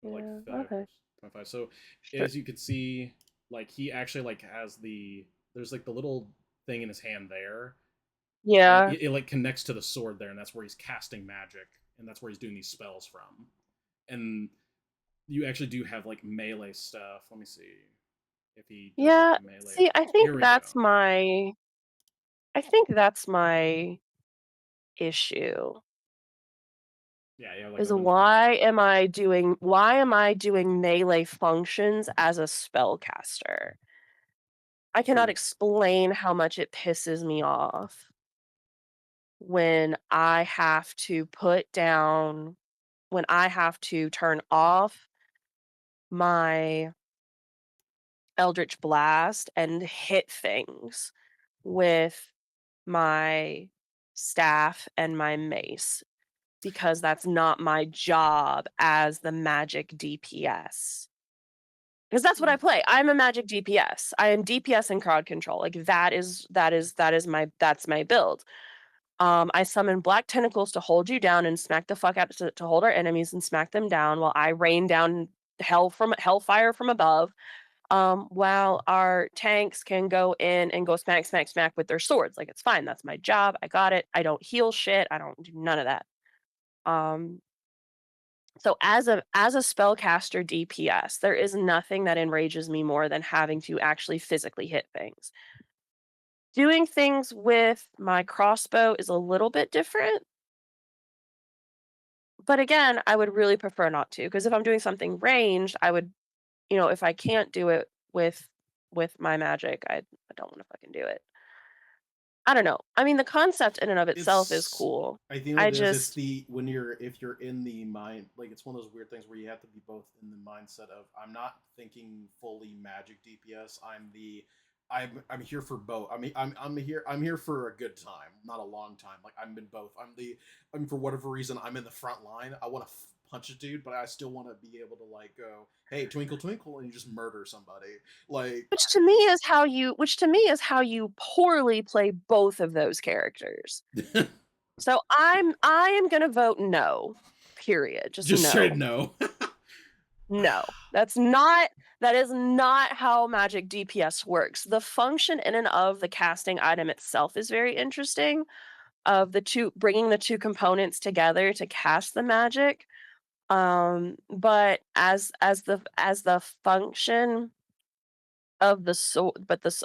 or like Yeah. five Okay. 5.5. So Sure. as you could see, like he actually like has there's like the little thing in his hand there, and Yeah. it like connects to the sword there, and that's where he's casting magic, and that's where he's doing these spells from. And you actually do have like melee stuff. Let me see if he does like Yeah. the melee. See, Here we go. I think that's my issue. Yeah, yeah, like Is open. why am I doing melee functions as a spellcaster? I cannot For explain how much it pisses me off when I have to put down when I have to turn off my Eldritch Blast and hit things with my staff and my mace because that's not my job as the magic DPS. Because that's what I play. I'm a magic DPS. I am DPS and crowd control. Like that's my build. I summon black tentacles to hold you down and smack the fuck out to hold our enemies and smack them down while I rain down hellfire from above. While our tanks can go in and go smack, smack, smack with their swords. Like it's fine. That's my job. I got it. I don't heal shit. I don't do none of that. Um, so as a spellcaster DPS, there is nothing that enrages me more than having to actually physically hit things. Doing things with my crossbow is a little bit different, but again, I would really prefer not to because if I'm doing something ranged, I would, if I can't do it with my magic, I don't want to fucking do it. I don't know. I mean, the concept in and of itself is It's cool. I think I what it is, it's just the when you're if you're in the mind, like it's one of those weird things where you have to be both in the mindset of I'm not thinking fully magic DPS. I'm here for both. I mean I'm here for a good time, not a long time. Like I'm in both. I'm for whatever reason I'm in the front line. I want to punch a dude, but I still want to be able to like go, "Hey, twinkle twinkle," and you just murder somebody. Like which to me is how you poorly play both of those characters. So I am gonna vote no. Period. Just just straight no. no. No. That is not how magic DPS works. The function in and of the casting item itself is very interesting of the two bringing the two components together to cast the magic. But as the function of the so but the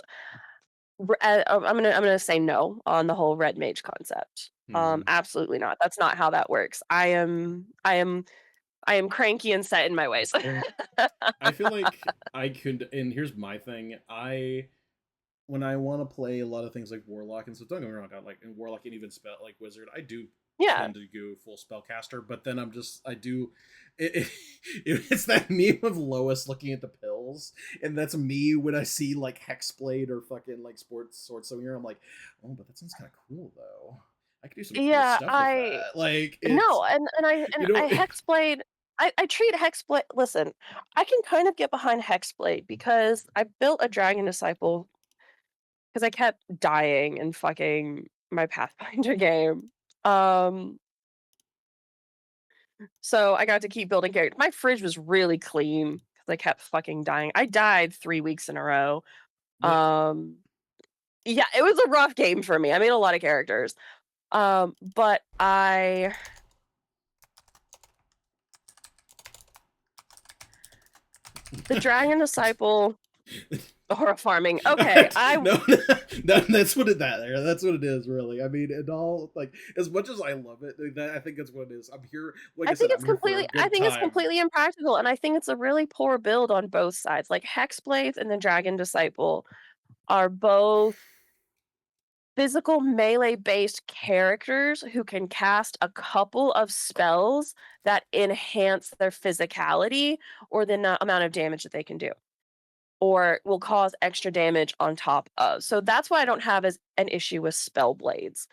I'm gonna say no on the whole red mage concept. Hmm. Absolutely not. That's not how that works. I am cranky and set in my ways. I feel like I could, and here's my thing. When I want to play a lot of things like Warlock and stuff, don't get me wrong, I like in Warlock and even spell like Wizard, I do Yeah. tend to go full spellcaster, but then I do. It's that meme of Lois looking at the pills, and that's me when I see like Hexblade or fucking like sports sword. So here I'm like, oh, but that sounds kind of cool though. I could do some cool Yeah, stuff with I that. Like it's no, and I and you I know. Hexblade I treat Hexblade listen, I can kind of get behind Hexblade because I built a Dragon Disciple because I kept dying in fucking my Pathfinder game. Um, so I got to keep building characters. My fridge was really clean because I kept fucking dying. I died 3 weeks in a row. Um, yeah, it was a rough game for me. I made a lot of characters. But the Dragon Disciple or farming. Okay, No, no, that's what it is, really. I mean, it all like as much as I love it, I think that's what it is. I'm here, like I said, I'm here for a I good think it's time. completely impractical, and I think it's a really poor build on both sides. Like Hexblade and the Dragon Disciple are both physical melee-based characters who can cast a couple of spells that enhance their physicality or the amount of damage that they can do, or will cause extra damage on top of. So that's why I don't have as an issue with spell blades.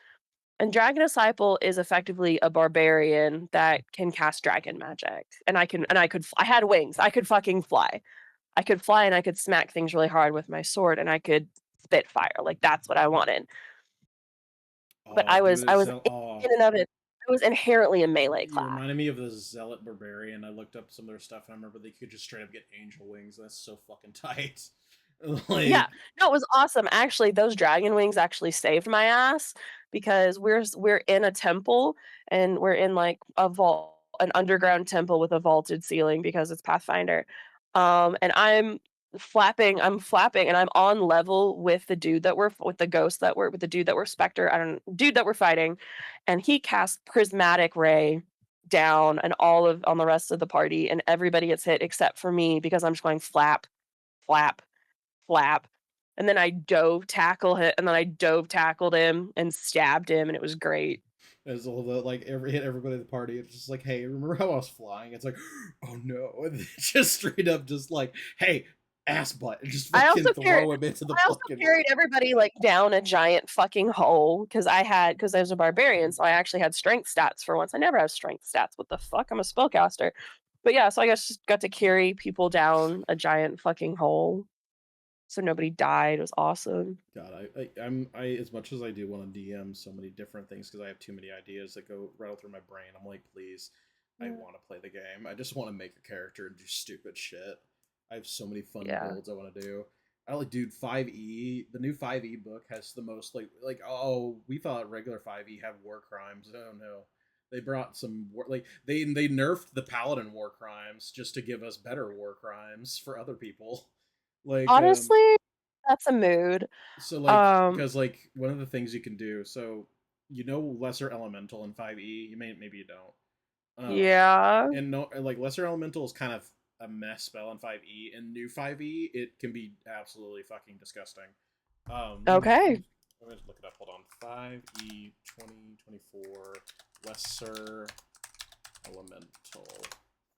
And Dragon Disciple is effectively a barbarian that can cast dragon magic. I had wings. I could fucking fly. I could fly and I could smack things really hard with my sword and I could spit fire. Like that's what I wanted. But Oh, dude, I it was sound, oh, in and of it. It was inherently a melee You class. reminded me of the Zealot Barbarian. I looked up some of their stuff and I remember they could just straight up get angel wings. That's so fucking tight. Yeah. Like, No, it was awesome. Actually, those dragon wings actually saved my ass because we're in a temple and we're in like a vault, an underground temple with a vaulted ceiling because it's Pathfinder. And I'm flapping and I'm on level with the dude that we're with the ghost that we're with the dude that we're Spectre, I don't dude that we're fighting, and he casts prismatic ray down and all of on the rest of the party and everybody gets hit except for me because I'm just going flap, flap, flap. And then I dove tackle hit and then I dove tackled him and stabbed him and it was great. as all the like hit everybody at the party, it's just like, hey, remember how I was flying? It's like, oh no, and then just straight up, just like, hey, ass butt, and just I fucking also carried throw him into the I also fucking. carried everybody like down a giant fucking hole because I was a barbarian, so I actually had strength stats for once. I never have strength stats. What the fuck? I'm a spellcaster. But yeah, so I guess just got to carry people down a giant fucking hole. So nobody died. It was awesome. God, I as much as I do want to DM so many different things because I have too many ideas that go rattle through my brain. I'm like, please, I Yeah. want to play the game. I just want to make a character and do stupid shit. I have so many fun Yeah. builds I want to do. I like, dude, 5e. The new 5e book has the most like. Oh, we thought regular 5e have war crimes. Oh no, they brought some war like they nerfed the paladin war crimes just to give us better war crimes for other people. Like Honestly, that's a mood. so like Um, because like one of the things you can do, so you know lesser elemental in 5e, maybe you don't. yeah. And no, like lesser elemental is kind of a mess spell in 5e. In new 5e, it can be absolutely fucking disgusting. Okay. Let me just look it up. Hold on. 5e 2024 lesser elemental.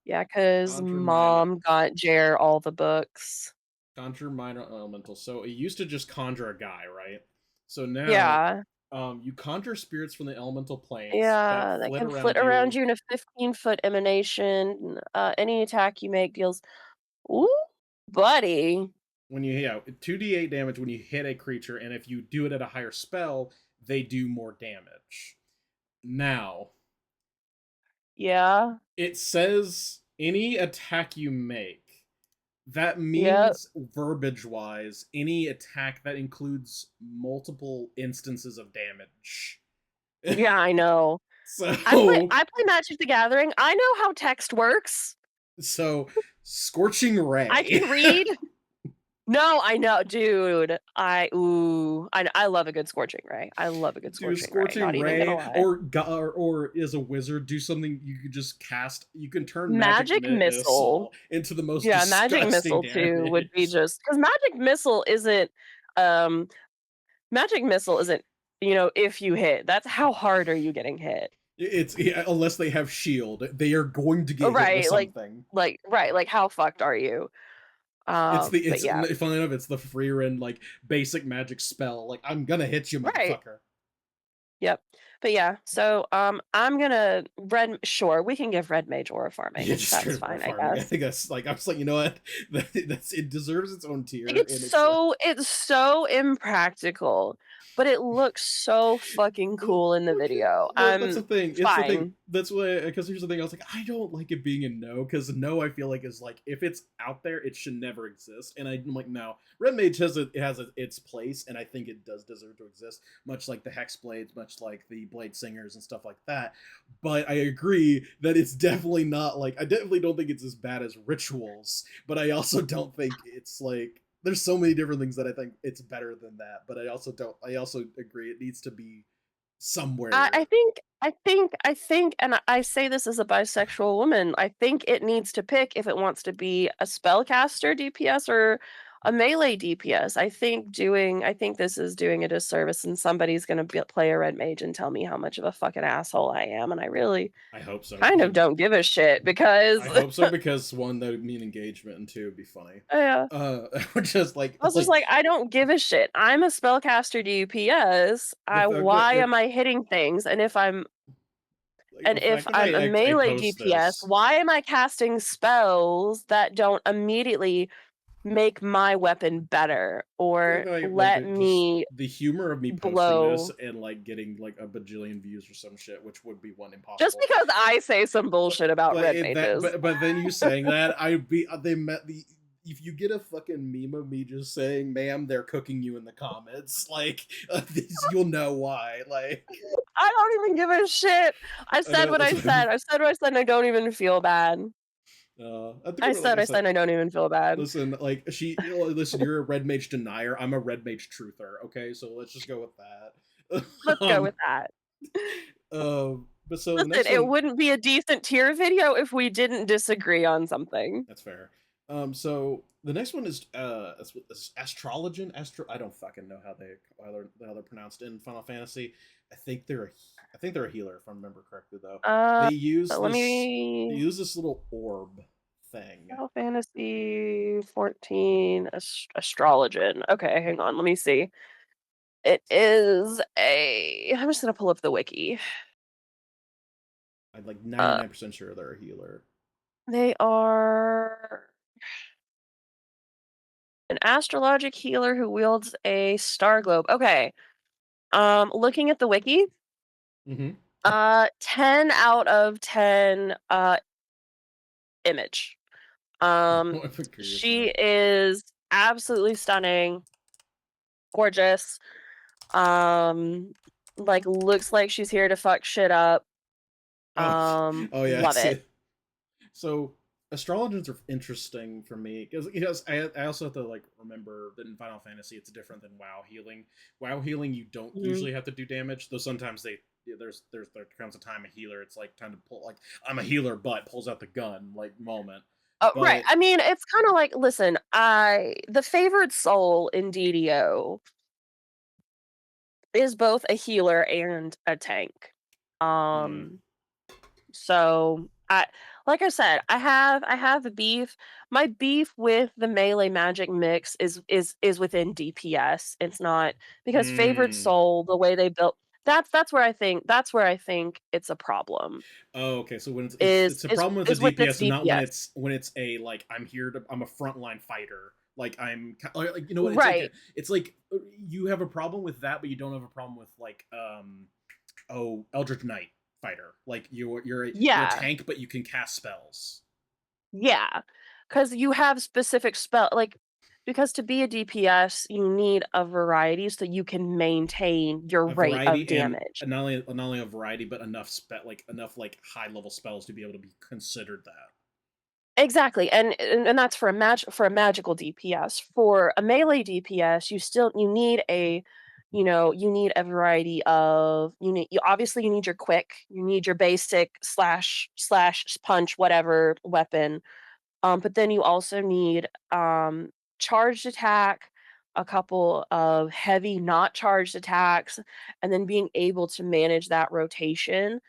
Yeah, because Conjure mom got Jer all the books. Conjure minor elemental. So it used to just conjure a guy, right? So now Yeah. you conjure spirits from the elemental planes Yeah, that that flit can around flit around you. you in a 15-foot emanation. Any attack you make deals. Ooh, buddy. When you 2d8 damage when you hit a creature, and if you do it at a higher spell, they do more damage. Now, Yeah. it says any attack you make. That Yep. means verbiage wise, any attack that includes multiple instances of damage. Yeah, I know. So I play Magic the Gathering. I know how text works. so scorching ray. I can read. No, I know, dude. I love a good scorching ray. I love a good Do a scorching ray. scorching Not even gonna ray, lie. or as a wizard, do something you could just cast. You can turn Magic missile. missile into the most Yeah, magic disgusting missile too would be damage. just because um magic missile isn't, if you hit. That's how hard are you getting hit? It's unless they have shield, they are going to Oh, get hit with right, something. like how fucked are you? But yeah, Funny enough, it's the free run like basic magic spell. Like I'm gonna hit you, right. motherfucker. Yep. But yeah, so I'm gonna red. Sure, we can give red mage aura Yeah, farming. just straight That's up fine, I farming. I guess. think that's like I was like, you know what, that's it deserves its own tier, Like, and it's so impractical, but it looks so fucking cool in the video. Well, that's the I'm thing. It's the thing. fine. That's why, because here's the thing. I was like, I don't like it being a no, because no, I feel like is like if it's out there, it should never exist. And I'm like, no, Red Mage has its place, and I think it does deserve to exist, much like the Hex Blades, much like the Blade Singers and stuff like that. But I agree that it's definitely not like I definitely don't think it's as bad as Rituals, but I also don't think it's like there's so many different things that I think it's better than that. But I also don't. I also agree it needs to be somewhere. I think, and I say this as a bisexual woman, I think it needs to pick if it wants to be a spellcaster DPS or a melee DPS. I think this is doing a disservice, and somebody's gonna play a red mage and tell me how much of a fucking asshole I am, and I really I hope so. kind of don't give a shit because I hope so because one, that would mean engagement, and two, it'd be funny. yeah. Just like I was just like, I don't give a shit. I'm a spellcaster DPS. Why am I hitting things? And if I'm a I melee post DPS, this. why am I casting spells that don't immediately make my weapon better or Like let just me the humor of me posting this blow and like getting like a bajillion views or some shit, which would be one just impossible. because I say some bullshit about But red it, that mages. but then you saying that I'd be they met the if you get a fucking meme of me just saying, "Ma'am, they're cooking you" in the comments, like you'll know why. Like I don't even give a shit. I I said know what that's I what I mean. said. I said what I said, and I don't even feel bad. I think I like said I I said, said, and I don't even feel bad. listen, like listen, you're a red mage denier. I'm a red mage truther. Okay, so let's just go with that. Let's go with that. But so the Listen, next it one, wouldn't be a decent tier video if we didn't disagree on something. that's fair. So the next one is Astrologian. I don't fucking know how they're pronounced in Final Fantasy. I think they're a healer if I remember correctly though. Uh, They use let this they me use this little orb thing. Final Fantasy 14 Astrologian. Okay, hang on. Let me see. It is a. I'm just gonna pull up the wiki. I'm like Uh, 99% sure they're a healer. they are an astrologic healer who wields a star globe. Okay. Looking at the wiki, Mm-hmm. 10 out of 10 image. Um, I'm curious she now. is absolutely stunning, gorgeous. Um, like looks like she's here to fuck shit up. Oh, oh yeah, I Love see it. it. So astrologers are interesting for me because I also have to like remember that in Final Fantasy it's different than WoW healing. WoW healing you don't Mhm. usually have to do damage, though sometimes there comes a time a healer it's like time to pull like I'm a healer but pulls out the gun like moment. Oh, right. But I mean, it's kind of like, listen, the favored soul in DDO is both a healer and a tank. mm, Um, so like I said, I have a beef. My beef with the melee magic mix is within DPS. It's not because favored mm. soul, the way they built that's where I think it's a problem. Oh, okay. So when Is it's a is problem with the is with its DPS, and not DPS. when it's a like I'm a frontline fighter. Like like you know what Right. it's like you have a problem with that, but you don't have a problem with like Eldritch Knight fighter. Like you're a Yeah. tank, but you can cast spells. Yeah, because you have specific spell like, because to be a DPS, you need a variety so you can maintain your A rate of variety and damage. not only a variety, but enough like high level spells to be able to be considered that. Exactly, and that's for a magical DPS. For a melee DPS, you need you need a variety of you obviously you need your quick, you need your basic slash punch whatever weapon. But then you also need charged attack, a couple of heavy not charged attacks, and then being able to manage that rotation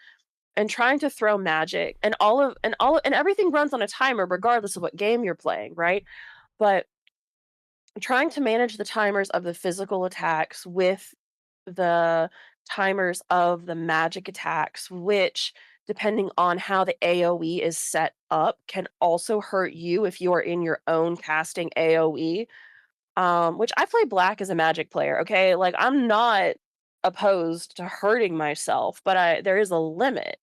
and trying to throw magic and everything runs on a timer regardless of what game you're playing, right? But trying to manage the timers of the physical attacks with the timers of the magic attacks, which, depending on how the AoE is set up, can also hurt you if you are in your own casting AoE. Which I play black as a magic player, okay? Like, I'm not opposed to hurting myself, but there is a limit,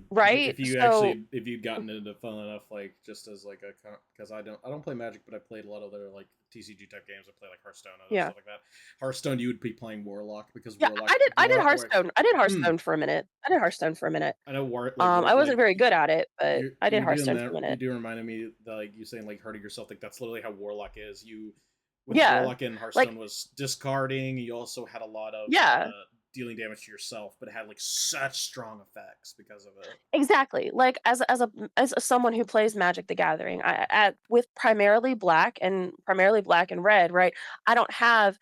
right? So, If you'd gotten into fun enough like just as like a because I don't play Magic, but I played a lot of their like TCG type games. I play like Hearthstone and yeah. stuff like that. Hearthstone, you would be playing Warlock because Yeah, I did Hearthstone. I did Hearthstone for a minute. I did Hearthstone for a minute. I know I wasn't very good at it, but I did you're doing Hearthstone for that. a You minute. do reminded me that like you saying like hurting yourself. Like that's literally how Warlock is. You with Yeah. Warlock and Like, Hearthstone was discarding. You also had a lot of yeah, dealing damage to yourself, but it had like such strong effects because of it. exactly. Like as someone who plays Magic the Gathering, with primarily black and red, right? I don't have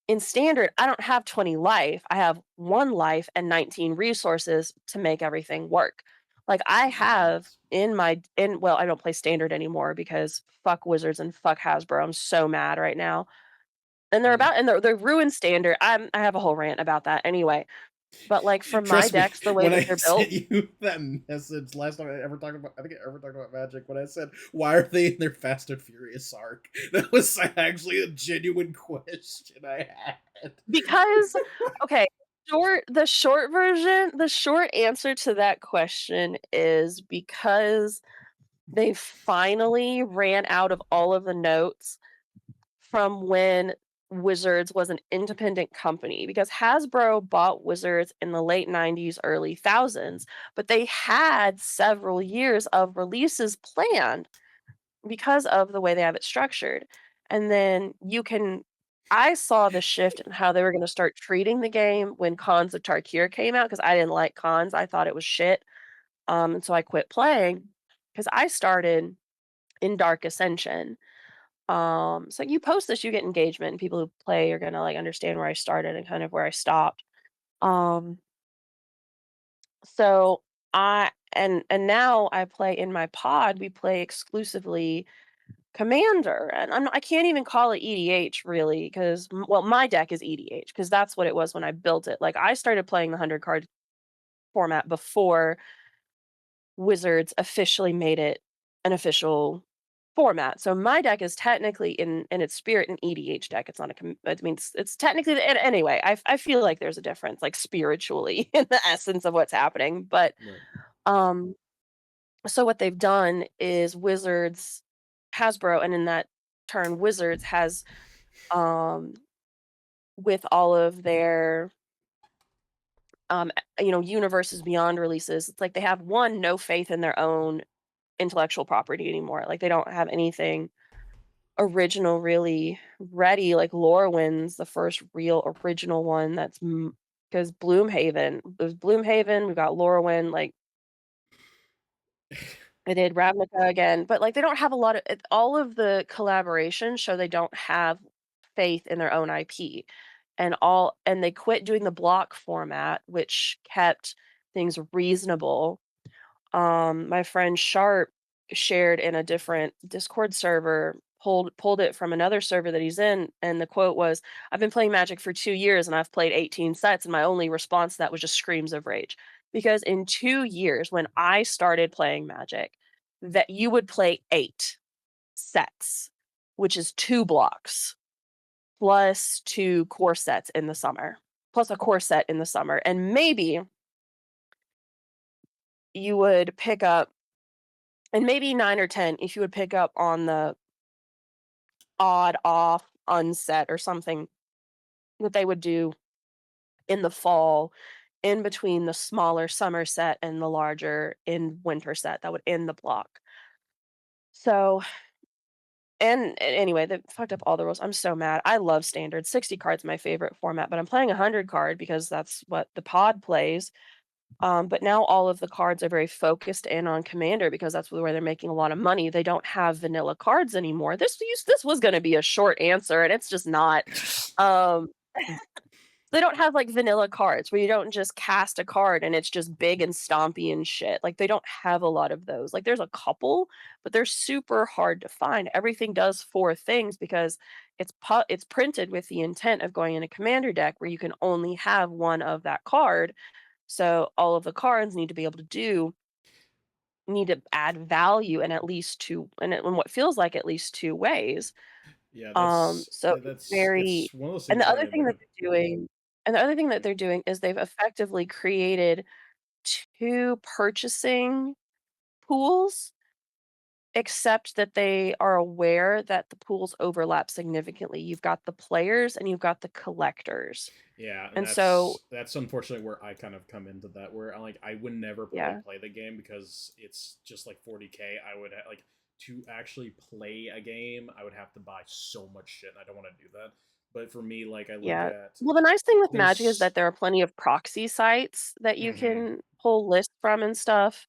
in standard, I don't have 20 life. I have 1 life and 19 resources to make everything work. Like I have Nice. well, I don't play standard anymore because fuck Wizards and fuck Hasbro. I'm so mad right now. And Mm. they're ruined standard. I have a whole rant about that anyway. But, like, for my Trust me, decks, the way when that I they're sent built you that message last time I ever talked about, I think I ever talked about Magic, when I said, "Why are they in their Fast and Furious arc?" That was actually a genuine question I had. because okay, the short answer to that question is because they finally ran out of all of the notes from when Wizards was an independent company, because Hasbro bought Wizards in the late 90s, early thousands, but they had several years of releases planned because of the way they have it structured. And then I saw the shift in how they were going to start treating the game when Cons of Tarkir came out, because I didn't like Cons. I thought it was shit. And so I quit playing because I started in Dark Ascension. So you post this, you get engagement, and people who play are gonna like understand where I started and kind of where I stopped. Um, so and now I play in my pod. We play exclusively Commander, and I can't even call it EDH really, because well, my deck is EDH because that's what it was when I built it. Like I started playing the 100 card format before Wizards officially made it an official format. So my deck is technically in its spirit an EDH deck. It's not a I mean it's technically anyway, I feel like there's a difference like spiritually in the essence of what's happening. But Right. um so what they've done is Wizards Hasbro, and in that turn Wizards has um with all of their universes beyond releases, it's like they have one no faith in their own intellectual property anymore. Like they don't have anything original really ready. Like Lorwyn's the first real original one that's because Gloomhaven. There's Gloomhaven, we've got Lorwyn, like they did Ravnica again, but like they don't have a lot of all of the collaborations show they don't have faith in their own IP. And they quit doing the block format, which kept things reasonable. My friend Sharp shared in a different Discord server, pulled it from another server that he's in, and the quote was, "I've been playing Magic for 2 years and I've played 18 sets," and my only response to that was just screams of rage. Because in 2 years when I started playing Magic, that you would play 8 sets, which is 2 blocks, plus 2 core sets in the summer, plus a core set in the summer, and maybe you would pick up and maybe 9 or 10 if you would pick up on the odd off unset or something that they would do in the fall in between the smaller summer set and the larger in winter set that would end the block. So, anyway, they fucked up all the rules. I'm so mad. I love standard. 60 cards my favorite format, but I'm playing 100 card because that's what the pod plays. But now all of the cards are very focused in on Commander because that's where they're making a lot of money. They don't have vanilla cards anymore. This was going to be a short answer, and it's just not. Um, they don't have like vanilla cards where you don't just cast a card and it's just big and stompy and shit. Like they don't have a lot of those. Like there's a couple, but they're super hard to find. Everything does 4 things because it's printed with the intent of going in a Commander deck where you can only have one of that card, so all of the cards need to add value in at least 2 in what feels like at least 2 ways. Yeah, So it's very it's one of those and things where like the other thing that they're doing is they've effectively created 2 purchasing pools, except that they are aware that the pools overlap significantly. You've got the players and you've got the collectors. yeah, and And so that's unfortunately where I kind of come into that, where I would never probably yeah. play the game because it's just like 40K. I would like to actually play a game, I would have to buy so much shit, and I don't want to do that. But for me, like I look Yeah. at Well, the nice thing with Magic is there's that there are plenty of proxy sites that you mhm, can pull lists from and stuff,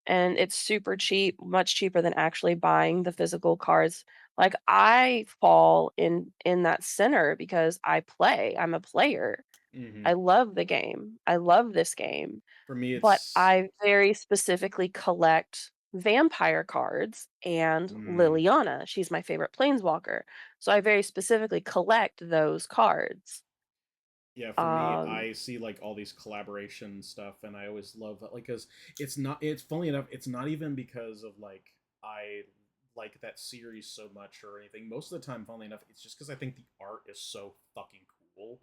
and it's super cheap, much cheaper than actually buying the physical cards. Like I fall in that center because I play. I'm a player. I mhm. love the game. I love this game. For me But it's I very specifically collect vampire cards and mm, Liliana. She's my favorite planeswalker. So I very specifically collect those cards. Yeah, for me, Um, I see like all these collaboration stuff, and I always love that, like, because it's not. It's funny enough. It's not even because of like I like that series so much or anything. Most of the time, funnily enough, it's just because I think the art is so fucking cool.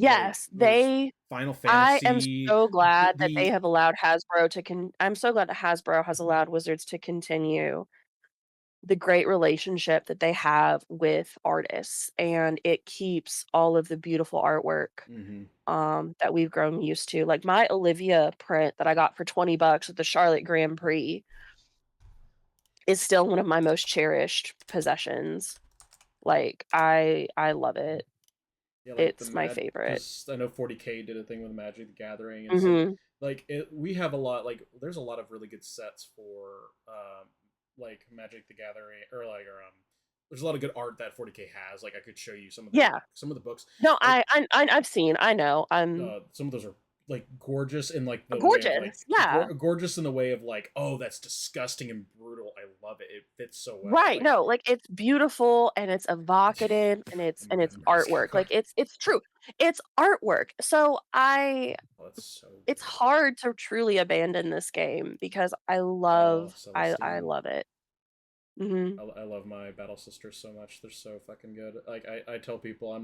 Like, yes, there's they Final I am Fantasy, so glad that they the have allowed Hasbro to I'm so glad that Hasbro has allowed Wizards to continue the great relationship that they have with artists, and it keeps all of the beautiful artwork, hmm that we've grown used to. Like, my Olivia print that I got for $20 at the Charlotte Grand Prix is still one of my most cherished possessions. Like, I love it. yeah, like the It's my Mad, favorite. because I know 40K did a thing with Magic the Gathering, and some Mhm. like we have a lot, like there's a lot of really good sets for like Magic the Gathering, or there's a lot of good art that 40K has. Like I could show you Yeah. some of the books, No, like I've seen, I know, some of those are like gorgeous in like the way of like gorgeous, yeah. gorgeous in the way of like, oh, that's disgusting and brutal. I love it. It fits so well. Right, Like no, like, it's beautiful, and it's evocative, and oh my god, it's Embarrassing artwork, card. like, it's true. It's artwork. So, Oh, that's so it's good. hard to truly abandon this game because Oh, I Celestine. love it. Mhm. I love my Battle Sisters so much. They're so fucking good. Like I tell people I'm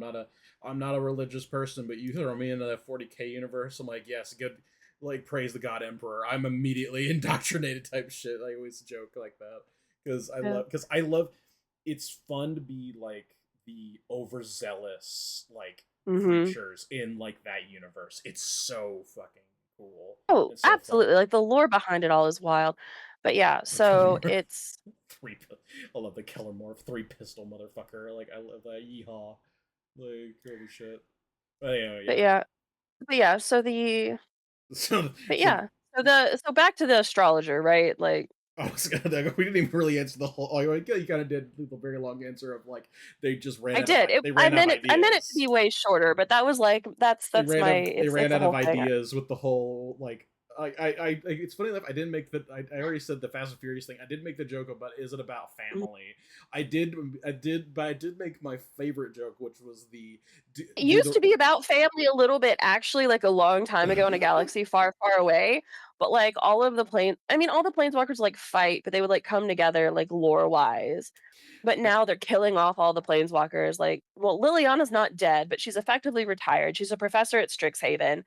not a religious person, but you throw me into that 40K universe, I'm like, yes, good, like praise the God Emperor. I'm immediately indoctrinated type shit. I always joke like that Yeah. because I love it's fun to be like the overzealous like Mhm. creatures in like that universe. It's so fucking cool. Oh, It's so absolutely, fun. like, the lore behind it all is wild. But yeah, The Killer so Morph. it's Three. I love the Killer Morph. Three pistol motherfucker. Like I love that. Yeehaw. Like holy shit. But anyway, but yeah. yeah but yeah, So but so yeah, so back to the astrologer, right? Like, I was gonna. We didn't even really answer the whole. Like, you kind of did the very long answer of like they just ran I out of did, they ran out of I meant it to ideas. be way shorter, but that was, like, They ran it's a out of whole thing. ideas with the whole like it's funny enough I didn't make the I already said the Fast and Furious thing. I did make the joke about is it about family. But I did make my favorite joke, which was the It do used the to be about family a little bit, actually, like, a long time ago in a galaxy far, far away, but, like, all the planeswalkers, like, fight, but they would, like, come together, like, lore-wise. But now they're killing off all the planeswalkers, like, well, Liliana's not dead, but she's effectively retired. She's a professor at Strixhaven.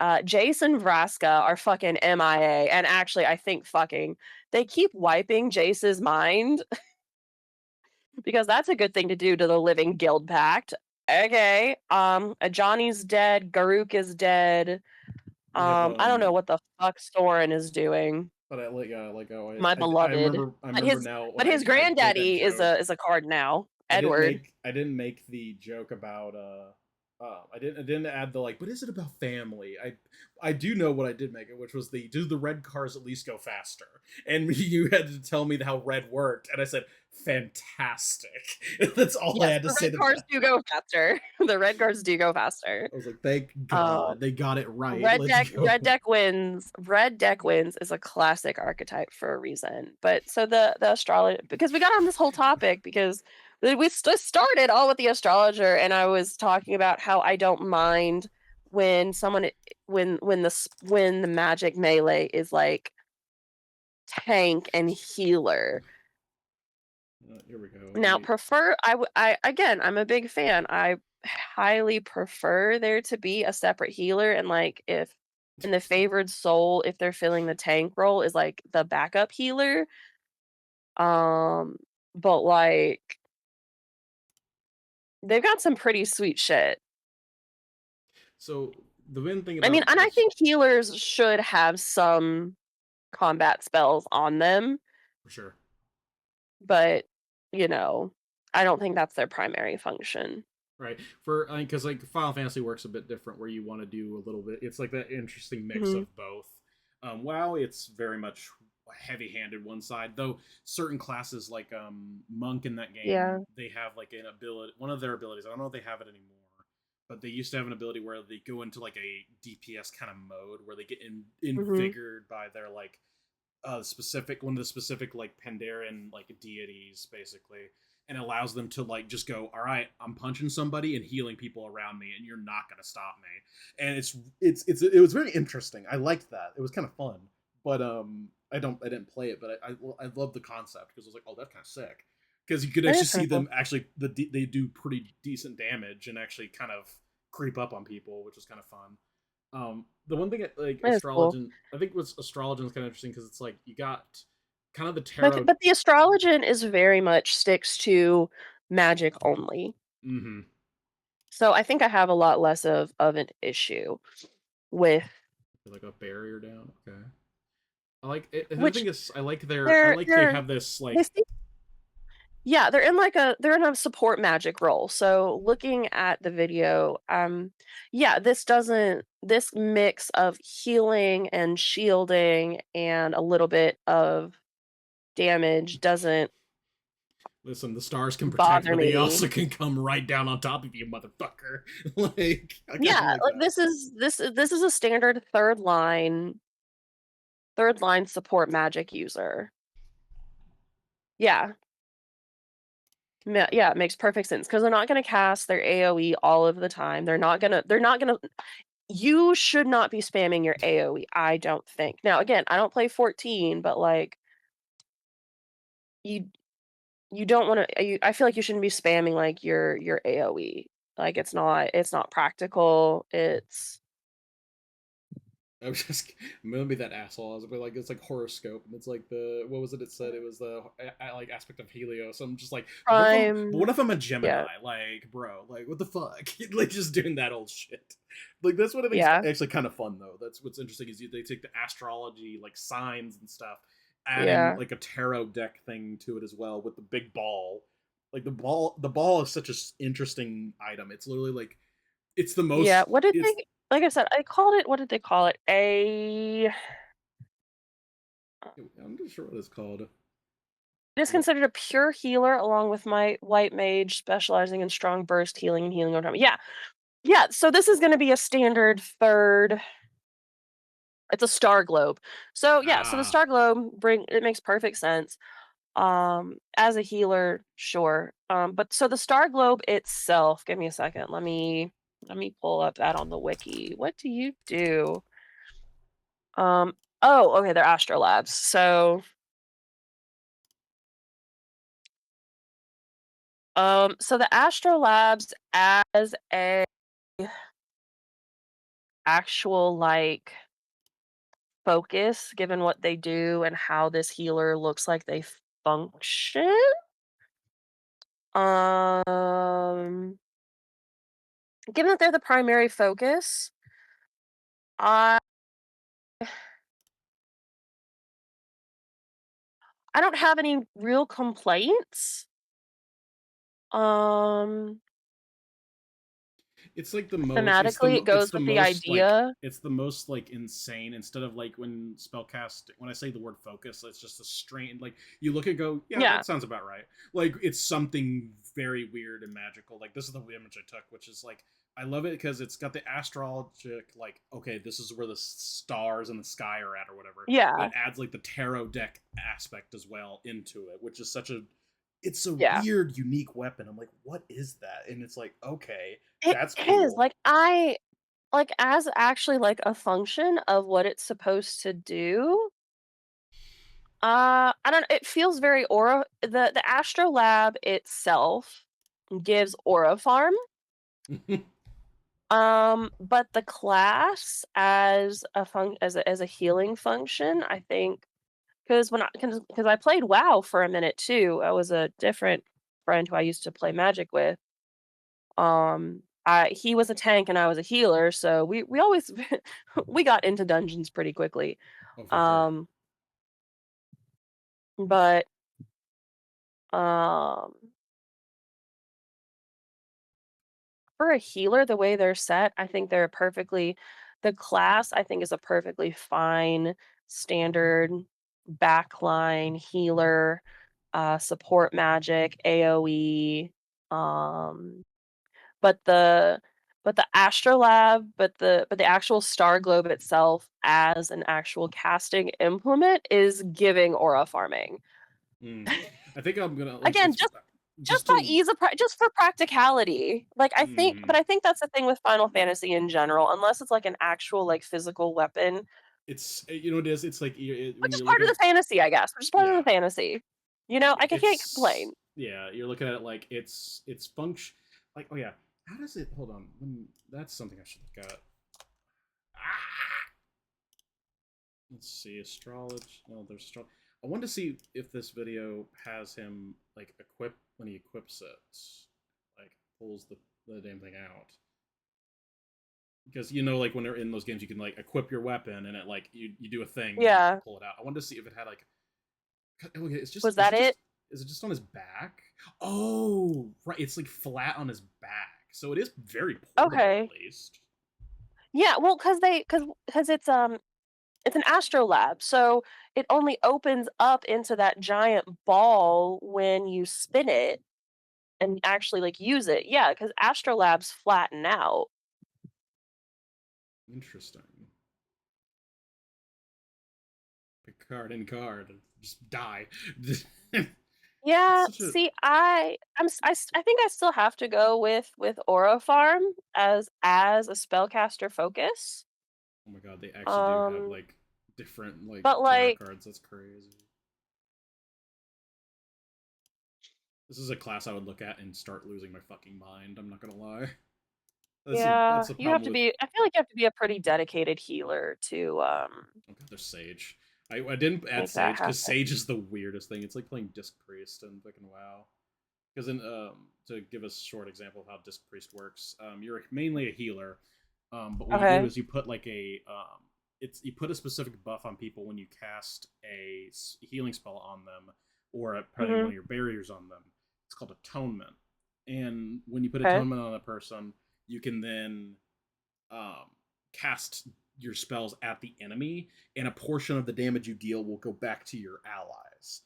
Jace and Vraska are fucking MIA, and actually, I think fucking they keep wiping Jace's mind because that's a good thing to do to the living guild pact. Okay. Ajani's dead, Garuk is dead. we have I don't know what the fuck Soren is doing. but I like oh My beloved. I But remember now when but his I made that granddaddy joke. is a card now. Edward. I didn't make the joke about I didn't add the like, but is it about family? I do know what I did make it, which was the do the red cars at least go faster? And you had to tell me how red worked, and I said fantastic. That's all I Yes, had to the say red to cars that. do go faster. The red cars do go faster. I was like, thank Um God they got it right. Let's go. Red deck wins is a classic archetype for a reason. But so the astrologer, because we got on this whole topic because started all with the astrologer, and I was talking about how I don't mind when someone when the magic melee is like tank and healer. Here we go. Now prefer I again, I'm a big fan. I highly prefer there to be a separate healer, and like if in the favored soul, if they're filling the tank role, is like the backup healer. Um but like they've got some pretty sweet shit. So the main thing I mean, about and I this think healers should have some combat spells on them, for sure. but you know, I don't think that's their primary function. Right. For because like Final Fantasy works a bit different, where you want to do a little bit. It's like that interesting mix Mhm. of both. WoW, it's very much heavy-handed one side, though certain classes like Monk in that Yeah. game, they have like an ability. One of their abilities, I don't know if they have it anymore, but they used to have an ability where they go into like a DPS kind of mode where they get Mhm. invigorated by their like specific one of the specific like Pandaren like deities basically. and allows them to like just go, all right, I'm punching somebody and healing people around me, and you're not gonna stop me. And it was very interesting. I liked that. It was kind of fun, but I didn't play it, but I love the concept because I was like, oh, that's kind of sick. Because you could It actually is see kinda cool. them actually they do pretty decent damage and actually kind of creep up on people, which is kind of fun. The one thing like It is cool. astrology, I think was astrology is kind of interesting because it's like you got kind of the But tarot. but the astrologian is very much sticks to magic only. Mm-hmm. So I think I have a lot less of an issue with Like a barrier down. Okay. I like it. The other which thing is I they're like they they're have this they like seem yeah, they're in a support magic role. So looking at the video, yeah, this mix of healing and shielding and a little bit of damage doesn't listen, the stars can protect, bother but they also me. can come right down on top of you, motherfucker. Like I kind of Yeah, like like that. this is a standard third line support magic user. Yeah. Yeah, it makes perfect sense because 'cause they're not gonna cast their AoE all of the time. They're not gonna you should not be spamming your AoE, I don't think. Now, again, I don't play 14, but, like, you you don't wanna I feel like you shouldn't be spamming, like, your AoE. Like, it's not practical, it's I was just I'm gonna be that asshole. I was like, it's like horoscope, and it's like the what was it? It said it was the like aspect of Helios. So I'm just like, what prime if I'm a Gemini? yeah, Like, bro, like what the fuck? Like just doing that old shit. Like that's what I think's yeah, actually kind of fun though. That's what's interesting is they take the astrology like signs and stuff, add in yeah. like a tarot deck thing to it as well with the big ball. Like the ball is such a interesting item. It's literally like it's the Yeah, most what did it's they like I said, I called it what did they call it? I'm not sure what it's called. It is considered a pure healer along with my white mage specializing in strong burst healing and healing over time. Yeah. Yeah, so this is gonna be a standard third it's a star globe. So, yeah, so the Ah, star globe bring it makes perfect sense. As a healer, sure. But so the star globe itself, give me a second. Let me pull up that on the wiki. What do you do? Oh, okay, they're astrolabs. So the astrolabs as a actual like focus, given what they do and how this healer looks like they function. Um, given that they're the primary focus, I I don't have any real complaints. Um, it's like the most. thematically, it It's goes the with the most like idea. it's the most like insane. Instead of like when spellcast, when I say the word focus, it's just a strain. Like you look and go, yeah, Yeah, that sounds about right. Like it's something very weird and magical. Like this is the image I took, which is like I love it because it's got the astrologic like okay, this is where the stars in the sky are at or whatever. But yeah, it adds like the tarot deck aspect as well into it, which is such a it's a yeah. weird, unique weapon. I'm like, what is that? And it's like, okay, It that's is cool. like as actually like a function of what it's supposed to do. I don't. It feels very aura. The Astrolab itself gives aura farm. But the class as a healing function, I think, because I played WoW for a minute too. I was a different friend who I used to play Magic with. He was a tank and I was a healer, so we always we got into dungeons pretty quickly. Oh, for sure. Um, but um, for a healer, the way they're set, I think they're perfectly. The class I think is a perfectly fine standard backline healer, support magic, AoE. Um, but the astrolab, but the actual star globe itself as an actual casting implement is giving aura farming. Mm. I think I'm gonna like Again, it's. just Just just by to ease of just for practicality. Like, mm, I think that's the thing with Final Fantasy in general, unless it's, like, an actual, like, physical weapon, it's you know what it is. It's like when which is you're part looking of at the fantasy, I guess, which is part of yeah, the fantasy. You know, I can't it's complain. yeah, you're looking at it like it's function like oh yeah. How does it? Hold on, that's something I should look at. Ah! Let's see, astrology. No, there's astrology. I want to see if this video has him like equip when he equips it, like pulls the damn thing out. Because you know, like when they're in those games, you can like equip your weapon and it like you do a thing and then you can Yeah. pull it out. I wanted to see if it had like okay, it's just Was that it? is it just on his back? Oh, right, it's like flat on his back, so it is very portable Okay. at least. Yeah, well, because it's an astrolab, so it only opens up into that giant ball when you spin it and actually, like, use it. Yeah, because astrolabs flatten out. Interesting. Picard in card, just die. It's Yeah, such a see, I think I still have to go with Aura Farm as a spellcaster focus. oh my god, they actually do have Um, like different like but, tarot like, cards. That's crazy. This is a class I would look at and start losing my fucking mind. I'm not gonna lie. That's yeah, the you have problem to with be I feel like you have to be a pretty dedicated healer to, oh god, there's Sage. I didn't add make that Sage because happen. Sage is the weirdest thing. It's like playing Disc Priest and fucking WoW. Because in to give us a short example of how Disc Priest works, you're mainly a healer, but what you do Okay. is you put like a it's you put a specific buff on people when you cast a healing spell on them or putting one Mhm. of your barriers on them. It's called atonement, and when you put Okay. atonement on a person, you can then um, cast your spells at the enemy, and a portion of the damage you deal will go back to your allies.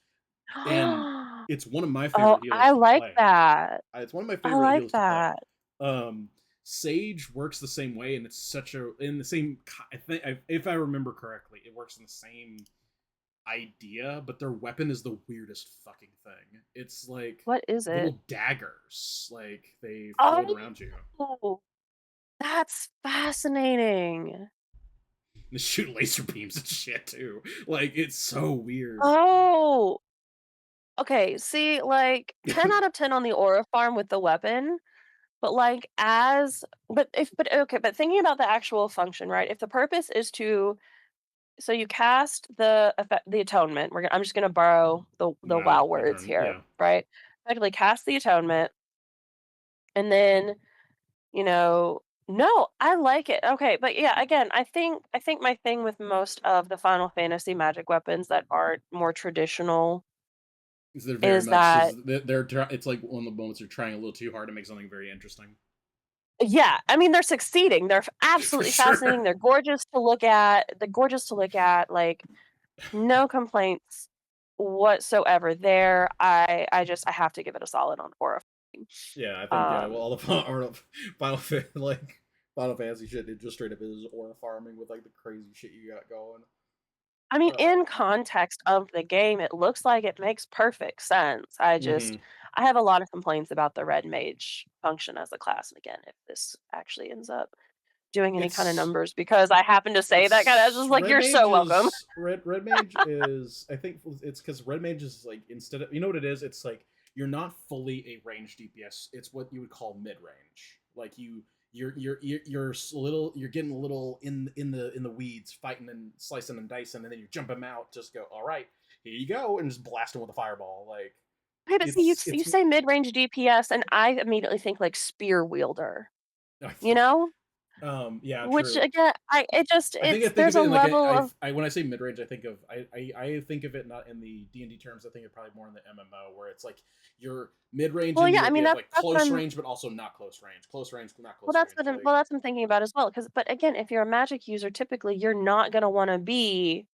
And it's one of my Oh, favorite healers I to like play. that. It's one of my I favorite like healers to play. that. Um, Sage works the same way, and it's such a in the same. I think if I remember correctly, it works in the same idea, but their weapon is the weirdest fucking thing. It's like What is it? little daggers, like they float around you. Oh, that's fascinating. They shoot laser beams and shit too. Like it's so weird. Oh, okay, see, like, 10 out of 10 on the Aura Farm with the weapon, but, like, but thinking about the actual function, right? If the purpose is to so you cast the atonement, I'm just gonna borrow the Wow, WoW words atonement. here, Yeah, right? Effectively cast the atonement, and then, you know no, I like it. Okay, but yeah, again, I think my thing with most of the Final Fantasy magic weapons that aren't more traditional because they're very is much that because it's like one of the moments they're trying a little too hard to make something very interesting. yeah, I mean, they're succeeding. They're For absolutely sure. fascinating. They're gorgeous to look at. They're gorgeous to look at. Like, no complaints whatsoever there. I have to give it a solid on Aura. Yeah, I think yeah. Well, Um, all the Final like Final Fantasy shit, it just straight up is aura farming with like the crazy shit you got going. I mean, in Um, context of the game, it looks like it makes perfect sense. hmm I have a lot of complaints about the red mage function as a class. And again, if this actually ends up doing any kind of it's numbers, because I happen to say that kind of it's just like you're so welcome. Red Mage is I think it's because Red Mage is like instead of you know what it is. It's like you're not fully a range DPS. It's what you would call mid range. Like you're a little you're getting a little in the weeds, fighting and slicing and dicing, and then you jump them out. Just go all right, here you go, and just blast them with a fireball. Like Hey, but see, you it's say mid range DPS, and I immediately think like spear wielder. You know, yeah, which true. again, I it's think of there's it a in like level of when I say mid range, I think of I think of it not in the D&D terms. I think of probably more in the MMO where it's like you're mid range well, and yeah. you I mean, have like that's what close I'm range, but also not close range. Close range, not well, close range. Like that's what I'm thinking about as well. Because, but again, if you're a magic user, typically you're not gonna want to be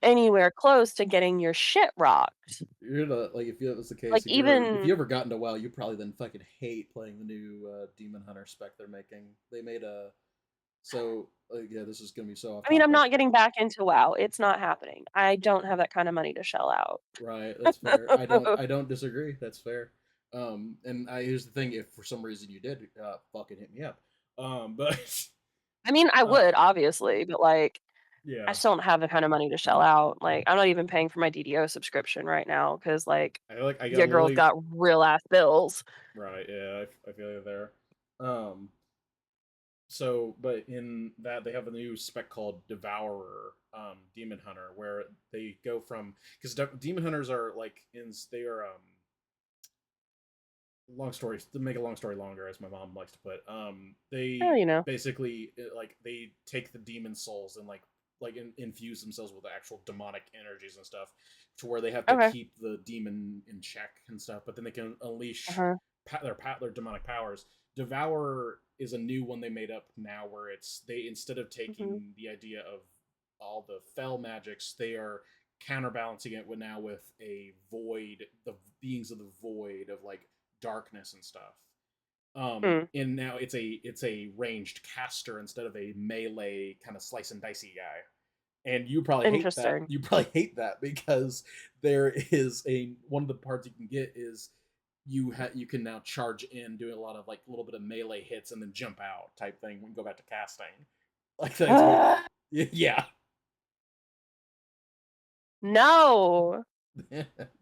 anywhere close to getting your shit rocked. you're not like if that was the Like case, if even you ever got into WoW, you probably then fucking hate playing the new Demon Hunter spec they're making. They made a So yeah, this is gonna be so off I mean, I'm topic. not getting back into WoW. It's not happening. I don't have that kind of money to shell out. Right, that's fair. I don't disagree. That's fair. And here's the thing: if for some reason you did, fucking hit me up. But I mean, I uh, would obviously, but like I yeah, still don't have the kind of money to shell out. Like I'm not even paying for my DDO subscription right now because like I got your girl's literally got real ass bills. right. Yeah, I feel you there. Um, so but in that they have a new spec called Devourer, Demon Hunter, where they go from because Demon Hunters are like they are long story to make a long story longer, as my mom likes to put. Oh, They you know. basically like they take the demon souls and infuse themselves with actual demonic energies and stuff, to where they have to Okay. keep the demon in check and stuff. But then they can unleash Uh-huh. their demonic powers. Devourer is a new one they made up now, where it's they instead of Hmm. taking the idea of all the fell magics, they are counterbalancing it with now with a void, the beings of the void of like darkness and stuff. Hmm. And now it's a ranged caster instead of a melee kind of slice and dicey guy. And you probably hate that. Interesting. You probably hate that because there is a one of the parts you can get is you can now charge in doing a lot of like a little bit of melee hits and then jump out type thing when you go back to casting. Like that's what yeah. No.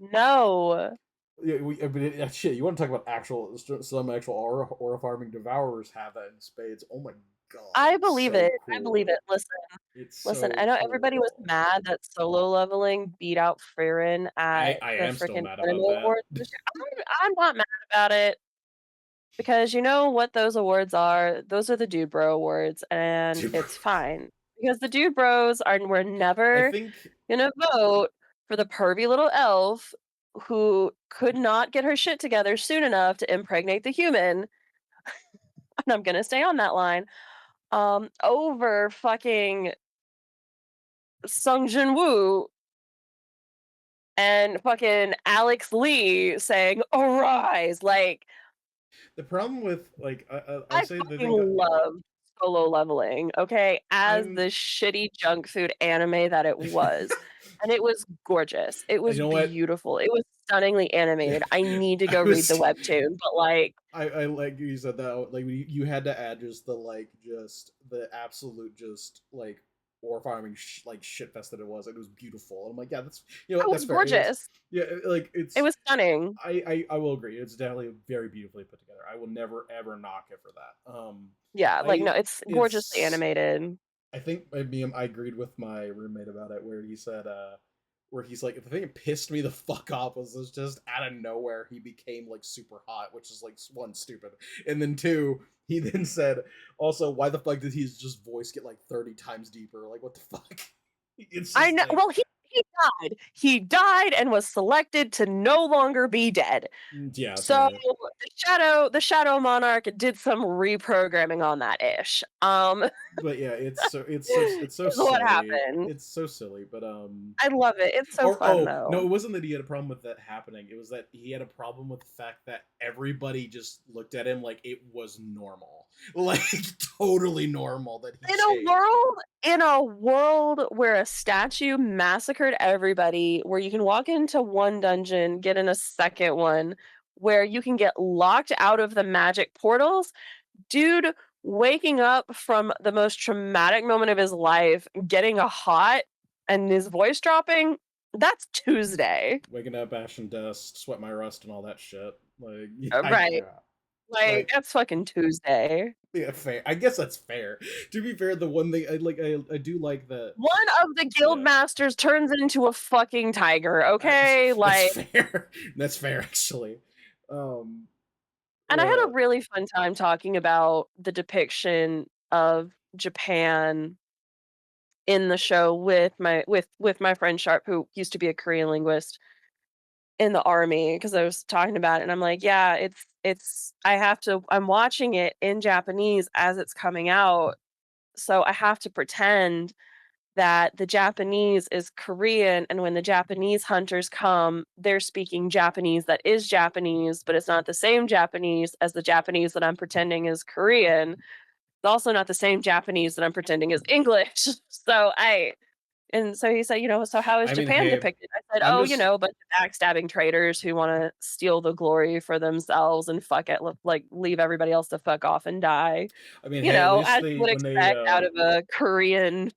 No. Yeah, shit. You want to talk about some actual aura farming devourers have that in spades? Oh my god, I it's believe so it. I believe cool. it. Listen, It's listen. I so know everybody was cool. mad that solo leveling beat out Frieren at I the am still freaking mad anime about that. awards this year. I'm not mad about it because you know what those awards are? Those are the Dude Bro Awards, and Dude, it's fine because the Dude Bros are were I never think gonna vote for the pervy little elf who could not get her shit together soon enough to impregnate the human, and I'm gonna stay on that line, over fucking Sung Jin Woo and fucking Alex Lee saying "Arise!" Like the problem with I'll I say the fucking thing that loved Solo Leveling, okay, as I'm the shitty junk food anime that it was, and it was gorgeous. It you was know what beautiful. It was stunningly animated. I need to I go read the was webtoon, but like, I like you said that like you had to add just the absolute just like ore farming like shit fest that it was. It was beautiful. I'm like, yeah, that's it that's was fair. gorgeous. Yeah, like It it's was stunning. I will agree. It's definitely very beautifully put together. I will never ever knock it for that. Yeah, like, I no, it's gorgeously it's animated. I think I agreed with my roommate about it, where he said, where he's like, the thing that pissed me the fuck off was just out of nowhere he became like super hot, which is like one stupid, and then two, he then said, also, why the fuck did his just voice get like 30 times deeper? Like, what the fuck? It's I just know. like, Well, he died. He died and was selected to no longer be dead. yeah, So fair. the Shadow Monarch did some reprogramming on that ish. But yeah, it's so Is what silly. happened. It's so silly, but I love it. It's so or fun oh no, though. it wasn't that he had a problem with that happening. It was that he had a problem with the fact that everybody just looked at him like it was normal, like totally normal that he changed. In a world where a statue massacred everybody, where you can walk into one dungeon, get in a second one, where you can get locked out of the magic portals, dude waking up from the most traumatic moment of his life, getting a hot and his voice dropping, that's Tuesday. Waking up, ash and dust, sweat my rust, and all that shit. Like, Right. yeah, Like, like that's fucking Tuesday. yeah, fair. I guess that's fair. To be fair, the one thing I do like that. One of the guild Yeah, masters turns into a fucking tiger, okay? that's Like, fair. That's fair, actually. Um, and I had uh, a really fun time talking about the depiction of Japan in the show with my friend Sharp, who used to be a Korean linguist in the army, because I was talking about it, and I'm like, yeah, I'm watching it in Japanese as it's coming out, so I have to pretend that the Japanese is Korean, and when the Japanese hunters come, they're speaking Japanese that is Japanese, but it's not the same Japanese as the Japanese that I'm pretending is Korean. also not the same Japanese that I'm pretending is English. So he said, so how is I mean, Japan hey, depicted? I said, I'm oh, just a bunch of backstabbing traitors who want to steal the glory for themselves and fuck it, like leave everybody else to fuck off and die. I mean, hey, at least As you they would when they expect out of a Korean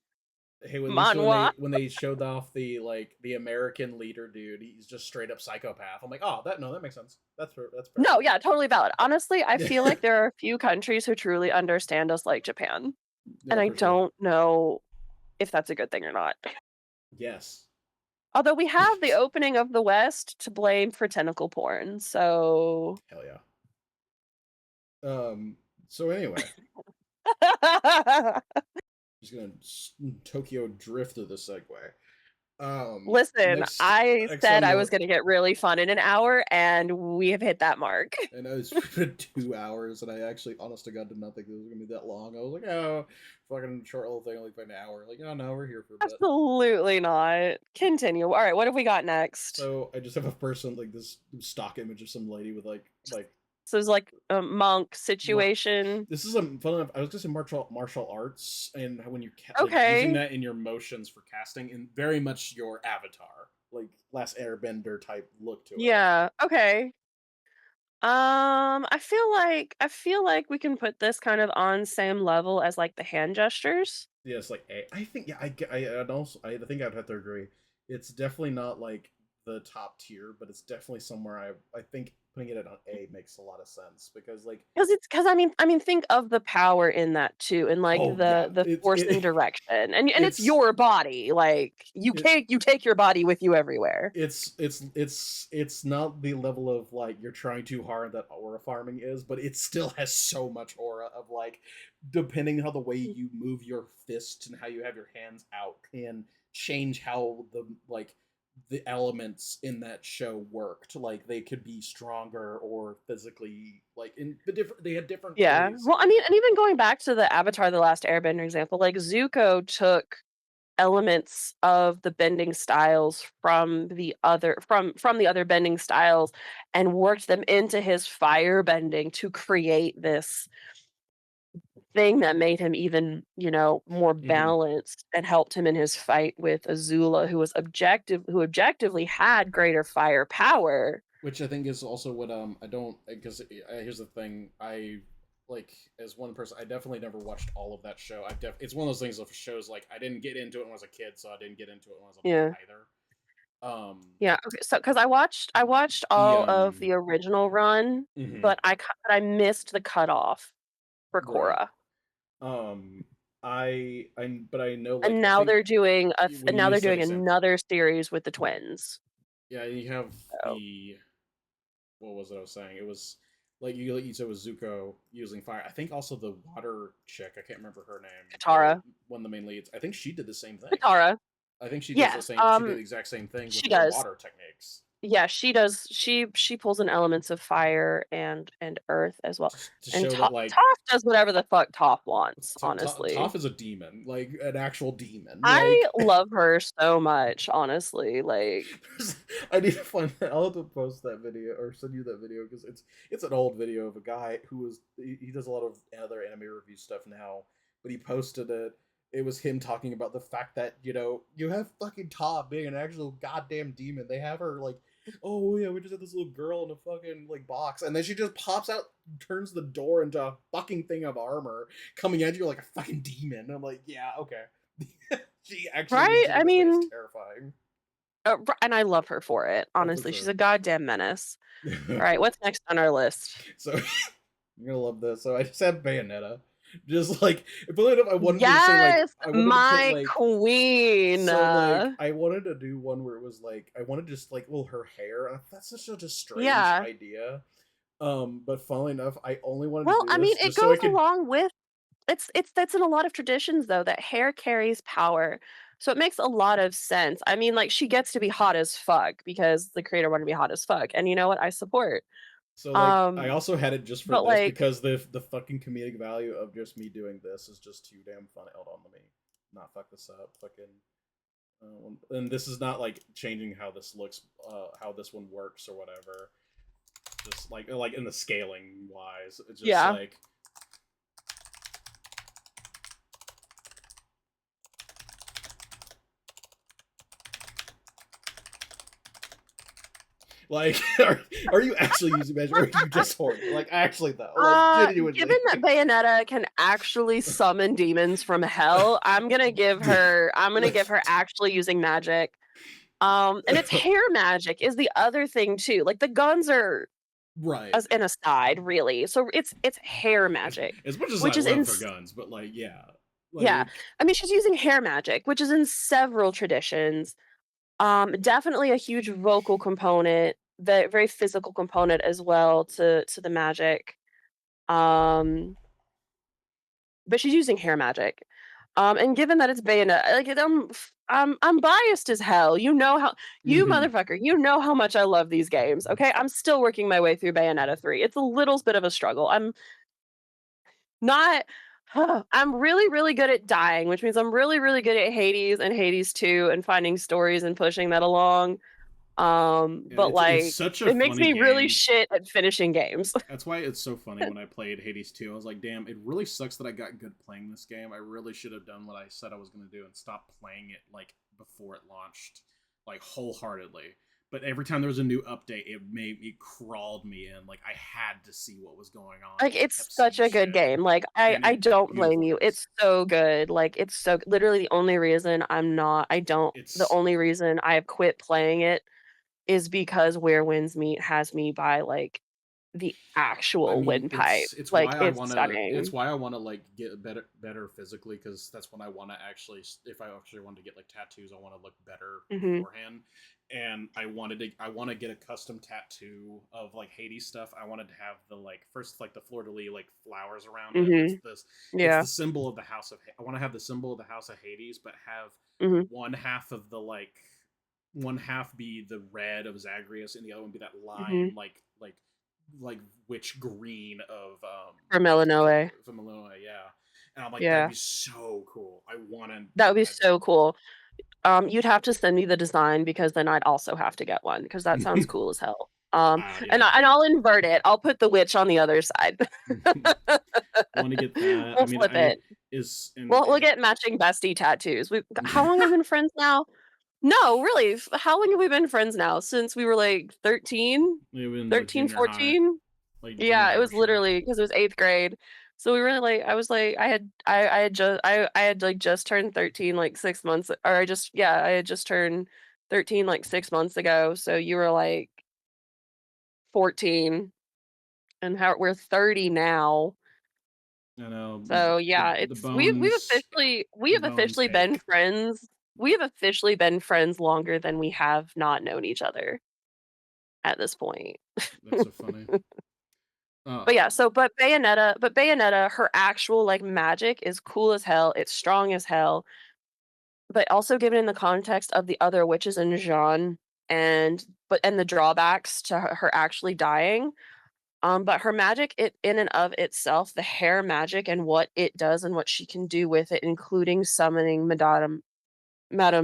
hey, at least manhwa. when they showed off the American leader dude, he's just straight up psychopath. I'm like, oh, that makes sense. That's fair. No, yeah, totally valid. Honestly, I feel like there are a few countries who truly understand us like Japan, and Yeah, I for sure. don't know if that's a good thing or not. Yes. Although we have the opening of the West to blame for tentacle porn, so Hell yeah. So anyway, just gonna Tokyo drift to the segue. listen, Next I next said on I the was gonna get really fun in an hour, and we have hit that mark. and I was for 2 hours, and I actually, honest to God, did not think it was gonna be that long. I was like, oh, fucking short little thing, only like an hour. Like, oh no, we're here for a bit. Absolutely not. Continue. All right, what have we got next? So I just have a person like this stock image of some lady with like So it's like a monk mar- situation. this is a fun enough. I was just in martial arts, and when you like using Okay. that in your motions for casting, and very much your avatar, like Last Airbender type look to it. Yeah. Okay. I feel like we can put this kind of on same level as like the hand gestures. Yeah, it's like A. I think yeah, I'd also I think I'd have to agree. It's definitely not like the top tier, but it's definitely somewhere I think putting it on A makes a lot of sense because like Because I mean, think of the power in that too, and like oh yeah, the force and direction, and it's it's your body. Like it, you take your body with you everywhere. it's not the level of like you're trying too hard that aura farming is, but it still has so much aura of like depending how the way you move your fists and how you have your hands out can change how the elements in that show worked. Like they could be stronger or physically like in the different they had different Yeah. ways Well, to I do mean, and them. even going back to the Avatar: The Last Airbender example, like Zuko took elements of the bending styles from the other bending styles and worked them into his fire bending to create this thing that made him even, more Hmm. balanced and helped him in his fight with Azula, who objectively had greater fire power. Which I think is also what I don't because here's the thing I like as one person I definitely never watched all of that show. It's one of those things of shows like I didn't get into it when I was a kid, so I didn't get into it when I was an adult Yeah. either. Yeah, okay, so because I watched The all of the original run, mhm, but I missed the cutoff for right. Korra. Um I but I know like And I now think they're doing when you said example, another series with the twins. yeah, you have So, the what was it I was saying? It was like you said with Zuko using fire. I think also the water chick, I can't remember her name, the Katara. one of the main leads. I think she did the same thing. Katara. I think she does the Yes, same. She did the exact same thing with she her does. water techniques. Yeah, she does. She pulls in elements of fire and earth as well. Just to And show that like Toph does whatever the fuck Toph wants, Toph honestly. is a demon, like an actual demon. I Like love her so much, honestly. Like, I need to find that. I'll have to post that video or send you that video because it's an old video of a guy who was he does a lot of other anime review stuff now, but he posted it. It was him talking about the fact that you have fucking Toph being an actual goddamn demon. They have her like, oh yeah, we just have this little girl in a fucking like box, and then she just pops out, turns the door into a fucking thing of armor, coming at you like a fucking demon. I'm like, yeah, okay. She actually right? I legitimately is mean, terrifying. and I love her for it, Oh, for honestly. She's sure. a goddamn menace. All right, what's next on our list? So you're gonna love this. So I just had Bayonetta. Just like, funnily enough, I wanted to say like Yes, I wanted to put my like queen. so like I wanted to do one where it was like I wanted just like well her hair. That's such a strange Yeah. idea. But funnily enough, I only wanted Well, to I do mean, this it just so I goes could. along with it's that's in a lot of traditions though that hair carries power. So it makes a lot of sense. I mean, like she gets to be hot as fuck because the creator wanted to be hot as fuck. And you know what? I support. So like I Um, also had it just for but this like, because the fucking comedic value of just me doing this is just too damn funny. Hold on, let me not fuck this up. Fucking and this is not like changing how this looks, how this one works or whatever. Just like in the scaling wise, it's just yeah. like Like, are you actually using magic, or are you just horny? Like, actually though, like genuinely. Given that Bayonetta can actually summon demons from hell, I'm gonna give her actually using magic. And it's hair magic is the other thing too. Like the guns are Right. as an aside, really. So it's hair magic, As much as I which is live for guns, but like, yeah, yeah. like I mean, she's using hair magic, which is in several traditions. Definitely a huge vocal component, the very physical component as well to the magic. Um, but she's using hair magic. And given that it's Bayonetta, like I'm biased as hell. You know how you mhm. motherfucker, you know how much I love these games. Okay, I'm still working my way through Bayonetta 3. It's a little bit of a struggle. I'm not. I'm really, really good at dying, which means I'm really, really good at Hades and Hades 2 and finding stories and pushing that along. Yeah, But it's like such a it makes funny me really game. shit at finishing games. That's why it's so funny when I played Hades 2. I was like, damn, it really sucks that I got good playing this game. I really should have done what I said I was going to do and stopped playing it like before it launched, like wholeheartedly. But every time there was a new update, it crawled me in. Like I had to see what was going on. Like, And I it's kept such seeing a good shit, game, like, and I it don't blame beautifully you, is. it's so good, like, it's so literally the only reason the It's only reason I have quit playing it is because Where Winds Meet has me by, like, the I actual mean, windpipe, it's like, why I it's wanna it's stunning. why I wanna like get better physically, because that's when I wanna actually if I actually want to get like tattoos, I want to look better Mhm, beforehand. And I want to get a custom tattoo of like Hades stuff. I wanted to have the like first like the fleur de lis like flowers around it. mhm, It's yeah, the symbol of the house of I want to have the symbol of the house of Hades, but have mhm, one half of the like one half be the red of Zagreus and the other one be that lime mhm, like witch green of for Melanoë, from Illinois, yeah. And I'm like, that'd yeah, be so cool. I want to that would get be that so cool. You'd have to send me the design because then I'd also have to get one because that sounds done. cool as hell. Yeah. And I'll invert it. I'll put the witch on the other side. I want to get that. I We'll mean, flip I it. is and We'll get matching bestie tattoos. We How long have we been friends now? No, really. How long have we been friends now? Since we were like 13? maybe in like 13, junior high, 14? like junior Yeah, it high for was sure. literally because it was 8th grade. So we were like I was like I had just I had like just turned 13 like 6 months or I had just turned 13 like 6 months ago. So you were like 14 and how we're 30 now. I know So the yeah, the it's bones we the have bones officially been ache. friends. We have officially been friends longer than we have not known each other at this point. That's so funny. But Uh, yeah, but Bayonetta, her actual like magic is cool as hell. It's strong as hell, but also given in the context of the other witches in Jean and the drawbacks to her actually dying. But her magic, it in and of itself, the hair magic and what it does and what she can do with it, including summoning Madame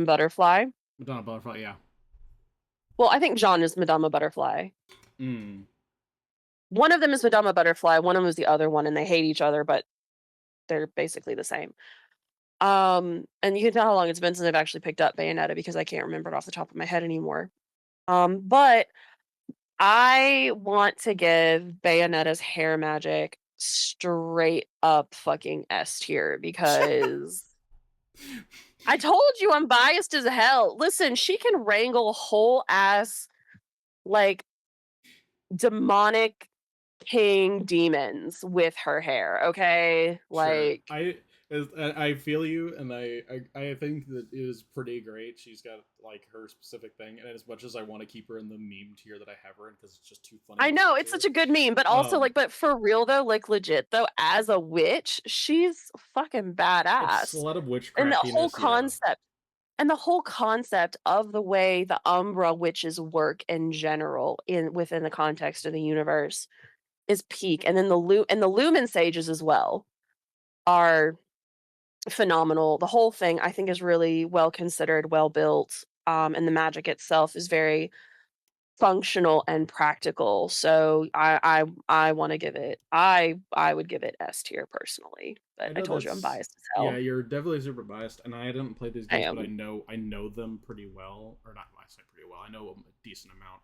Butterfly. Madonna Butterfly, yeah. Well, I think Jean is Madama Butterfly. Mm. One of them is Madama Butterfly, one of them is the other one, and they hate each other, but they're basically the same. And you can tell how long it's been since I've actually picked up Bayonetta because I can't remember it off the top of my head anymore. But I want to give Bayonetta's hair magic straight up fucking S tier because I told you I'm biased as hell. Listen, she can wrangle whole ass like demonic king demons with her hair, okay? Sure. Like I feel you, and I think that it is pretty great. She's got like her specific thing, and as much as I want to keep her in the meme tier that I have her in because it's just too funny I to know talk it's to such a good meme, but also her. like but for real though, like legit though, as a witch, she's fucking It's a badass. lot of And witchcraftiness, yeah. the whole concept of the way the Umbra witches work in general within the context of the universe is peak. And then the Lumen Sages as well are phenomenal. The whole thing I think is really well considered, well built. And the magic itself is very functional and practical. So I want to give it I would give it S tier personally. But I I know told you I'm that's biased as yeah, hell. you're definitely super biased, and I didn't play these I games, but am. I know them pretty well, or not. I say pretty well. I know them a decent amount.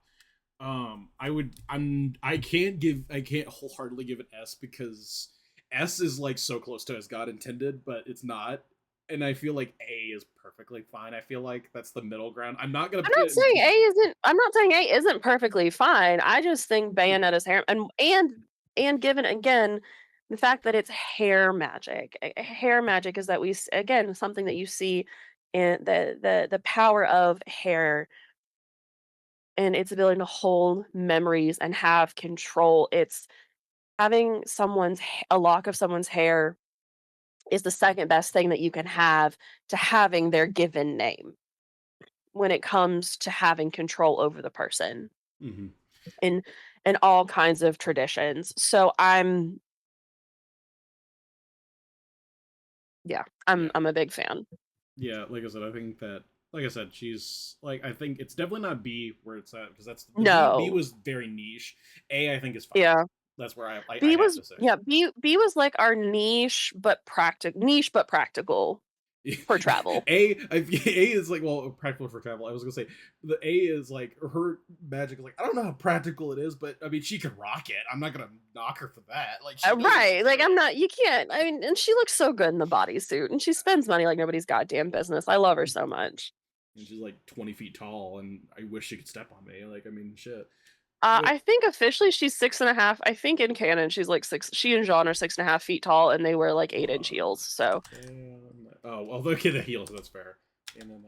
I can't wholeheartedly give it S because S is like so close to as God intended, but it's not. And I feel like A is perfectly fine. I feel like that's the middle ground. I'm not gonna I'm put not it in saying A isn't. I'm not saying A isn't perfectly fine. I just think Bayonetta's hair and given again the fact that it's hair magic. Hair magic is that again something that you see in the power of hair and its ability to hold memories and have control. It's having a lock of someone's hair is the second best thing that you can have to having their given name when it comes to having control over the person Mhm. in in all kinds of traditions. So yeah, Yeah. I'm a big fan. Yeah, like I said, I think that, like I said, she's like, I think it's definitely not B where it's at because that's the B No. was very niche. A I think is fine. Yeah. That's where I B have was to say. yeah, B was like our niche but practical for travel. A is like, well, practical for travel. I was gonna say the A is like her magic is like, I don't know how practical it is, but I mean she can rock it. I'm not gonna knock her for that. Like she knows what Right. she's Like doing. I'm not you can't. I mean, and she looks so good in the bodysuit and she spends money like nobody's goddamn business. I love her so much. And she's like 20 feet tall, and I wish she could step on me. Like I mean, shit. But I think officially she's 6.5. I think in canon she's like six. She and John are 6.5 feet tall, and they wear like 8 inch heels. So, oh well, look at the heels. That's fair. And then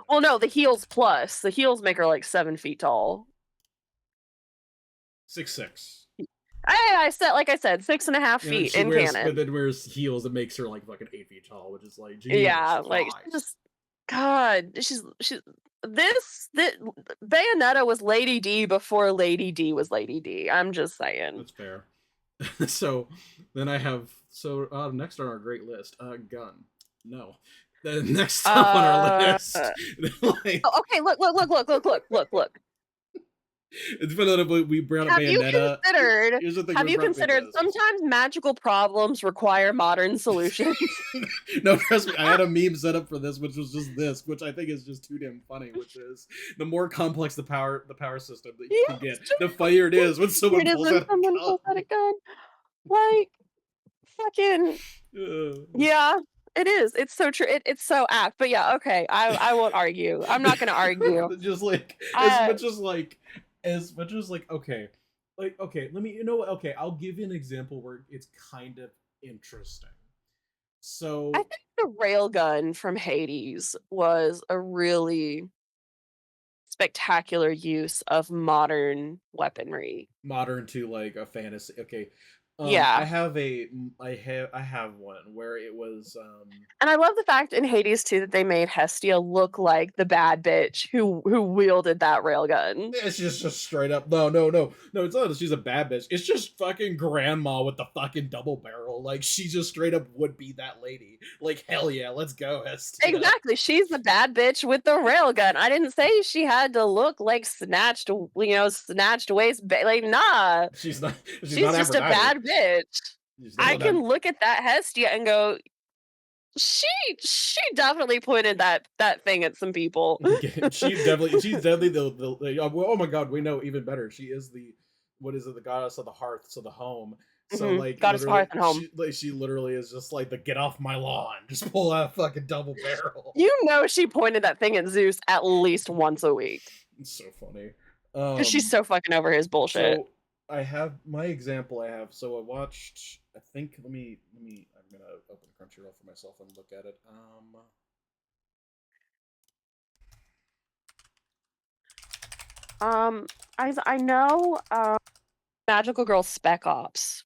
well, no, the heels plus the heels make her like 7 feet tall. 6'6". I said, like I said, 6.5 And then feet she in wears, but canon. then wears heels that makes her like fucking 8 feet tall, which is like Jesus Yeah, like she Christ. just God, she's this Bayonetta was Lady D before Lady D was Lady D. I'm just saying. That's fair. So then I have next on our great list, gun. No, the next up on our Uh, list, like okay, look. it's funny that we brought up Bayonetta. Here's the thing: Have we you brought up considered Bayonetta. sometimes magical problems require modern solutions? No, trust me, I had a meme set up for this, which was just this, which I think is just too damn funny. Which is the more complex the power system that you can Yes, get, the funnier it is when it someone is pulls when out a someone gun. pulls out a gun. Like, fucking, yeah, it is. It's so true. It's so apt. But yeah, okay. I won't argue. I'm not gonna argue. Just like Uh, as much as like okay, let me okay, I'll give you an example where it's kind of interesting. I So think the railgun from Hades was a really spectacular use of modern weaponry. modern to like a fantasy. Okay. I Yeah. have I have one where it was And I love the fact in Hades too that they made Hestia look like the bad bitch who wielded that railgun. it's just straight up no, it's not that she's a bad bitch. It's just fucking grandma with the fucking double barrel. Like she just straight up would be that lady. Like hell yeah, let's go, Hestia. Exactly. She's the bad bitch with the railgun. I didn't say she had to look like snatched waist. Like, nah. She's not she's not She's just a Aphrodite. bad bitch. She's I not can look at that Hestia and go, she she definitely pointed that thing at some people. she's definitely oh my god, we know even better. She is the what is it, the goddess of the hearth, so the home. So like Goddess of literally Hearth and Home. she literally is just like the get off my lawn, just pull out a fucking double barrel. You know she pointed that thing at Zeus at least once a week. It's so funny. Because she's so fucking over his bullshit. So I have my example. So I watched. I think let me. I'm gonna open Crunchyroll for myself and look at it. I know Magical Girl Spec Ops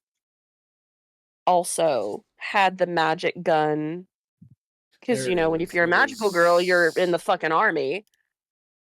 also had the magic gun. Because There it when is. if you're a It magical girl, you're in the was. fucking army.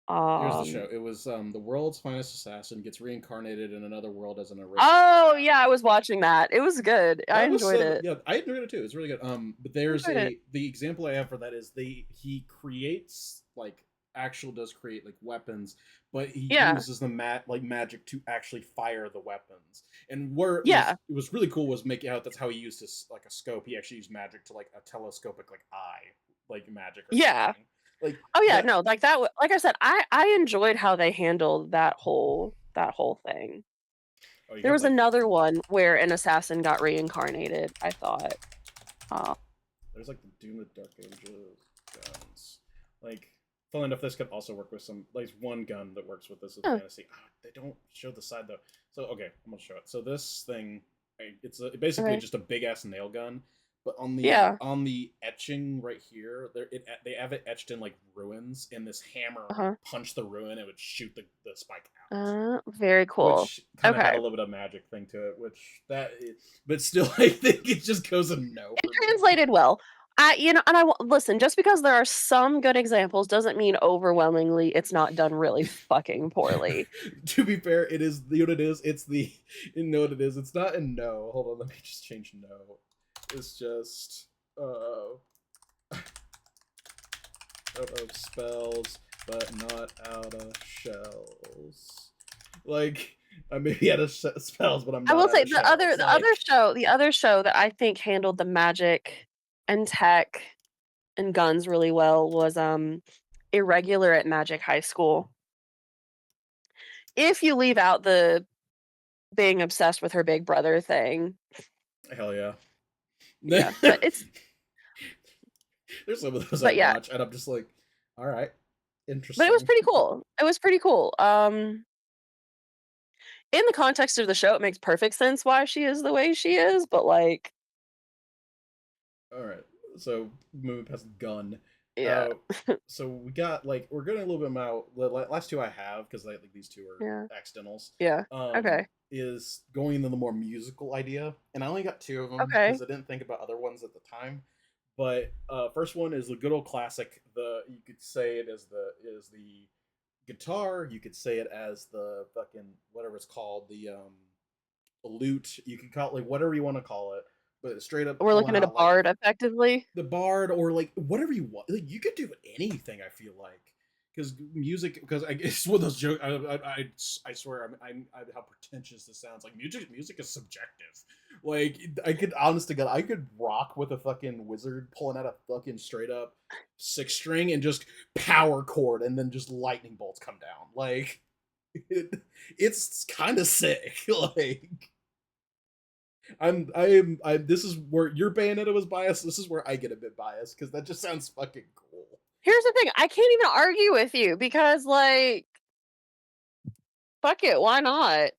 Here's the show. It was the world's finest assassin gets reincarnated in another world as an Oh aristocrat. yeah, I was watching that. It was good. I That was enjoyed so it. yeah, I enjoyed it too. It's really good. But I there's enjoyed it. the example I have for that is he creates like actual does create like weapons, but he Yeah. uses the magic to actually fire the weapons. And where Yeah. it was really cool was making out that's how he used his like a scope. He actually used magic to like a telescopic like eye like magic or Yeah. something. Like Oh yeah, that no, like that like I said, I enjoyed how they handled that whole that whole thing. Oh, you There got was like another one where an assassin got reincarnated, I thought. there's like the Doom of Dark Ages guns. Like, funnily enough, this could also work with some like one gun that works with this is Huh, fantasy. They don't show the side though. So okay, I'm gonna show it. So this thing, it's basically okay. just a big ass nail gun, but Yeah. on the etching right here, they have it etched in like ruins, and this hammer would Uh-huh. punch the ruin and would shoot the spike out, Very cool. which kind of had Okay. a little bit of magic thing to it, which but still, I think it just goes a no It for me. translated well. And listen, just because there are some good examples doesn't mean overwhelmingly it's not done really fucking poorly. To be fair, it is, you know what it is. It's the, you know what it is. It's not a no. Hold on, let me just change no. It's just out of spells, but not out of shells. Like, I may be out of spells, but I'm I not will out say of shells. the other show that I think handled the magic and tech and guns really well was Irregular at Magic High School. If you leave out the being obsessed with her big brother thing. Hell yeah. Yeah, but There's some of those I yeah, watch, and I'm just like, all right, but it was interesting. pretty cool. It was pretty cool. In the context of the show, it makes perfect sense why she is the way she is, but like, All right, so moving past gun. yeah, Uh, so we got like we're getting a little bit about the last two I have because like these two are yeah, accidentals. yeah. Okay, Is going into the more musical idea, and I only got two of them okay, because I didn't think about other ones at the time. But first one is the good old classic. The you could say it as the guitar. You could say it as the fucking whatever it's called, the lute. You can call it like whatever you want to call it, but straight up we're pulling looking at a out like bard effectively. the bard or like whatever you want. Like you could do anything. I feel like because music, because I it's one of those jokes. I swear, how pretentious this sounds. Like music is subjective. Like I could, honest to God, I could rock with a fucking wizard pulling out a fucking straight up six string and just power chord, and then just lightning bolts come down. Like it's kind of sick. Like I this is where your Bayonetta was biased. This is where I get a bit biased because that just sounds fucking cool. Here's the thing: I can't even argue with you because, like, fuck it, why not?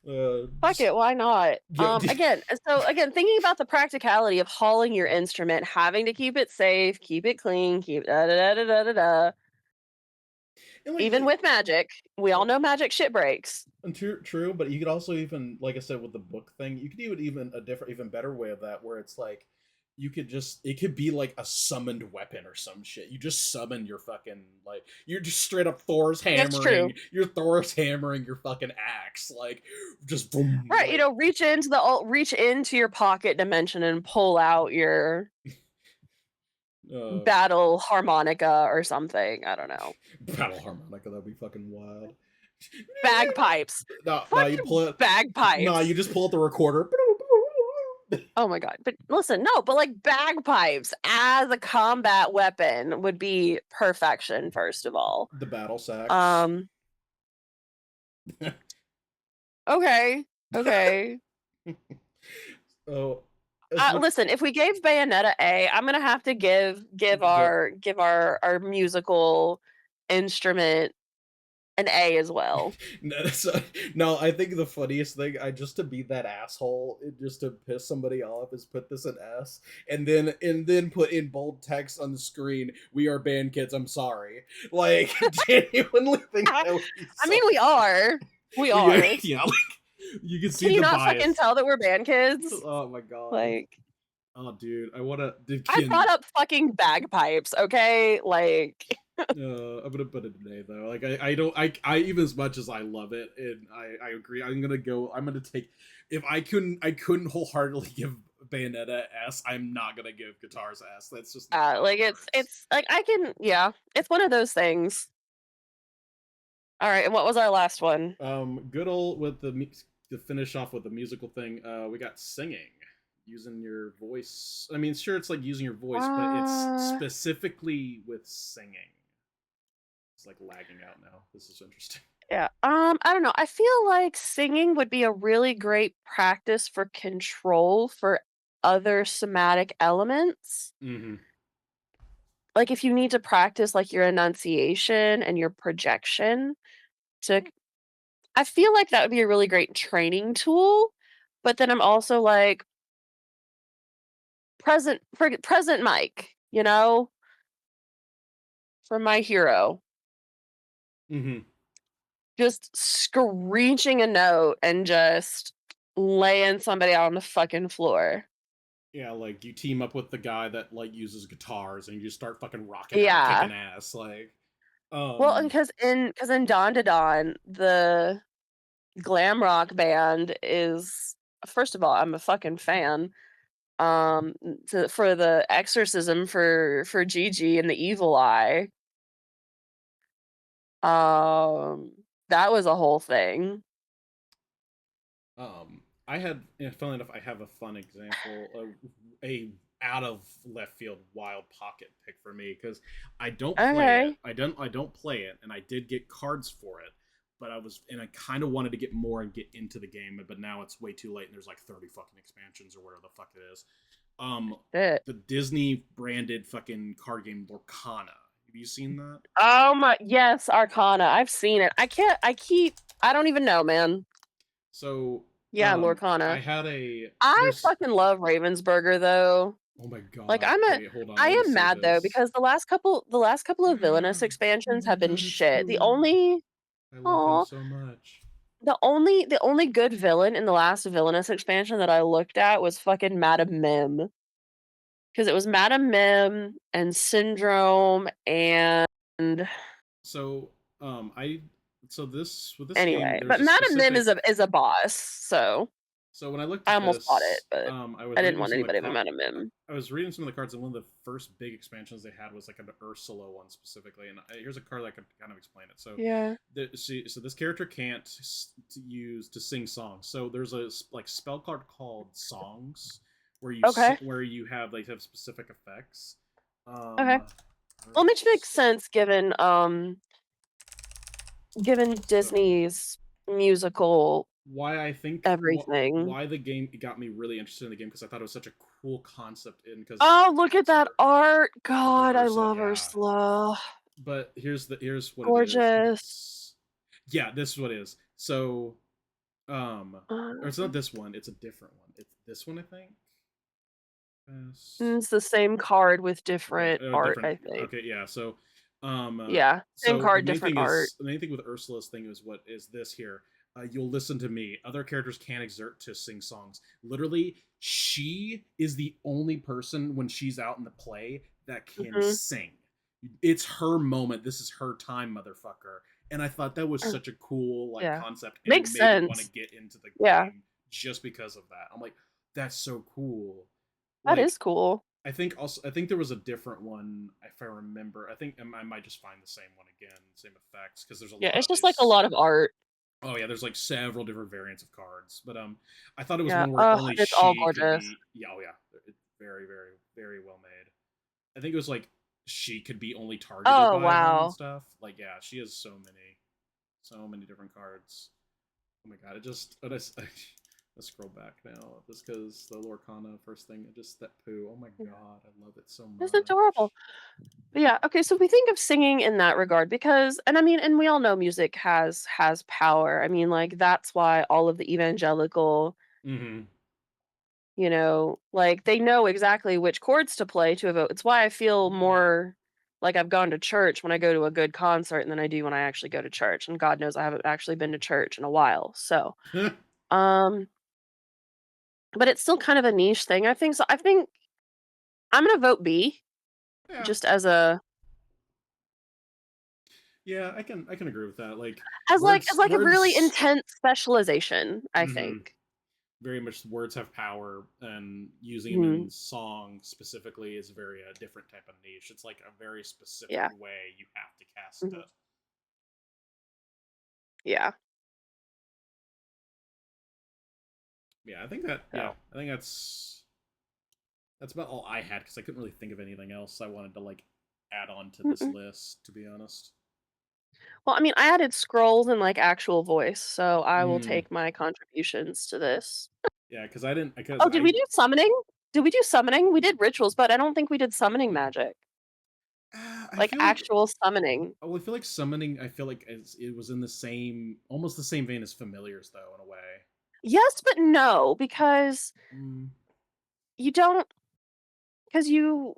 Fuck Just, it, why not? yeah, Again, thinking about the practicality of hauling your instrument, having to keep it safe, keep it clean, keep da da da da da da da. and Even with magic, we all know magic shit breaks. and true, but you could also even, like I said, with the book thing, you could do it even a different, even better way of that, where it's like you could just, it could be like a summoned weapon or some shit. You just summon your fucking, like, you're just straight up That's true. Thor's hammering your fucking axe, like just boom, Right, like, reach into your pocket dimension and pull out your uh, battle harmonica or something. I don't know. battle harmonica. That'd be fucking wild. Bagpipes. No, you pull Fucking it. No, bagpipes. you just pull out the recorder. Oh my god. But listen, no, but like bagpipes as a combat weapon would be perfection, first of all. The battle sax. Um okay. Okay. Oh, Listen, if we gave Bayonetta A, I'm gonna have to give our musical instrument an A as well. no, no, I think the funniest thing, I just to be that asshole, just to piss somebody off, is put this in S, and then put in bold text on the screen, "We are band kids. I'm sorry." Like, genuinely think that would be I mean, we are. We Well, are. yeah, like, you can see Can you the not bias. fucking tell that we're band kids? Oh my god. Like, Oh, dude, I wanna. I brought up fucking bagpipes, okay? Like, I'm gonna put it today though. Like I don't I even as much as I love it, and I agree. I'm gonna take, if I couldn't wholeheartedly give Bayonetta S. I'm not gonna give Guitars S. That's just not how like it works. it's like yeah, it's one of those things. All right, and what was our last one? Good old with to finish off with the musical thing. We got singing, using your voice. I mean, sure, it's like using your voice, but it's specifically with singing. It's like lagging out now. This is interesting. Yeah. I don't know. I feel like singing would be a really great practice for control for other somatic elements. Mm-hmm. Like if you need to practice like your enunciation and your projection to I feel like that would be a really great training tool. But then I'm also like present Mike, from My Hero, Mm-hmm. just screeching a note and just laying somebody out on the fucking floor. Yeah, like you team up with the guy that like uses guitars, and you just start fucking rocking out, Yeah. kicking ass. Like, Well, and because in Dawn to Dawn, the glam rock band is first of all, I'm a fucking fan. For the exorcism for Gigi and the evil eye. That was a whole thing. I had, funnily enough, I have a fun example of a out of left field wild pocket pick for me because I don't play it. Okay. I don't play it, and I did get cards for it, but I kind of wanted to get more and get into the game, but now it's way too late, and there's like 30 fucking expansions or whatever the fuck it is. Um, Shit. the Disney branded fucking card game Lorcana. Have you seen that? Oh my yes, Arcana. I've seen it. I don't even know, man. So, Yeah, I Lorcana. had a I there's fucking love Ravensburger though. oh my Like god. I'm a Wait, hold on. I Let me am say mad though this. because the last couple of villainous Oh expansions my have been god, it's shit. The Pooh. only I love him oh so much. the only good villain in the last villainous expansion that I looked at was fucking Madam Mim. Because it was Madam Mim and Syndrome and So, I so this with this game, anyway, there's but a Madam Mim specific. is a boss, so So when I looked I at almost bought it, this, but I was I didn't reading want some of the anybody but Madam Mim. I was reading some of the cards, and one of the first big expansions they had was like an Ursula one specifically. And here's a card that could kind of explain it. So, Yeah. so this character can't use to sing songs. So there's a like spell card called Songs, where Okay. where you have specific effects. Okay. Well, which makes sense given So Disney's musical why I think everything. why the game got me really interested in the game because I thought it was such a cool concept in because Oh, look at that art. for God, I Ursula, love yeah. Ursula. But here's what it is. Gorgeous. Yeah, this is what it is. So, or it's not Um, this one. It's a different one. It's this one, I think. it's the same card with different art, Different. I think. Okay, yeah. So, Yeah, same so card, different art. the main thing with Ursula's thing is what is this here. You'll listen to me. Other characters can't exert to sing songs. Literally, she is the only person when she's out in the play that can Mhm. sing. It's her moment. This is her time, motherfucker. And I thought that was such a cool like Yeah. concept, and it Makes made me want to sense. get into the Yeah, game just because of that. I'm like, that's so cool. that Like, is cool. I think there was a different one if I remember. I think I might just find the same one again, same effects because there's a Yeah, lot it's of just like a these. lot of art. Oh yeah, there's like several different variants of cards, but I thought it was Yeah. one where Oh, only it's all she could gorgeous. be. Yeah, oh yeah, it's very very very well made. I think it was like she could be only targeted Oh, by them and wow. stuff. Like yeah, she has so many different cards. Oh my god, it just let's scroll back now just because the Lorcana first thing, just that poo. Oh my god, I love it so It's much. adorable. But yeah, okay, so we think of singing in that regard because and I mean, and we all know music has power. I mean, like that's why all of the evangelical, Mm-hmm. like they know exactly which chords to play to evoke. It's why I feel more like I've gone to church when I go to a good concert than I do when I actually go to church. And God knows I haven't actually been to church in a while. So, um, but it's still kind of a niche thing. I think so. I think I'm gonna vote B Yeah, just as a yeah, I can agree with that. Like as like as words, like a really words. intense specialization, I Mm-hmm. think. Very much words have power, and using them Mhm. in song specifically is very a different type of niche. It's like a very specific Yeah. way you have to cast Mhm. it. Yeah. Yeah, I think that. Yeah, So, I think that's about all I had because I couldn't really think of anything else I wanted to like add on to this mm-mm. list. To be honest. Well, I mean, I added scrolls and like actual voice, so I will Mm, take my contributions to this. yeah, because I didn't because Oh, did we I do summoning? Did we do summoning? We did rituals, but I don't think we did summoning magic. I Like feel like actual summoning. I feel like summoning. I feel like it was in the same, almost the same vein as familiars, though, in a way. Yes, but no, because Mm, you don't because you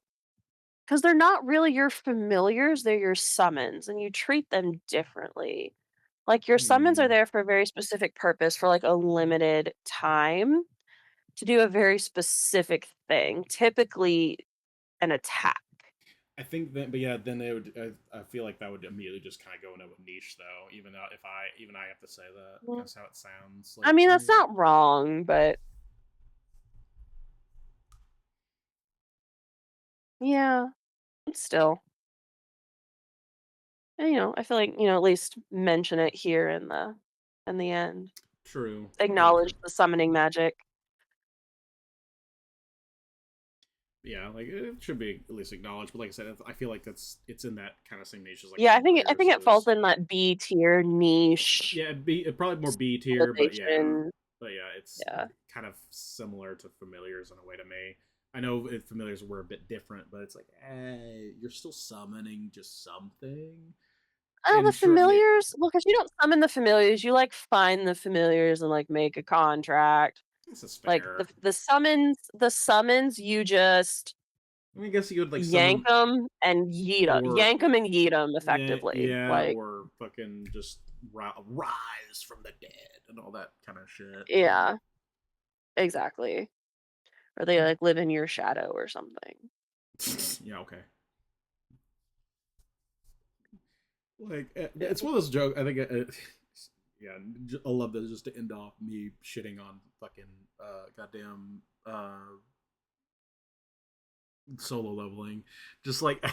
because they're not really your familiars, they're your summons, and you treat them differently. Like your summons are mm. there for a very specific purpose for like a limited time to do a very specific thing, typically an attack. I think that, but yeah, then it would. I feel like that would immediately just kind of go into a niche, though. Even though if I have to say that, Mm. that's how it sounds. I Like, mean, that's not wrong, but yeah, still. And, I feel like, at least mention it here in the end. true. Yeah, Acknowledge true. the summoning magic. Yeah, like it should be at least acknowledged. But like I said, I feel like it's in that kind of same niche as like Yeah, I familiars. think it falls in that B tier niche Yeah, B probably more B tier, civilization. but yeah, it's Yeah. kind of similar to familiars in a way to me. I know familiars were a bit different, but it's like, you're still summoning just something. Oh, the And sure, familiars? Well, because you don't summon the familiars, you like find the familiars and like make a contract. this is Like fair. the summons, you just I mean, I guess you would like yank summon, them and or yank them and yeet them yeah, effectively. yeah, Like, or fucking just rise from the dead and all that kind of shit. yeah, exactly. Or they like live in your shadow or something. Yeah, okay. Like it's one of those jokes. I think, yeah, I love this just to end off me shitting on fucking goddamn solo leveling. Just like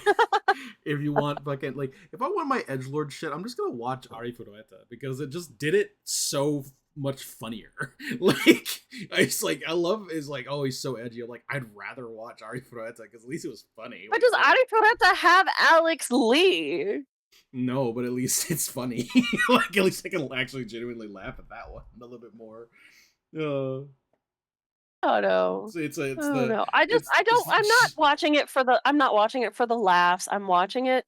if you want fucking like if I want my edge lord shit, I'm just gonna watch Ari Furueta because it just did it so much funnier. Like I love is like, oh, he's so edgy. I'm like, I'd rather watch Ari Furueta because at least it was funny. But Like does it wasn't. Ari Peretta have Alex Lee? No, but at least it's funny. Like at least I can actually genuinely laugh at that one a little bit more. Uh, Oh no. it's Oh the no. I just I don't I'm not it's watching it for the I'm not watching it for the laughs. I'm watching it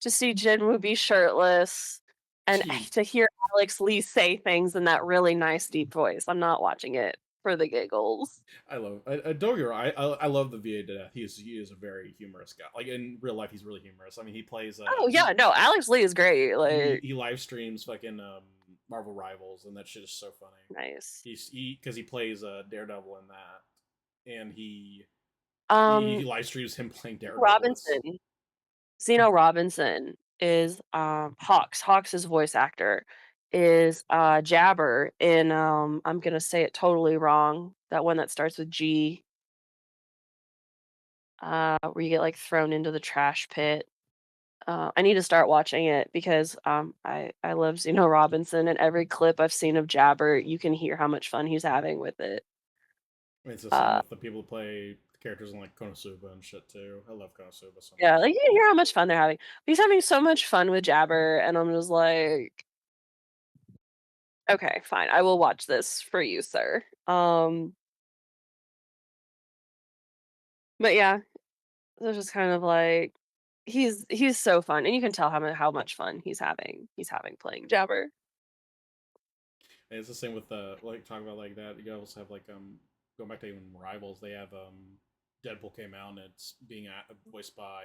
to see Jinwoo be shirtless and to hear Alex Lee say things in that really nice deep voice. I'm not watching it for the giggles. I don't get right. I love the VA to death. He is a very humorous guy. Like in real life, he's really humorous. I mean, he plays Oh yeah, no, Alex Lee is great. Like he live streams fucking Marvel Rivals, and that shit is so funny. nice. Because he plays Daredevil in that, and he Um live streams him playing Daredevil. Robinson. Zeno Robinson is Hawks. Hawks' voice actor is Jabber in I'm gonna say it totally wrong. That one that starts with G, where you get like thrown into the trash pit. I need to start watching it because I love Zeno Robinson and every clip I've seen of Jabber, you can hear how much fun he's having with it. I mean, it's the same Uh, with the people who play characters in like Konosuba and shit too. I love Konosuba so yeah, much. like you can hear how much fun they're having. He's having so much fun with Jabber, and I'm just like, okay, fine. I will watch this for you, sir. But yeah, it's just kind of like he's so fun, and you can tell how much fun he's having playing Jabber. And it's the same with like talking about like that. You also have like going back to even Rivals. They have Deadpool came out and it's being voiced by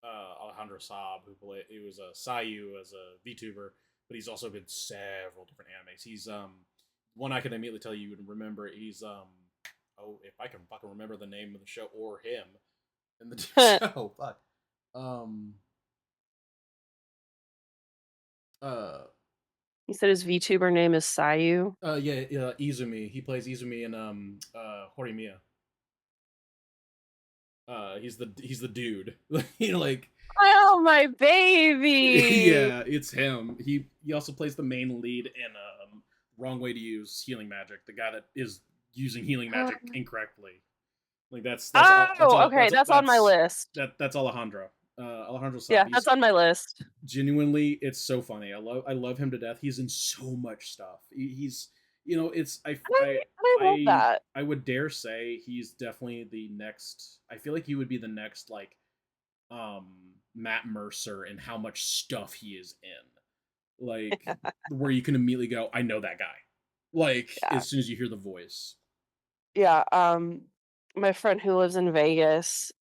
Alejandro Saab, he was a Sayu as a VTuber, but he's also been several different animes. He's one I can immediately tell you and remember. He's oh, if I can fucking remember the name of the show or him in the show, fuck. Um He said his VTuber name is Sayu. yeah, Izumi. He plays Izumi in Horimiya. He's the dude. Like Oh, my baby! yeah, it's him. He also plays the main lead in Wrong Way to Use Healing Magic, the guy that is using healing magic incorrectly. Like that's Oh, okay, that's on my list. That's Alejandro. Alejandro Yeah, Saab. that's on my list. Genuinely, it's so funny. I love him to death. He's in so much stuff. He's, it's I love that. I would dare say he's definitely the next. I feel like he would be the next, like, um Matt Mercer, and how much stuff he is in, like, where you can immediately go, I know that guy, like, Yeah. as soon as you hear the voice. Yeah, my friend who lives in Vegas,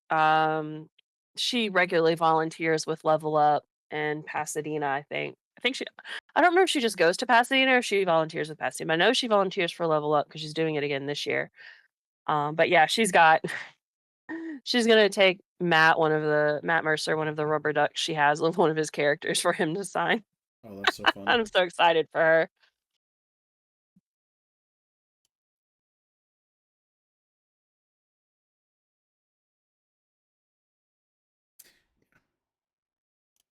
she regularly volunteers with Level Up in Pasadena, I think. I don't know if she just goes to Pasadena or if she volunteers with Pasadena. I know she volunteers for Level Up because she's doing it again this year. But yeah, she's gonna take Matt Mercer, one of the rubber ducks she has with one of his characters for him to sign. Oh, that's so fun. I'm so excited for her.